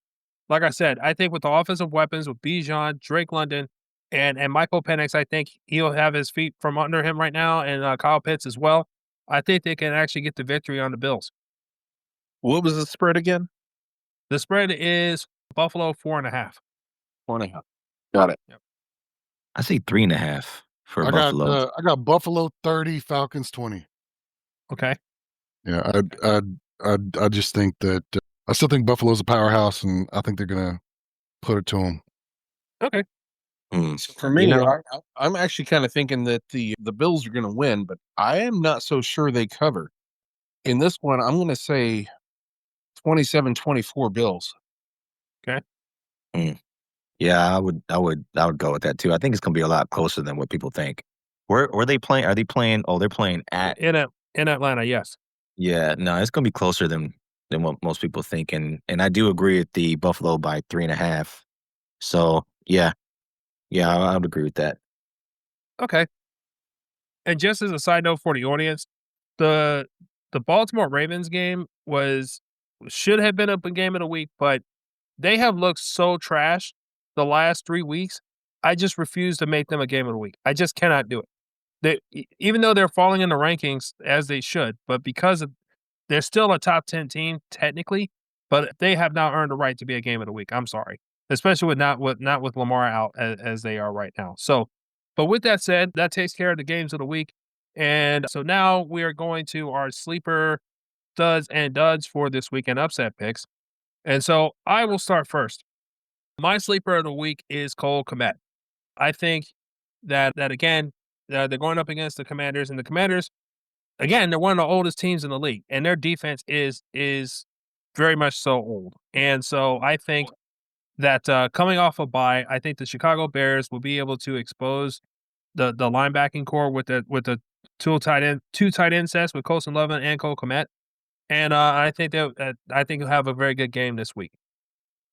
[SPEAKER 3] like I said, I think with the offensive weapons with Bijan, Drake London, and Michael Penix, I think he'll have his feet from under him right now, and Kyle Pitts as well. I think they can actually get the victory on the Bills.
[SPEAKER 2] What was the spread again?
[SPEAKER 3] The spread is Buffalo 4.5.
[SPEAKER 2] 4.5. Got it.
[SPEAKER 3] Yep.
[SPEAKER 1] I say 3.5 for Buffalo.
[SPEAKER 4] I got Buffalo 30, Falcons 20.
[SPEAKER 3] Okay.
[SPEAKER 4] Yeah, I just think that I still think Buffalo's a powerhouse, and I think they're gonna put it to them.
[SPEAKER 3] Okay.
[SPEAKER 2] So for me, I'm actually kind of thinking that the Bills are going to win, but I am not so sure they cover. In this one, I'm going to say 27-24 Bills.
[SPEAKER 3] Okay.
[SPEAKER 1] Yeah, I would go with that too. I think it's going to be a lot closer than what people think. Where are they playing? Are they playing? Oh, they're playing at
[SPEAKER 3] in Atlanta. Yes.
[SPEAKER 1] Yeah, no, it's going to be closer than what most people think, and I do agree with the Buffalo by 3.5. So yeah, I would agree with that.
[SPEAKER 3] Okay. And just as a side note for the audience, the Baltimore Ravens game was should have been up a game of the week, but they have looked so trash the last 3 weeks. I just refuse to make them a game of the week. I just cannot do it. Even though they're falling in the rankings as they should, but because of they're still a top 10 team technically, but they have not earned the right to be a game of the week. I'm sorry, especially not with Lamar out as they are right now. So, but with that said, that takes care of the games of the week. And so now we are going to our sleeper studs and duds for this weekend upset picks. And so I will start first. My sleeper of the week is Cole Kmet. I think that again, they're going up against the Commanders, and the Commanders, again, they're one of the oldest teams in the league, and their defense is very much so old. And so I think that coming off a bye, I think the Chicago Bears will be able to expose the linebacking core with the two tight end sets with Colson Lovin and Cole Kmet. And I think he'll have a very good game this week.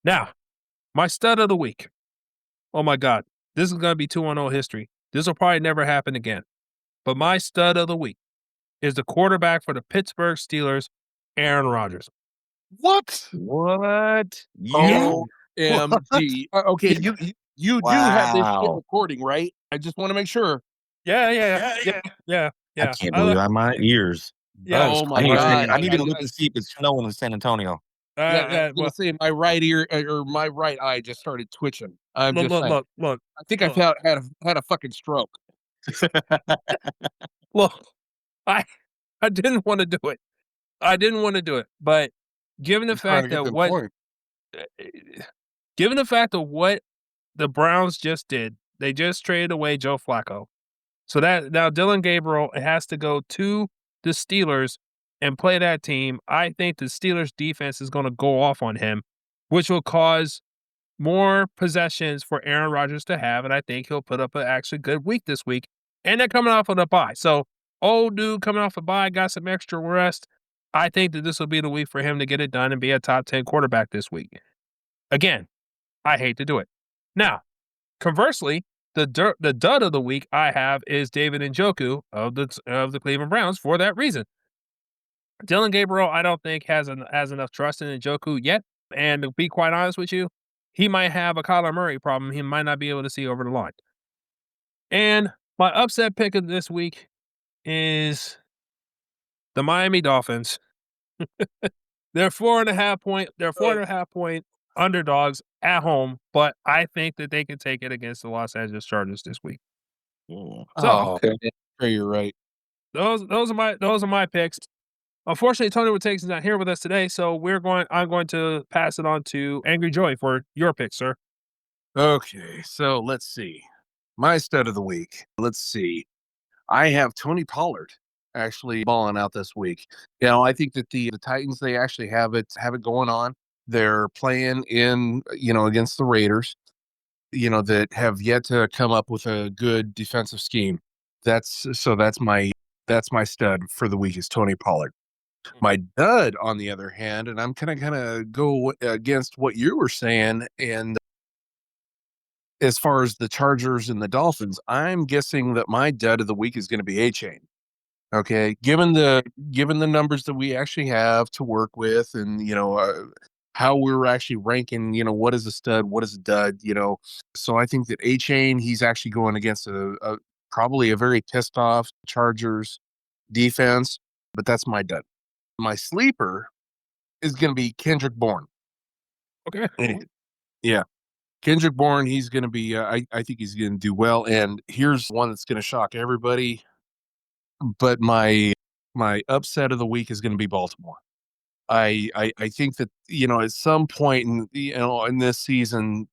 [SPEAKER 3] Now, my stud of the week. Oh my God, this is going to be 2-0 history. This will probably never happen again. But my stud of the week is the quarterback for the Pittsburgh Steelers, Aaron Rodgers.
[SPEAKER 4] What?
[SPEAKER 1] What? You?
[SPEAKER 2] OMG. Okay, you do have this shit
[SPEAKER 1] Wow.
[SPEAKER 2] recording, right? I just want to make sure.
[SPEAKER 3] Yeah.
[SPEAKER 1] I can't believe my ears.
[SPEAKER 3] Yeah.
[SPEAKER 2] Oh my
[SPEAKER 1] I need,
[SPEAKER 2] God.
[SPEAKER 1] I need to look and see if it's snowing in San Antonio.
[SPEAKER 2] I was gonna say my right ear or my right eye just started twitching. I'm just saying.
[SPEAKER 3] Look.
[SPEAKER 2] I think I had a fucking stroke.
[SPEAKER 3] Look, I didn't want to do it. I didn't want to do it, but given the
[SPEAKER 4] He's trying
[SPEAKER 3] fact
[SPEAKER 4] to get
[SPEAKER 3] that
[SPEAKER 4] them
[SPEAKER 3] what,
[SPEAKER 4] points.
[SPEAKER 3] given the fact of what the Browns just did, they just traded away Joe Flacco. So that now Dylan Gabriel has to go to the Steelers and play that team. I think the Steelers defense is going to go off on him, which will cause more possessions for Aaron Rodgers to have, and I think he'll put up an actually good week this week. And they're coming off of a bye. So, old dude coming off a bye, got some extra rest. I think that this will be the week for him to get it done and be a top 10 quarterback this week. Again, I hate to do it. Now, conversely, the dud of the week I have is David Njoku of the Cleveland Browns for that reason. Dylan Gabriel, I don't think has enough trust in Njoku yet. And to be quite honest with you, he might have a Kyler Murray problem. He might not be able to see over the line. And my upset pick of this week is the Miami Dolphins. They're 4.5 point underdogs at home, but I think that they can take it against the Los Angeles Chargers this week. So
[SPEAKER 2] Okay. Sure, you're right.
[SPEAKER 3] those are my picks. Unfortunately, Tony Ortega's not here with us today, so I'm going to pass it on to Angry Joy for your pick, sir.
[SPEAKER 2] Okay, so let's see. My stud of the week. Let's see. I have Tony Pollard actually balling out this week. I think that the Titans, they actually have it going on. They're playing in, against the Raiders, that have yet to come up with a good defensive scheme. That's my stud for the week is Tony Pollard. My dud, on the other hand, and I'm kind of go against what you were saying, and as far as the Chargers and the Dolphins, I'm guessing that my dud of the week is going to be A-Chain. Okay, given the numbers that we actually have to work with, and how we're actually ranking, what is a stud, what is a dud, so I think that A-Chain, he's actually going against a probably a very pissed off Chargers defense, but that's my dud. My sleeper is going to be Kendrick Bourne.
[SPEAKER 3] Okay.
[SPEAKER 2] Yeah. Kendrick Bourne, he's going to be, I think he's going to do well. And here's one that's going to shock everybody. But my upset of the week is going to be Baltimore. I think that, at some point in this season,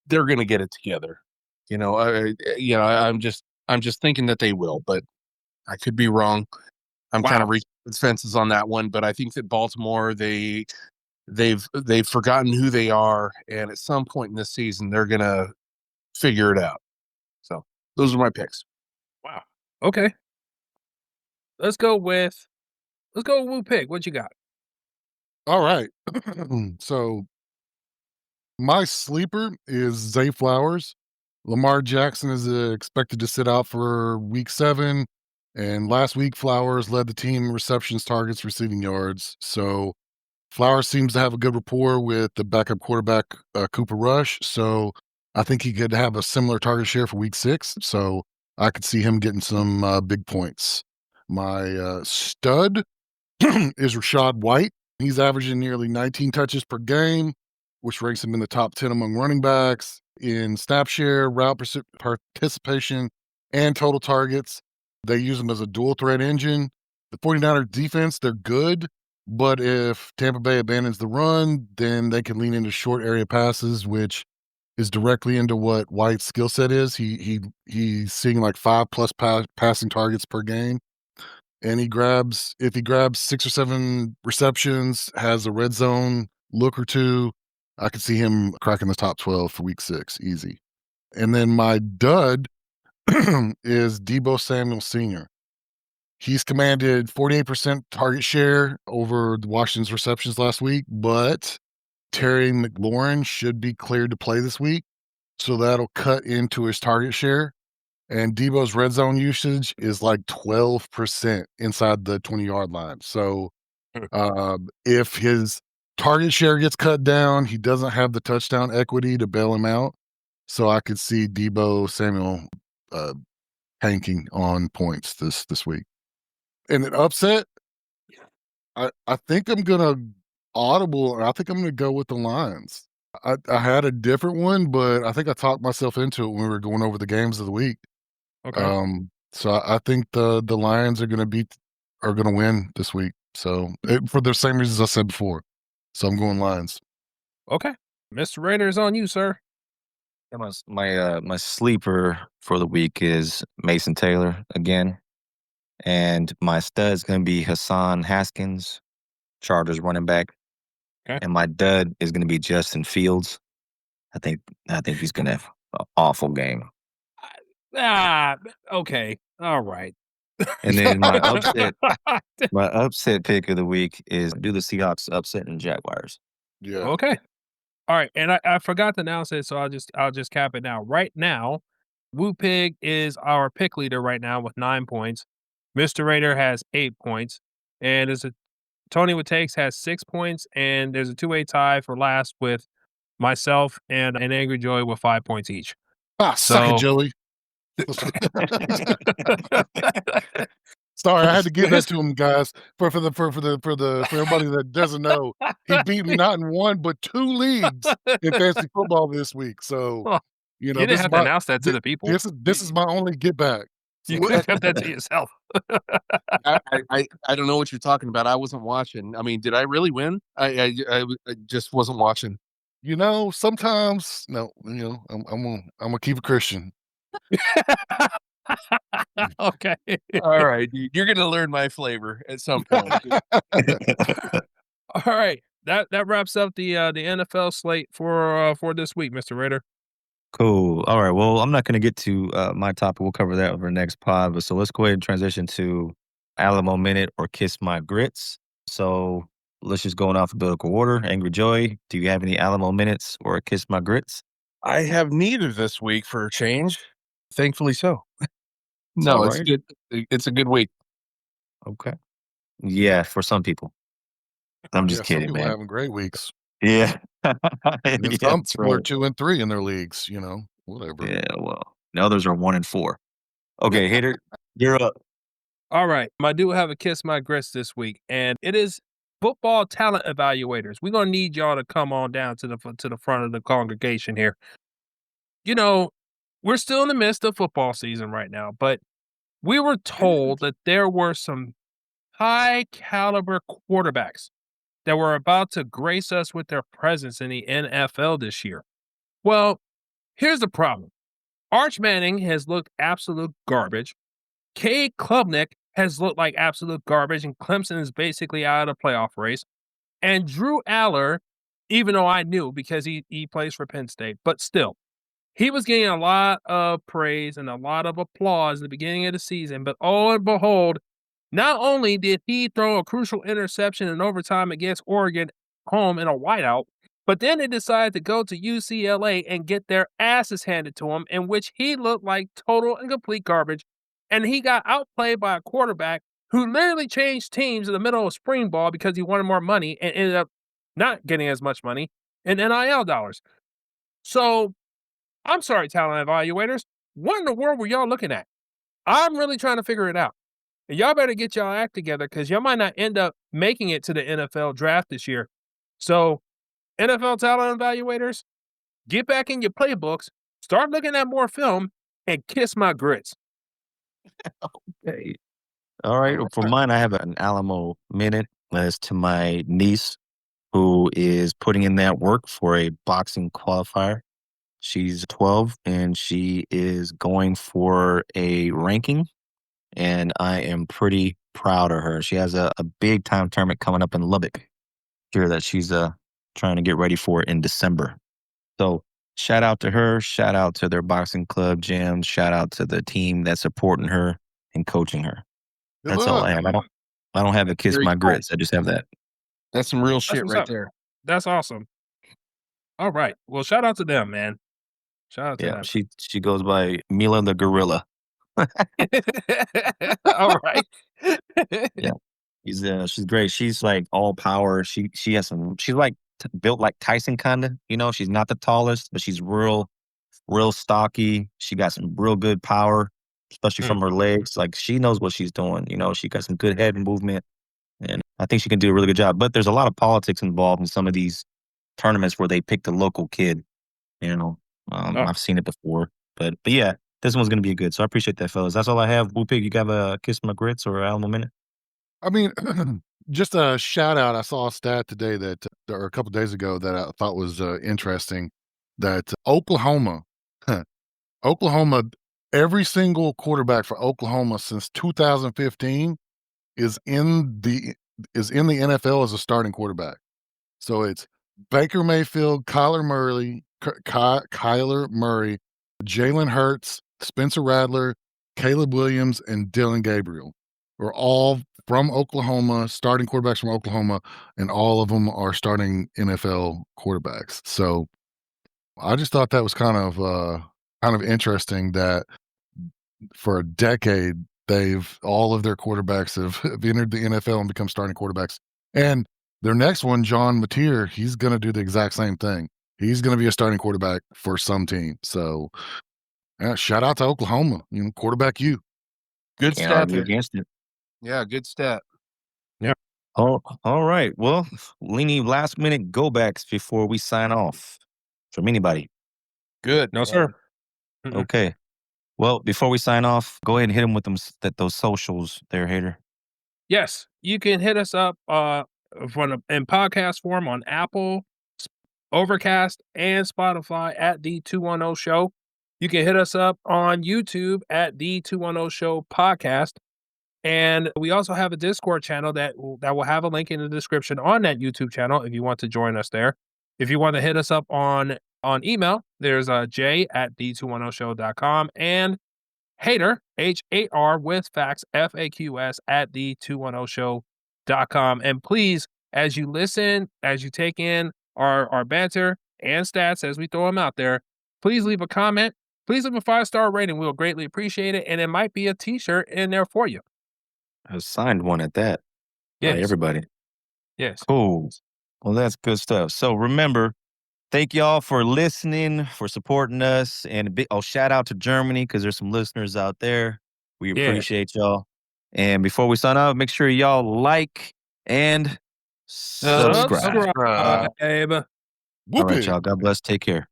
[SPEAKER 2] they're going to get it together. I'm just thinking that they will, but I could be wrong. I'm kind of reaching the fences on that one, but I think that Baltimore, they've forgotten who they are, and at some point in this season, they're gonna figure it out. So those are my picks.
[SPEAKER 3] Wow. Okay. Let's go with Woo Pig. What you got?
[SPEAKER 4] All right. So my sleeper is Zay Flowers. Lamar Jackson is expected to sit out for week 7. And last week, Flowers led the team in receptions, targets, receiving yards. So Flowers seems to have a good rapport with the backup quarterback, Cooper Rush. So I think he could have a similar target share for week 6. So I could see him getting some big points. My stud is Rashad White. He's averaging nearly 19 touches per game, which ranks him in the top 10 among running backs in snap share, route participation, and total targets. They use him as a dual threat engine. The 49ers defense, they're good, but if Tampa Bay abandons the run, then they can lean into short area passes, which is directly into what White's skill set is. He's seeing like 5+ passing targets per game. And if he grabs 6 or 7 receptions, has a red zone look or two, I could see him cracking the top 12 for week 6, easy. And then my dud is Deebo Samuel Sr. He's commanded 48% target share over Washington's receptions last week, but Terry McLaurin should be cleared to play this week. So that'll cut into his target share. And Deebo's red zone usage is like 12% inside the 20-yard line. So if his target share gets cut down, he doesn't have the touchdown equity to bail him out. So I could see Deebo Samuel tanking on points this week. And an upset, I think I'm gonna audible, and I think I'm gonna go with the Lions. I had a different one, but I think I talked myself into it when we were going over the games of the week.
[SPEAKER 3] Okay.
[SPEAKER 4] So I think the Lions are gonna win this week. So for the same reasons I said before. So I'm going Lions.
[SPEAKER 3] Okay. Mr. Raider is on you, sir.
[SPEAKER 1] Yeah, my sleeper for the week is Mason Taylor again. And my stud is going to be Hassan Haskins, Chargers running back.
[SPEAKER 3] Okay.
[SPEAKER 1] And my dud is going to be Justin Fields. I think he's going to have an awful game.
[SPEAKER 3] Okay. All right.
[SPEAKER 1] And then my upset pick of the week is do the Seahawks upset and Jaguars.
[SPEAKER 4] Yeah.
[SPEAKER 3] Okay. All right. And I forgot to announce it, so I'll just cap it now. Right now, Woo Pig is our pick leader right now with 9 points. Mr. Raider has 8 points. And Tony with Takes has 6 points, and there's a 2-way tie for last with myself and Angry Joey with 5 points each.
[SPEAKER 4] Suck it, Joey. Sorry, I had to give that to him, guys. For everybody that doesn't know, he beat me not in 1 but 2 leagues in fantasy football this week. So
[SPEAKER 3] you didn't have to announce that to the people.
[SPEAKER 4] This is my only get back.
[SPEAKER 3] You could have kept that to yourself.
[SPEAKER 2] I don't know what you're talking about. I wasn't watching. I mean, did I really win? I just wasn't watching.
[SPEAKER 4] Sometimes I'm gonna keep it Christian.
[SPEAKER 3] Okay.
[SPEAKER 2] All right, dude. You're gonna learn my flavor at some point.
[SPEAKER 3] All right. That wraps up the NFL slate for this week, Mr. Raider.
[SPEAKER 1] Cool. All right. Well, I'm not going to get to my topic. We'll cover that over the next pod. But so let's go ahead and transition to Alamo Minute or Kiss My Grits. So let's just go in alphabetical order. Angry Joey, do you have any Alamo Minutes or Kiss My Grits?
[SPEAKER 2] I have neither this week for a change. Thankfully so. No, it's good. It's a good week.
[SPEAKER 1] Okay. Yeah, for some people. I'm just kidding,
[SPEAKER 4] some people
[SPEAKER 1] man.
[SPEAKER 4] are having great weeks.
[SPEAKER 1] Yeah.
[SPEAKER 4] And some people are 2 and 3 in their leagues, whatever.
[SPEAKER 1] Yeah, well, the others are 1 and 4. Okay, Hater, you're up.
[SPEAKER 3] All right. I do have a Kiss My Grits this week, and it is football talent evaluators. We're going to need y'all to come on down to the front of the congregation here. We're still in the midst of football season right now, but we were told that there were some high caliber quarterbacks that were about to grace us with their presence in the NFL this year. Well, here's the problem. Arch Manning has looked absolute garbage. Cade Klubnik has looked like absolute garbage, and Clemson is basically out of the playoff race. And Drew Aller, even though I knew because he plays for Penn State, but still, he was getting a lot of praise and a lot of applause at the beginning of the season. But oh and behold, not only did he throw a crucial interception in overtime against Oregon home in a whiteout, but then they decided to go to UCLA and get their asses handed to him, in which he looked like total and complete garbage. And he got outplayed by a quarterback who literally changed teams in the middle of spring ball because he wanted more money and ended up not getting as much money in NIL dollars. So I'm sorry, talent evaluators. What in the world were y'all looking at? I'm really trying to figure it out. And y'all better get y'all act together because y'all might not end up making it to the NFL draft this year. So, NFL talent evaluators, get back in your playbooks, start looking at more film, and kiss my grits.
[SPEAKER 1] Okay. All right. For mine, I have an Alamo minute as to my niece who is putting in that work for a boxing qualifier. She's 12 and she is going for a ranking, and I am pretty proud of her. She has a big time tournament coming up in Lubbock here that she's trying to get ready for in December. So shout out to her, shout out to their boxing club jams, shout out to the team that's supporting her and coaching her.
[SPEAKER 4] Good
[SPEAKER 1] That's all
[SPEAKER 4] luck.
[SPEAKER 1] I have. I don't have a kiss
[SPEAKER 2] Very
[SPEAKER 1] my
[SPEAKER 2] cool.
[SPEAKER 1] grits. I just have that.
[SPEAKER 2] That's some real
[SPEAKER 3] That's
[SPEAKER 2] shit
[SPEAKER 3] what's
[SPEAKER 2] right
[SPEAKER 3] up.
[SPEAKER 2] there.
[SPEAKER 3] That's awesome. All right. Well, shout out to them, man. Shout out to
[SPEAKER 1] Yeah,
[SPEAKER 3] them.
[SPEAKER 1] she goes by Mila the Gorilla.
[SPEAKER 3] All right.
[SPEAKER 1] Yeah. She's great. She's like all power. She has some. She's like built like Tyson kind of. You know, she's not the tallest, but she's real stocky. She got some real good power, especially from her legs. Like she knows what she's doing. You know, she got some good head movement, and I think she can do a really good job. But there's a lot of politics involved in some of these tournaments where they pick the local kid. You know, I've seen it before, but yeah, this one's gonna be good. So I appreciate that, fellas. That's all I have. Blue Pig, you got a kiss my grits or Alamo minute?
[SPEAKER 4] I mean, just a shout out. I saw a stat today that, or a couple days ago, that I thought was interesting. That Oklahoma, every single quarterback for Oklahoma since 2015 is in the NFL as a starting quarterback. So it's Baker Mayfield, Kyler Murray, Jalen Hurts, Spencer Rattler, Caleb Williams, and Dylan Gabriel are all from Oklahoma, starting quarterbacks from Oklahoma, and all of them are starting NFL quarterbacks. So I just thought that was kind of interesting that for a decade all of their quarterbacks have entered the NFL and become starting quarterbacks. And their next one, John Mateer, he's going to do the exact same thing. He's going to be a starting quarterback for some team. So, shout out to Oklahoma. Quarterback you.
[SPEAKER 2] Good
[SPEAKER 1] Can't
[SPEAKER 2] stat
[SPEAKER 1] argue
[SPEAKER 2] there.
[SPEAKER 1] against it.
[SPEAKER 2] Yeah, good stat.
[SPEAKER 1] Oh, all right. Well, any last minute go backs before we sign off from anybody?
[SPEAKER 2] Good.
[SPEAKER 3] No, sir. Mm-mm.
[SPEAKER 1] Okay. Well, before we sign off, go ahead and hit them with those socials there, Hater.
[SPEAKER 3] Yes, you can hit us up in podcast form on Apple, Overcast, and Spotify at the 210 Show. You can hit us up on YouTube at the 210 Show Podcast. And we also have a Discord channel that will have a link in the description on that YouTube channel if you want to join us there. If you want to hit us up on email, there's J at the210show.com and Hater, H8R with facts, FAQS at the210show.com. And please, as you listen, as you take in our banter and stats as we throw them out there, please leave a comment. Please leave a 5-star rating. We'll greatly appreciate it. And it might be a t-shirt in there for you.
[SPEAKER 1] I signed one at that.
[SPEAKER 3] Yes.
[SPEAKER 1] By everybody.
[SPEAKER 3] Yes.
[SPEAKER 1] Cool. Well, that's good stuff. So remember, thank y'all for listening, for supporting us, and shout out to Germany because there's some listeners out there. We appreciate y'all. And before we sign out, make sure y'all like and subscribe.
[SPEAKER 3] Subscribe.
[SPEAKER 1] All right, y'all. God bless. Take care.